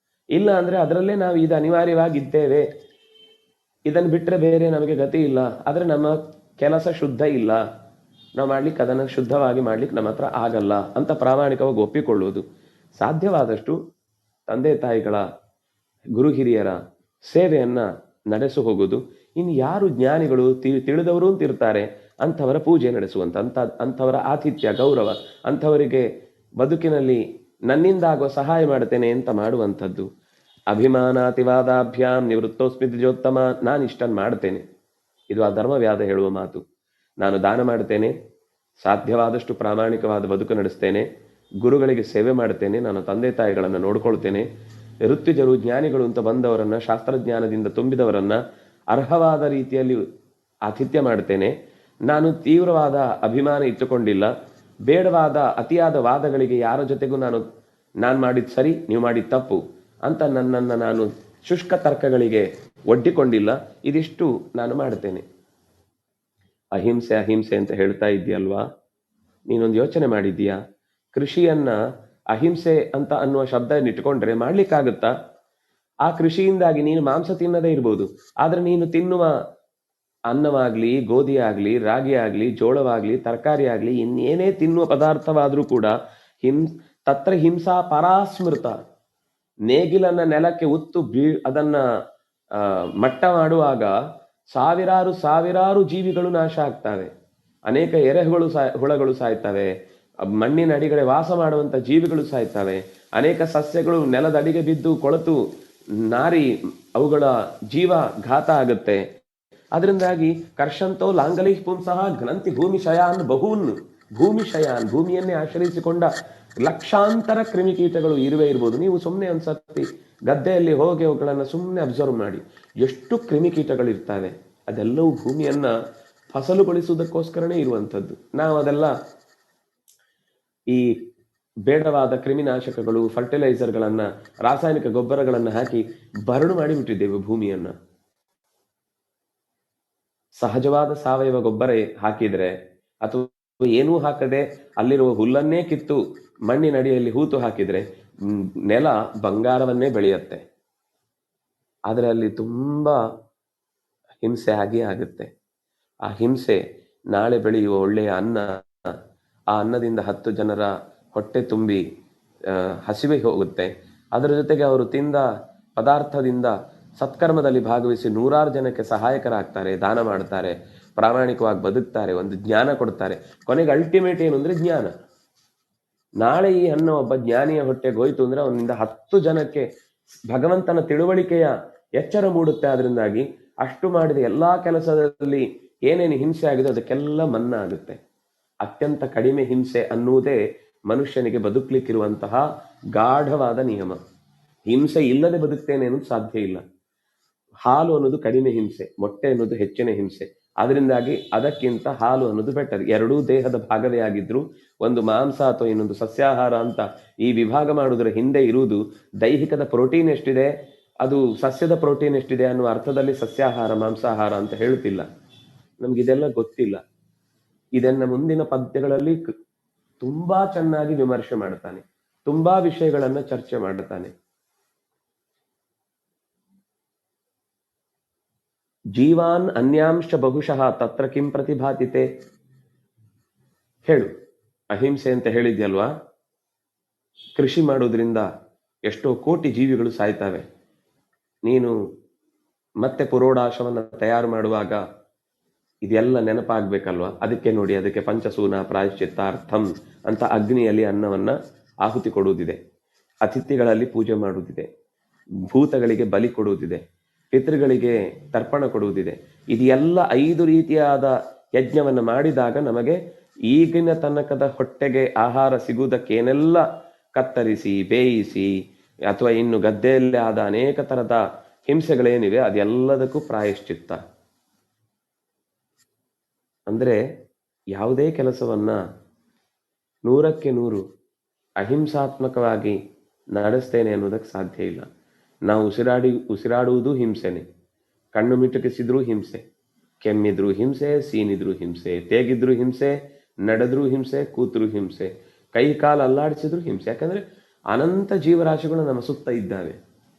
ಇಲ್ಲ ಅಂದ್ರೆ ಅದರಲ್ಲೇ ನಾವು ಇದು ಅನಿವಾರ್ಯವಾಗಿದ್ದೇವೆ, ಇದನ್ನು ಬಿಟ್ರೆ ಬೇರೆ ನಮಗೆ ಗತಿ ಇಲ್ಲ, ಆದ್ರೆ ನಮ್ಮ ಕೆಲಸ ಶುದ್ಧ ಇಲ್ಲ, ನಾವು ಮಾಡ್ಲಿಕ್ಕೆ ಅದನ್ನು ಶುದ್ಧವಾಗಿ ಮಾಡ್ಲಿಕ್ಕೆ ನಮ್ಮ ಹತ್ರ ಆಗಲ್ಲ ಅಂತ ಪ್ರಾಮಾಣಿಕವಾಗಿ ಒಪ್ಪಿಕೊಳ್ಳುವುದು. ಸಾಧ್ಯವಾದಷ್ಟು ತಂದೆ ತಾಯಿಗಳ, ಗುರು ಹಿರಿಯರ ಸೇವೆಯನ್ನ ನಡೆಸು ಹೋಗುದು. ಇನ್ನು ಯಾರು ಜ್ಞಾನಿಗಳು ತಿಳಿದವರು ಅಂತಿರ್ತಾರೆ ಅಂಥವರ ಪೂಜೆ ನಡೆಸುವಂತ, ಅಂಥವರ ಆತಿಥ್ಯ ಗೌರವ, ಅಂಥವರಿಗೆ ಬದುಕಿನಲ್ಲಿ ನನ್ನಿಂದ ಆಗುವ ಸಹಾಯ ಮಾಡ್ತೇನೆ ಅಂತ ಮಾಡುವಂಥದ್ದು. ಅಭಿಮಾನಾತಿವಾದಾಭ್ಯಾಂ ನಿವೃತ್ತೋಸ್ಮಿ ದ್ವಿಜೋತ್ತಮ, ನಾನು ಇಷ್ಟನ್ನು ಮಾಡ್ತೇನೆ, ಇದು ಆ ಧರ್ಮವ್ಯಾದ ಹೇಳುವ ಮಾತು. ನಾನು ದಾನ ಮಾಡ್ತೇನೆ, ಸಾಧ್ಯವಾದಷ್ಟು ಪ್ರಾಮಾಣಿಕವಾದ ಬದುಕು ನಡೆಸ್ತೇನೆ, ಗುರುಗಳಿಗೆ ಸೇವೆ ಮಾಡ್ತೇನೆ, ನಾನು ತಂದೆ ತಾಯಿಗಳನ್ನು ನೋಡ್ಕೊಳ್ತೇನೆ, ಋತ್ವಿಜರು ಜ್ಞಾನಿಗಳು ಅಂತ ಬಂದವರನ್ನ, ಶಾಸ್ತ್ರಜ್ಞಾನದಿಂದ ತುಂಬಿದವರನ್ನ ಅರ್ಹವಾದ ರೀತಿಯಲ್ಲಿ ಆತಿಥ್ಯ ಮಾಡ್ತೇನೆ. ನಾನು ತೀವ್ರವಾದ ಅಭಿಮಾನ ಇಟ್ಟುಕೊಂಡಿಲ್ಲ, ಬೇಡವಾದ ಅತಿಯಾದ ವಾದಗಳಿಗೆ ಯಾರ ಜೊತೆಗೂ ನಾನು ಮಾಡಿದ ಸರಿ ನೀವು ಮಾಡಿದ ತಪ್ಪು ಅಂತ ನನ್ನನ್ನು ನಾನು ಶುಷ್ಕ ತರ್ಕಗಳಿಗೆ ಒಡ್ಡಿಕೊಂಡಿಲ್ಲ. ಇದಿಷ್ಟು ನಾನು ಮಾಡ್ತೇನೆ. ಅಹಿಂಸೆ ಅಹಿಂಸೆ ಅಂತ ಹೇಳ್ತಾ ಇದ್ದೀಯಲ್ವಾ, ನೀನೊಂದು ಯೋಚನೆ ಮಾಡಿದ್ದೀಯಾ? ಕೃಷಿಯನ್ನ ಅಹಿಂಸೆ ಅಂತ ಅನ್ನುವ ಶಬ್ದ ಇಟ್ಕೊಂಡ್ರೆ ಮಾಡ್ಲಿಕ್ಕಾಗತ್ತಾ? ಆ ಕೃಷಿಯಿಂದಾಗಿ ನೀನು ಮಾಂಸ ತಿನ್ನದೇ ಇರ್ಬೋದು, ಆದ್ರೆ ನೀನು ತಿನ್ನುವ ಅನ್ನವಾಗ್ಲಿ, ಗೋಧಿ ಆಗ್ಲಿ, ರಾಗಿ ಆಗ್ಲಿ, ಜೋಳವಾಗ್ಲಿ, ತರಕಾರಿ ಆಗ್ಲಿ, ಇನ್ನೇನೇ ತಿನ್ನುವ ಪದಾರ್ಥವಾದ್ರೂ ಕೂಡ ತತ್ರ ಹಿಂಸಾ ಪರಾಸ್ಮೃತ, ನೇಗಿಲನ್ನ ನೆಲಕ್ಕೆ ಉತ್ತು ಅದನ್ನ ಮಟ್ಟ ಮಾಡುವಾಗ ಸಾವಿರಾರು ಜೀವಿಗಳು ನಾಶ ಆಗ್ತವೆ, ಅನೇಕ ಹುಳಗಳು ಸಾಯ್ತವೆ, ಮಣ್ಣಿನ ಅಡಿಗಡೆ ವಾಸ ಮಾಡುವಂತ ಜೀವಿಗಳು ಸಾಯ್ತವೆ, ಅನೇಕ ಸಸ್ಯಗಳು ನೆಲದ ಅಡಿಗೆ ಬಿದ್ದು ಕೊಳೆತು ನಾರಿ ಅವುಗಳ ಜೀವ ಘಾತ ಆಗುತ್ತೆ. ಅದರಿಂದಾಗಿ ಕರ್ಷಂತೋ ಲಾಂಗಲೈ ಪುಂಸಃ ಘ್ನಂತಿ ಭೂಮಿಶಯಾನ್ ಬಹೂನ್. ಭೂಮಿಶಯಾನ್, ಭೂಮಿಯನ್ನೇ ಆಶ್ರಯಿಸಿಕೊಂಡ ಲಕ್ಷಾಂತರ ಕ್ರಿಮಿಕೀಟಗಳು ಇರುವೆ ಇರ್ಬೋದು. ನೀವು ಸುಮ್ಮನೆ ಒಂದ್ಸತಿ ಗದ್ದೆಯಲ್ಲಿ ಹೋಗಿ ಅವುಗಳನ್ನು ಸುಮ್ಮನೆ ಅಬ್ಸರ್ವ್ ಮಾಡಿ, ಎಷ್ಟು ಕ್ರಿಮಿಕೀಟಗಳಿರ್ತವೆ. ಅದೆಲ್ಲವೂ ಭೂಮಿಯನ್ನ ಫಸಲುಗೊಳಿಸುವುದಕ್ಕೋಸ್ಕರನೇ ಇರುವಂಥದ್ದು. ನಾವು ಅದೆಲ್ಲ ಈ ಬೇಡವಾದ ಕ್ರಿಮಿನಾಶಕಗಳು, ಫರ್ಟಿಲೈಸರ್ಗಳನ್ನ, ರಾಸಾಯನಿಕ ಗೊಬ್ಬರಗಳನ್ನ ಹಾಕಿ ಬರಡು ಮಾಡಿಬಿಟ್ಟಿದ್ದೇವೆ ಭೂಮಿಯನ್ನ. ಸಹಜವಾದ ಸಾವಯವ ಗೊಬ್ಬರ ಹಾಕಿದ್ರೆ, ಅಥವಾ ಏನೂ ಹಾಕದೆ ಅಲ್ಲಿರುವ ಹುಲ್ಲನ್ನೇ ಕಿತ್ತು ಮಣ್ಣಿನಡಿಯಲ್ಲಿ ಹೂತು ಹಾಕಿದ್ರೆ ನೆಲ ಬಂಗಾರವನ್ನೇ ಬೆಳೆಯುತ್ತೆ. ಆದರೆ ಅಲ್ಲಿ ತುಂಬಾ ಹಿಂಸೆ ಆಗಿ ಆಗುತ್ತೆ. ಆ ಹಿಂಸೆ ನಾಳೆ ಬೆಳೆಯುವ ಒಳ್ಳೆಯ ಅನ್ನ, ಆ ಅನ್ನದಿಂದ 10 ಜನರ ಹೊಟ್ಟೆ ತುಂಬಿ ಹಸಿವೆ ಹೋಗುತ್ತೆ. ಅದರ ಜೊತೆಗೆ ಅವರು ತಿಂದ ಪದಾರ್ಥದಿಂದ ಸತ್ಕರ್ಮದಲ್ಲಿ ಭಾಗವಹಿಸಿ 100 ಜನಕ್ಕೆ ಸಹಾಯಕರಾಗ್ತಾರೆ, ದಾನ ಮಾಡ್ತಾರೆ, ಪ್ರಾಮಾಣಿಕವಾಗಿ ಬದುಕ್ತಾರೆ, ಒಂದು ಜ್ಞಾನ ಕೊಡ್ತಾರೆ. ಕೊನೆಗೆ ಅಲ್ಟಿಮೇಟ್ ಏನು ಅಂದ್ರೆ ಜ್ಞಾನ. ನಾಳೆ ಈ ಅನ್ನ ಒಬ್ಬ ಜ್ಞಾನಿಯ ಹೊಟ್ಟೆಗೆ ಹೋಯ್ತು ಅಂದ್ರೆ ಅವನಿಂದ 10 ಜನಕ್ಕೆ ಭಗವಂತನ ತಿಳುವಳಿಕೆಯ ಎಚ್ಚರ ಮೂಡುತ್ತೆ. ಅದರಿಂದಾಗಿ ಅಷ್ಟು ಮಾಡಿದ ಎಲ್ಲಾ ಕೆಲಸದಲ್ಲಿ ಏನೇನು ಹಿಂಸೆ ಆಗಿದೆ ಅದಕ್ಕೆಲ್ಲ ಮನ್ನಾ ಆಗುತ್ತೆ. ಅತ್ಯಂತ ಕಡಿಮೆ ಹಿಂಸೆ ಅನ್ನುವುದೇ ಮನುಷ್ಯನಿಗೆ ಬದುಕಲಿಕ್ಕಿರುವಂತಹ ಗಾಢವಾದ ನಿಯಮ. ಹಿಂಸೆ ಇಲ್ಲದೆ ಬದುಕ್ತೇನೆ ಅನ್ನೋದು ಸಾಧ್ಯ ಇಲ್ಲ. ಹಾಲು ಅನ್ನೋದು ಕಡಿಮೆ ಹಿಂಸೆ, ಮೊಟ್ಟೆ ಅನ್ನೋದು ಹೆಚ್ಚಿನ ಹಿಂಸೆ. ಅದರಿಂದಾಗಿ ಅದಕ್ಕಿಂತ ಹಾಲು ಅನ್ನೋದು ಬೆಟರ್. ಎರಡೂ ದೇಹದ ಭಾಗವೇ ಆಗಿದ್ರು ಒಂದು ಮಾಂಸ ಅಥವಾ ಇನ್ನೊಂದು ಸಸ್ಯಾಹಾರ ಅಂತ ಈ ವಿಭಾಗ ಮಾಡುವುದರ ಹಿಂದೆ ಇರುವುದು ದೈಹಿಕದ ಪ್ರೋಟೀನ್ ಎಷ್ಟಿದೆ, ಅದು ಸಸ್ಯದ ಪ್ರೋಟೀನ್ ಎಷ್ಟಿದೆ ಅನ್ನುವ ಅರ್ಥದಲ್ಲಿ ಸಸ್ಯಾಹಾರ ಮಾಂಸಾಹಾರ ಅಂತ ಹೇಳುತ್ತಿಲ್ಲ. ನಮ್ಗಿದೆಲ್ಲ ಗೊತ್ತಿಲ್ಲ. ಇದನ್ನ ಮುಂದಿನ ಪದ್ಯಗಳಲ್ಲಿ ತುಂಬಾ ಚೆನ್ನಾಗಿ ವಿಮರ್ಶೆ ಮಾಡ್ತಾನೆ, ತುಂಬಾ ವಿಷಯಗಳನ್ನ ಚರ್ಚೆ ಮಾಡ್ತಾನೆ. ಜೀವಾನ್ ಅನ್ಯಾಂಶ ಬಹುಶಃ ತತ್ರ ಕಿಂ ಪ್ರತಿಭಾತಿತೆ. ಹೇಳು, ಅಹಿಂಸೆ ಅಂತ ಹೇಳಿದ್ಯಲ್ವಾ, ಕೃಷಿ ಮಾಡೋದ್ರಿಂದ ಎಷ್ಟೋ ಕೋಟಿ ಜೀವಿಗಳು ಸಾಯ್ತವೆ. ನೀನು ಮತ್ತೆ ಪುರೋಡಾಶವನ್ನ ತಯಾರು ಮಾಡುವಾಗ ಇದೆಲ್ಲ ನೆನಪಾಗ್ಬೇಕಲ್ವಾ. ಅದಕ್ಕೆ ನೋಡಿ, ಅದಕ್ಕೆ ಪಂಚಸೂನ ಪ್ರಾಯಶ್ಚಿತ್ತಾರ್ಥಂ ಅಂತ ಅಗ್ನಿಯಲ್ಲಿ ಅನ್ನವನ್ನ ಆಹುತಿ ಕೊಡುವುದಿದೆ, ಅತಿಥಿಗಳಲ್ಲಿ ಪೂಜೆ ಮಾಡುವುದಿದೆ, ಭೂತಗಳಿಗೆ ಬಲಿ ಕೊಡುವುದಿದೆ, ಪಿತೃಗಳಿಗೆ ತರ್ಪಣ ಕೊಡುವುದಿದೆ. ಇದೆಲ್ಲ 5 ರೀತಿಯಾದ ಯಜ್ಞವನ್ನು ಮಾಡಿದಾಗ ನಮಗೆ ಈಗಿನ ತನಕದ ಹೊಟ್ಟೆಗೆ ಆಹಾರ ಸಿಗುವುದಕ್ಕೇನೆಲ್ಲ ಕತ್ತರಿಸಿ ಬೇಯಿಸಿ ಅಥವಾ ಇನ್ನು ಗದ್ದೆಯಲ್ಲಿ ಆದ ಅನೇಕ ತರದ ಹಿಂಸೆಗಳೇನಿವೆ ಅದೆಲ್ಲದಕ್ಕೂ ಪ್ರಾಯಶ್ಚಿತ್ತ. ಅಂದ್ರೆ ಯಾವುದೇ ಕೆಲಸವನ್ನ 100ಕ್ಕೆ 100 ಅಹಿಂಸಾತ್ಮಕವಾಗಿ ನಡೆಸ್ತೇನೆ ಅನ್ನೋದಕ್ಕೆ ಸಾಧ್ಯ ಇಲ್ಲ. ನಾವು ಉಸಿರಾಡುವುದು ಹಿಂಸೆನೆ, ಕಣ್ಣು ಮಿಟುಕಿಸಿದ್ರೂ ಹಿಂಸೆ, ಕೆಮ್ಮಿದ್ರೂ ಹಿಂಸೆ, ಸೀನಿದ್ರೂ ಹಿಂಸೆ, ತೇಗಿದ್ರೂ ಹಿಂಸೆ, ನಡೆದ್ರೂ ಹಿಂಸೆ, ಕೂತ್ರು ಹಿಂಸೆ, ಕೈ ಕಾಲು ಅಲ್ಲಾಡಿಸಿದ್ರು ಹಿಂಸೆ. ಯಾಕಂದ್ರೆ ಅನಂತ ಜೀವರಾಶಿಗಳು ನಮ್ಮ ಸುತ್ತ ಇದ್ದಾವೆ,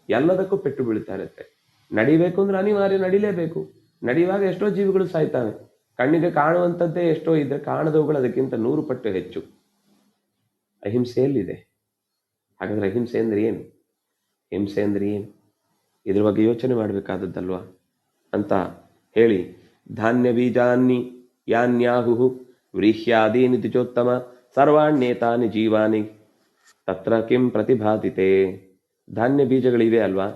ಎಲ್ಲದಕ್ಕೂ ಪೆಟ್ಟು ಬೀಳ್ತಾ ಇರುತ್ತೆ. ನಡಿಬೇಕು ಅಂದ್ರೆ ಅನಿವಾರ್ಯ, ನಡಿಲೇಬೇಕು. ನಡೆಯುವಾಗ ಎಷ್ಟೋ ಜೀವಿಗಳು ಸಾಯ್ತಾವೆ. ಕಣ್ಣಿಗೆ ಕಾಣುವಂಥದ್ದೇ ಎಷ್ಟೋ ಇದ್ರೆ ಕಾಣದವುಗಳು ಅದಕ್ಕಿಂತ 100 ಪಟ್ಟು ಹೆಚ್ಚು. ಅಹಿಂಸೆಯಲ್ಲಿದೆ. ಹಾಗಾದ್ರೆ ಅಹಿಂಸೆ ಅಂದ್ರೆ ಏನು, ಹಿಂಸೆ ಅಂದ್ರೆ ಏನು, ಇದ್ರ ಬಗ್ಗೆ ಯೋಚನೆ ಮಾಡಬೇಕಾದದ್ದಲ್ವಾ ಅಂತ ಹೇಳಿ, ಧಾನ್ಯ ಬೀಜಾನ್ನಿ ಯಾನ್ಯಾಹು ವ್ರೀಹ್ಯಾದೀನಿ ದ್ವಿಜೋತ್ತಮ ಸರ್ವಾಣ್ಯೇತಾನಿ ಜೀವಾನಿ ತತ್ರ ಕಿಂ ಪ್ರತಿಭಾತಿತೆ. ಧಾನ್ಯ ಬೀಜಗಳಿವೆ ಅಲ್ವಾ,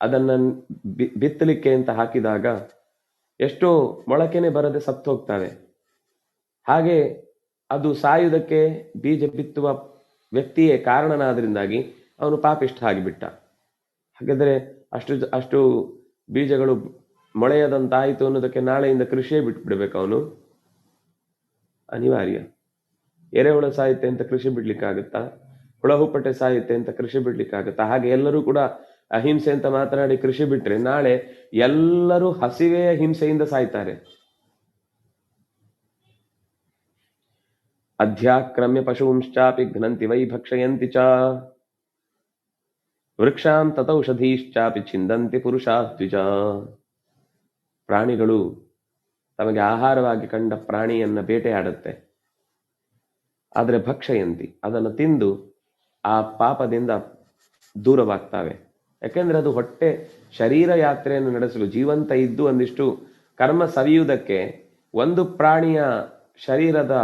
ಅದನ್ನ ಬಿತ್ತಲಿಕ್ಕೆ ಅಂತ ಹಾಕಿದಾಗ ಎಷ್ಟೋ ಮೊಳಕೆನೆ ಬರದೆ ಸತ್ತು ಹೋಗ್ತವೆ. ಹಾಗೆ ಅದು ಸಾಯುವುದಕ್ಕೆ ಬೀಜ ಬಿತ್ತುವ ವ್ಯಕ್ತಿಯೇ ಕಾರಣನಾದ್ರಿಂದಾಗಿ ಅವನು ಪಾಪಿಷ್ಠ ಆಗಿಬಿಟ್ಟ. ಹಾಗಾದ್ರೆ ಅಷ್ಟು ಬೀಜಗಳು ಮೊಳೆಯದಂತಾಯಿತು ಅನ್ನೋದಕ್ಕೆ ನಾಳೆಯಿಂದ ಕೃಷಿಯೇ ಬಿಟ್ಬಿಡ್ಬೇಕು ಅವನು, ಅನಿವಾರ್ಯ. ಎರೆಹುಳ ಸಾಯುತ್ತೆ ಅಂತ ಕೃಷಿ ಬಿಡ್ಲಿಕ್ಕಾಗತ್ತಾ? ಹುಳ ಹುಪ್ಪಟೆ ಸಾಯುತ್ತೆ ಅಂತ ಕೃಷಿ ಬಿಡ್ಲಿಕ್ಕಾಗತ್ತಾ? ಹಾಗೆ ಎಲ್ಲರೂ ಕೂಡ ಅಹಿಂಸೆ ಅಂತ ಮಾತನಾಡಿ ಕೃಷಿ ಬಿಟ್ರೆ ನಾಳೆ ಎಲ್ಲರೂ ಹಸಿವೆಯ ಹಿಂಸೆಯಿಂದ ಸಾಯ್ತಾರೆ. ಅಧ್ಯಾಕ್ರಮ್ಯ ಪಶೂಂಶ್ಚಾಪಿ ಘ್ನಂತಿ ವೈ ಭಕ್ಷಯಂತಿ ಚ ವೃಕ್ಷಾಂ ತತೌಷಧೀಶ್ಚಾಪಿ ಛಿಂದಂತಿ ಪುರುಷಾ ದ್ವಿಜ. ಪ್ರಾಣಿಗಳು ತಮಗೆ ಆಹಾರವಾಗಿ ಕಂಡ ಪ್ರಾಣಿಯನ್ನ ಬೇಟೆಯಾಡುತ್ತೆ, ಆದರೆ ಭಕ್ಷಯಂತಿ, ಅದನ್ನು ತಿಂದು ಆ ಪಾಪದಿಂದ ದೂರವಾಗ್ತವೆ. ಯಾಕೆಂದ್ರೆ ಅದು ಹೊಟ್ಟೆ ಶರೀರ ಯಾತ್ರೆಯನ್ನು ನಡೆಸಲು, ಜೀವಂತ ಇದ್ದು ಒಂದಿಷ್ಟು ಕರ್ಮ ಸವಿಯುವುದಕ್ಕೆ ಒಂದು ಪ್ರಾಣಿಯ ಶರೀರದ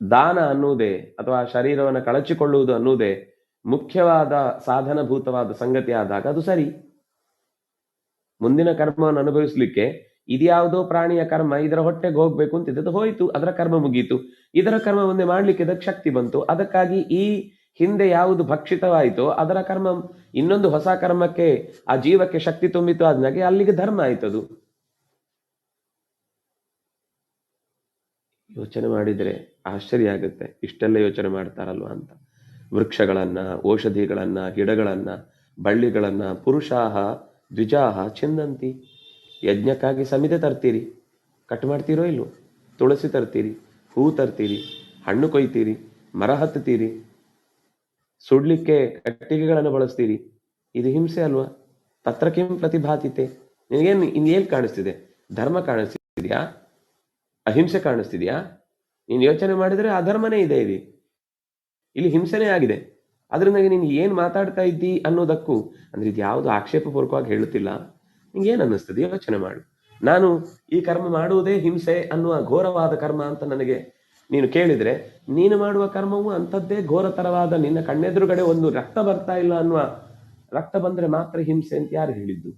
ದಾನ ಅನ್ನುವುದೇ ಅಥವಾ ಶರೀರವನ್ನು ಕಳಚಿಕೊಳ್ಳುವುದು ಅನ್ನುವುದೇ ಮುಖ್ಯವಾದ ಸಾಧನಭೂತವಾದ ಸಂಗತಿ ಆದಾಗ ಅದು ಸರಿ. ಮುಂದಿನ ಕರ್ಮವನ್ನು ಅನುಭವಿಸ್ಲಿಕ್ಕೆ ಇದ್ಯಾವುದೋ ಪ್ರಾಣಿಯ ಕರ್ಮ ಇದರ ಹೊಟ್ಟೆಗೆ ಹೋಗ್ಬೇಕು ಅಂತಿದ್ದದ್ದು ಹೋಯ್ತು, ಅದರ ಕರ್ಮ ಮುಗೀತು. ಇದರ ಕರ್ಮ ಮುಂದೆ ಮಾಡ್ಲಿಕ್ಕೆ ಇದಕ್ಕೆ ಶಕ್ತಿ ಬಂತು. ಅದಕ್ಕಾಗಿ ಈ ಹಿಂದೆ ಯಾವುದು ಭಕ್ಷಿತವಾಯಿತೋ ಅದರ ಕರ್ಮ ಇನ್ನೊಂದು ಹೊಸ ಕರ್ಮಕ್ಕೆ ಆ ಜೀವಕ್ಕೆ ಶಕ್ತಿ ತುಂಬಿತು ಆದ್ಮೇಲೆ ಅಲ್ಲಿಗೆ ಧರ್ಮ ಆಯ್ತದು. ಯೋಚನೆ ಮಾಡಿದ್ರೆ ಆಶ್ಚರ್ಯ ಆಗುತ್ತೆ, ಇಷ್ಟೆಲ್ಲ ಯೋಚನೆ ಮಾಡ್ತಾರಲ್ವ ಅಂತ. ವೃಕ್ಷಗಳನ್ನ, ಔಷಧಿಗಳನ್ನ, ಗಿಡಗಳನ್ನ, ಬಳ್ಳಿಗಳನ್ನ ಪುರುಷಾಹ ದ್ವಿಜಾಹ ಛಿಂದಂತಿ. ಯಜ್ಞಕ್ಕಾಗಿ ಸಮಿತೆ ತರ್ತೀರಿ, ಕಟ್ ಮಾಡ್ತೀರೋ ಇಲ್ವೋ? ತುಳಸಿ ತರ್ತೀರಿ, ಹೂ ತರ್ತೀರಿ, ಹಣ್ಣು ಕೊಯ್ತೀರಿ, ಮರ ಹತ್ತುತ್ತೀರಿ, ಸುಡ್ಲಿಕ್ಕೆ ಕಟ್ಟಿಗೆಗಳನ್ನು ಬಳಸ್ತೀರಿ. ಇದು ಹಿಂಸೆ ಅಲ್ವಾ? ತತ್ರ ಕಿಂ ಪ್ರತಿಭಾತಿತೆ. ಇನ್ನೇನ್ ಕಾಣಿಸ್ತಿದೆ? ಧರ್ಮ ಕಾಣಿಸ್ತಿದ್ಯಾ? ಅಹಿಂಸೆ ಕಾಣಿಸ್ತಿದ್ಯಾ? ನೀನ್ ಯೋಚನೆ ಮಾಡಿದ್ರೆ ಅಧರ್ಮನೇ ಇದೆ. ಇಲ್ಲಿ ಹಿಂಸೆನೇ ಆಗಿದೆ. ಅದರಿಂದಾಗಿ ನೀನು ಏನ್ ಮಾತಾಡ್ತಾ ಇದ್ದಿ ಅನ್ನೋದಕ್ಕೂ, ಅಂದ್ರೆ ಇದು ಯಾವುದು ಆಕ್ಷೇಪಪೂರ್ವಕವಾಗಿ ಹೇಳುತ್ತಿಲ್ಲ, ನಿಂಗೆ ಏನ್ ಅನ್ನಿಸ್ತದೆ ಯೋಚನೆ ಮಾಡು. ನಾನು ಈ ಕರ್ಮ ಮಾಡುವುದೇ ಹಿಂಸೆ ಅನ್ನುವ ಘೋರವಾದ ಕರ್ಮ ಅಂತ ನನಗೆ ನೀನು ಕೇಳಿದ್ರೆ, ನೀನು ಮಾಡುವ ಕರ್ಮವು ಅಂಥದ್ದೇ ಘೋರತರವಾದ, ನಿನ್ನ ಕಣ್ಣೆದುರುಗಡೆ ಒಂದು ರಕ್ತ ಬರ್ತಾ ಇಲ್ಲ ಅನ್ನುವ, ರಕ್ತ ಬಂದ್ರೆ ಮಾತ್ರ ಹಿಂಸೆ ಅಂತ ಯಾರು ಹೇಳಿದ್ದು?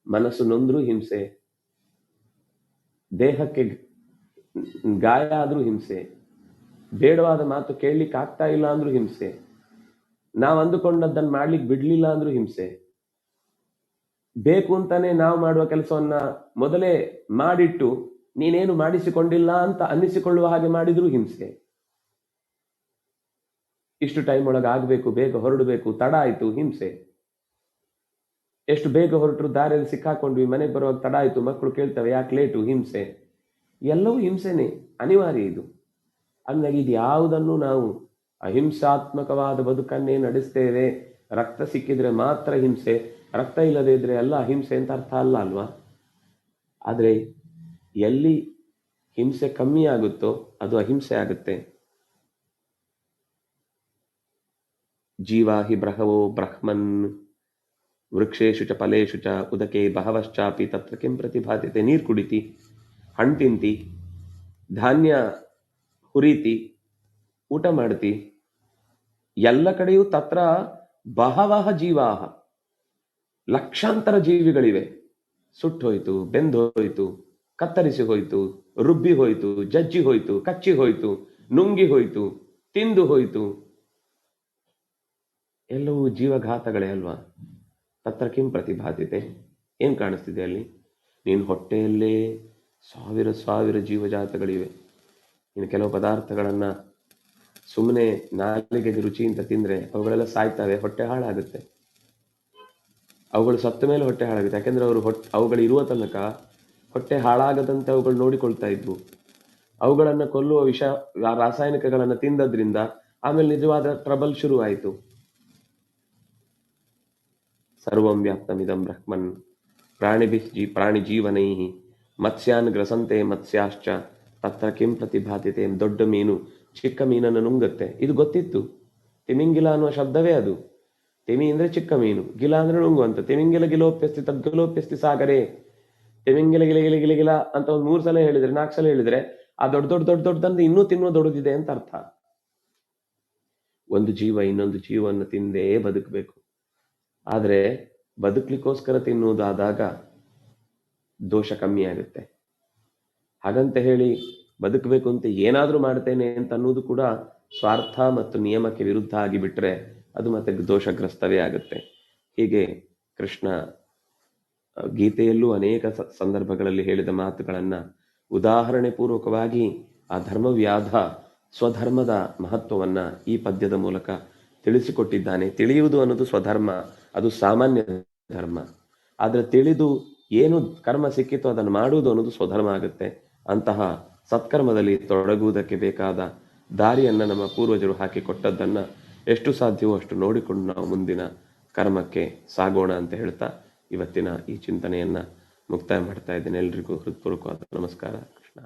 ಮನಸ್ಸು ನೊಂದ್ರೂ ಹಿಂಸೆ, ದೇಹಕ್ಕೆ ಗಾಯ ಆದ್ರೂ ಹಿಂಸೆ, ಬೇಡವಾದ ಮಾತು ಕೇಳಲಿಕ್ಕೆ ಆಗ್ತಾ ಇಲ್ಲ ಅಂದ್ರೂ ಹಿಂಸೆ, ನಾವು ಅಂದುಕೊಂಡದ್ದನ್ನು ಮಾಡ್ಲಿಕ್ಕೆ ಬಿಡ್ಲಿಲ್ಲ ಅಂದ್ರೂ ಹಿಂಸೆ, ಬೇಕು ಅಂತಾನೆ ನಾವು ಮಾಡುವ ಕೆಲಸವನ್ನ ಮೊದಲೇ ಮಾಡಿಟ್ಟು ನೀನೇನು ಮಾಡಿಸಿಕೊಂಡಿಲ್ಲ ಅಂತ ಅನ್ನಿಸಿಕೊಳ್ಳುವ ಹಾಗೆ ಮಾಡಿದ್ರೂ ಹಿಂಸೆ. ಇಷ್ಟು ಟೈಮ್ ಒಳಗೆ ಆಗ್ಬೇಕು, ಬೇಗ ಹೊರಡಬೇಕು, ತಡ ಆಯ್ತು, ಹಿಂಸೆ. ಎಷ್ಟು ಬೇಗ ಹೊರಟರು ದಾರಿಯಲ್ಲಿ ಸಿಕ್ಕಾಕೊಂಡ್ವಿ, ಮನೆಗೆ ಬರುವಾಗ ತಡ ಆಯ್ತು, ಮಕ್ಕಳು ಕೇಳ್ತವೆ ಯಾಕೆ ಲೇಟು, ಹಿಂಸೆ. ಎಲ್ಲವೂ ಹಿಂಸೆನೆ, ಅನಿವಾರ್ಯ ಇದು. ಅಂದಾಗ ಇದು ಯಾವುದನ್ನು ನಾವು ಅಹಿಂಸಾತ್ಮಕವಾದ ಬದುಕನ್ನೇ ನಡೆಸ್ತೇವೆ, ರಕ್ತ ಸಿಕ್ಕಿದ್ರೆ ಮಾತ್ರ ಹಿಂಸೆ, ರಕ್ತ ಇಲ್ಲದೆ ಇದ್ರೆ ಎಲ್ಲ ಅಹಿಂಸೆ ಅಂತ ಅರ್ಥ ಅಲ್ಲ ಅಲ್ವಾ? ಆದ್ರೆ ಎಲ್ಲಿ ಹಿಂಸೆ ಕಮ್ಮಿ ಆಗುತ್ತೋ ಅದು ಅಹಿಂಸೆ ಆಗುತ್ತೆ. ಜೀವಾ ಹಿ ಬ್ರಹವೋ ಬ್ರಹ್ಮನ್ ವೃಕ್ಷೇಶು ಚ ಫಲೇಶು ಚ ಉದಕೆ ಬಹವಶ್ಚಾಪಿ ತತ್ರ ಕಿಂ ಪ್ರತಿಭಾತಿತೆ. ನೀರು ಕುಡಿತಿ, ಹಣ್ಣು ತಿಂತಿ, ಧಾನ್ಯ ಹುರಿತಿ, ಊಟ ಮಾಡ್ತಿ, ಎಲ್ಲ ಕಡೆಯೂ ತತ್ರ ಬಹವಹ ಜೀವಾಹ, ಲಕ್ಷಾಂತರ ಜೀವಿಗಳಿವೆ. ಸುಟ್ಟೋಯ್ತು, ಬೆಂದೋಯ್ತು, ಕತ್ತರಿಸಿ ಹೋಯ್ತು, ರುಬ್ಬಿ ಹೋಯ್ತು, ಜಜ್ಜಿ ಹೋಯ್ತು, ಕಚ್ಚಿ ಹೋಯ್ತು, ನುಂಗಿ ಹೋಯ್ತು, ತಿಂದು ಹೋಯ್ತು, ಎಲ್ಲವೂ ಜೀವಘಾತಗಳೇ ಅಲ್ವಾ? ತತ್ರ ಕಿಂ ಪ್ರತಿಭಾತಿತೆ. ಏನ್ ಕಾಣಿಸ್ತಿದೆ ಅಲ್ಲಿ? ನೀನು ಹೊಟ್ಟೆಯಲ್ಲೇ ಸಾವಿರ ಸಾವಿರ ಜೀವಜಾತಗಳಿವೆ. ನೀನು ಕೆಲವು ಪದಾರ್ಥಗಳನ್ನ ಸುಮ್ಮನೆ ನಾಲಿಗೆಗೆ ರುಚಿ ಅಂತ ತಿಂದ್ರೆ ಅವುಗಳೆಲ್ಲ ಸಾಯ್ತವೆ, ಹೊಟ್ಟೆ ಹಾಳಾಗುತ್ತೆ. ಅವುಗಳು ಸತ್ತ ಮೇಲೆ ಹೊಟ್ಟೆ ಹಾಳಾಗುತ್ತೆ, ಯಾಕೆಂದ್ರೆ ಅವುಗಳು ಇರುವ ತನಕ ಹೊಟ್ಟೆ ಹಾಳಾಗದಂತೆ ಅವುಗಳು ನೋಡಿಕೊಳ್ತಾ ಇದ್ವು. ಅವುಗಳನ್ನ ಕೊಲ್ಲುವ ರಾಸಾಯನಿಕಗಳನ್ನ ತಿಂದದ್ರಿಂದ ಆಮೇಲೆ ನಿಜವಾದ ಟ್ರಬಲ್ ಶುರು ಆಯಿತು. ಸರ್ವಂ ವ್ಯಾಪ್ತಮಿದಂ ಬ್ರಹ್ಮನ್ ಪ್ರಾಣಿ ಜೀವನೈ ಮತ್ಸ್ಯಾನ್ ಗ್ರಸಂತೆ ಮತ್ಸ್ಯಾಶ್ಚ ತತ್ರ ಕಿಂ ಪ್ರತಿಭಾತಿತೆ. ದೊಡ್ಡ ಮೀನು ಚಿಕ್ಕ ಮೀನನ್ನು ನುಂಗುತ್ತೆ, ಇದು ಗೊತ್ತಿತ್ತು. ತಿಮಿಂಗಿಲ ಅನ್ನುವ ಶಬ್ದವೇ ಅದು. ತಿಮಿ ಅಂದ್ರೆ ಚಿಕ್ಕ ಮೀನು, ಗಿಲ ಅಂದ್ರೆ ನುಂಗುವಂತ. ತಿಮಿಂಗಿಲ ಗಿಲೋಪ್ಯಸ್ತಿ ತದ್ಗಿಲೋಪ್ಯಸ್ತಿ ಸಾಗರೇ. ತಿಮಿಂಗಿಲ ಗಿಲ ಗಿಲ ಗಿಲ ಗಿಲ ಅಂತ ಒಂದು 3 ಸಲ ಹೇಳಿದ್ರೆ, 4 ಸಲ ಹೇಳಿದ್ರೆ ಆ ದೊಡ್ಡದಂದ್ರೆ ಇನ್ನೂ ತಿನ್ನುವ ದೊಡ್ಡದಿದೆ ಅಂತ ಅರ್ಥ. ಒಂದು ಜೀವ ಇನ್ನೊಂದು ಜೀವವನ್ನು ತಿಂದೇ ಬದುಕಬೇಕು. ಆದ್ರೆ ಬದುಕ್ಲಿಕ್ಕೋಸ್ಕರ ತಿನ್ನುವುದಾದಾಗ ದೋಷ ಕಮ್ಮಿ ಆಗುತ್ತೆ. ಹಾಗಂತ ಹೇಳಿ ಬದುಕಬೇಕು ಅಂತ ಏನಾದ್ರೂ ಮಾಡ್ತೇನೆ ಅಂತ ಅನ್ನೋದು ಕೂಡ ಸ್ವಾರ್ಥ ಮತ್ತು ನಿಯಮಕ್ಕೆ ವಿರುದ್ಧ ಆಗಿಬಿಟ್ರೆ ಅದು ಮತ್ತೆ ದೋಷಗ್ರಸ್ತವೇ ಆಗುತ್ತೆ. ಹೀಗೆ ಕೃಷ್ಣ ಗೀತೆಯಲ್ಲೂ ಅನೇಕ ಸಂದರ್ಭಗಳಲ್ಲಿ ಹೇಳಿದ ಮಾತುಗಳನ್ನ ಉದಾಹರಣೆ ಪೂರ್ವಕವಾಗಿ ಆ ಧರ್ಮವ್ಯಾಧ ಸ್ವಧರ್ಮದ ಮಹತ್ವವನ್ನ ಈ ಪದ್ಯದ ಮೂಲಕ ತಿಳಿಸಿಕೊಟ್ಟಿದ್ದಾನೆ. ತಿಳಿಯುವುದು ಅನ್ನೋದು ಸ್ವಧರ್ಮ, ಅದು ಸಾಮಾನ್ಯ ಧರ್ಮ. ಆದ್ರೆ ತಿಳಿದು ಏನು ಕರ್ಮ ಸಿಕ್ಕಿತು ಅದನ್ನು ಮಾಡುವುದು ಅನ್ನೋದು ಸ್ವಧರ್ಮ ಆಗುತ್ತೆ. ಅಂತಹ ಸತ್ಕರ್ಮದಲ್ಲಿ ತೊಡಗುವುದಕ್ಕೆ ಬೇಕಾದ ದಾರಿಯನ್ನ ನಮ್ಮ ಪೂರ್ವಜರು ಹಾಕಿಕೊಟ್ಟದ್ದನ್ನ ಎಷ್ಟು ಸಾಧ್ಯವೋ ಅಷ್ಟು ನೋಡಿಕೊಂಡು ನಾವು ಮುಂದಿನ ಕರ್ಮಕ್ಕೆ ಸಾಗೋಣ ಅಂತ ಹೇಳ್ತಾ ಇವತ್ತಿನ ಈ ಚಿಂತನೆಯನ್ನ ಮುಕ್ತಾಯ ಮಾಡ್ತಾ ಇದ್ದೇನೆ. ಎಲ್ರಿಗೂ ಹೃತ್ಪೂರ್ವಕವಾದ ನಮಸ್ಕಾರ. ಕೃಷ್ಣ.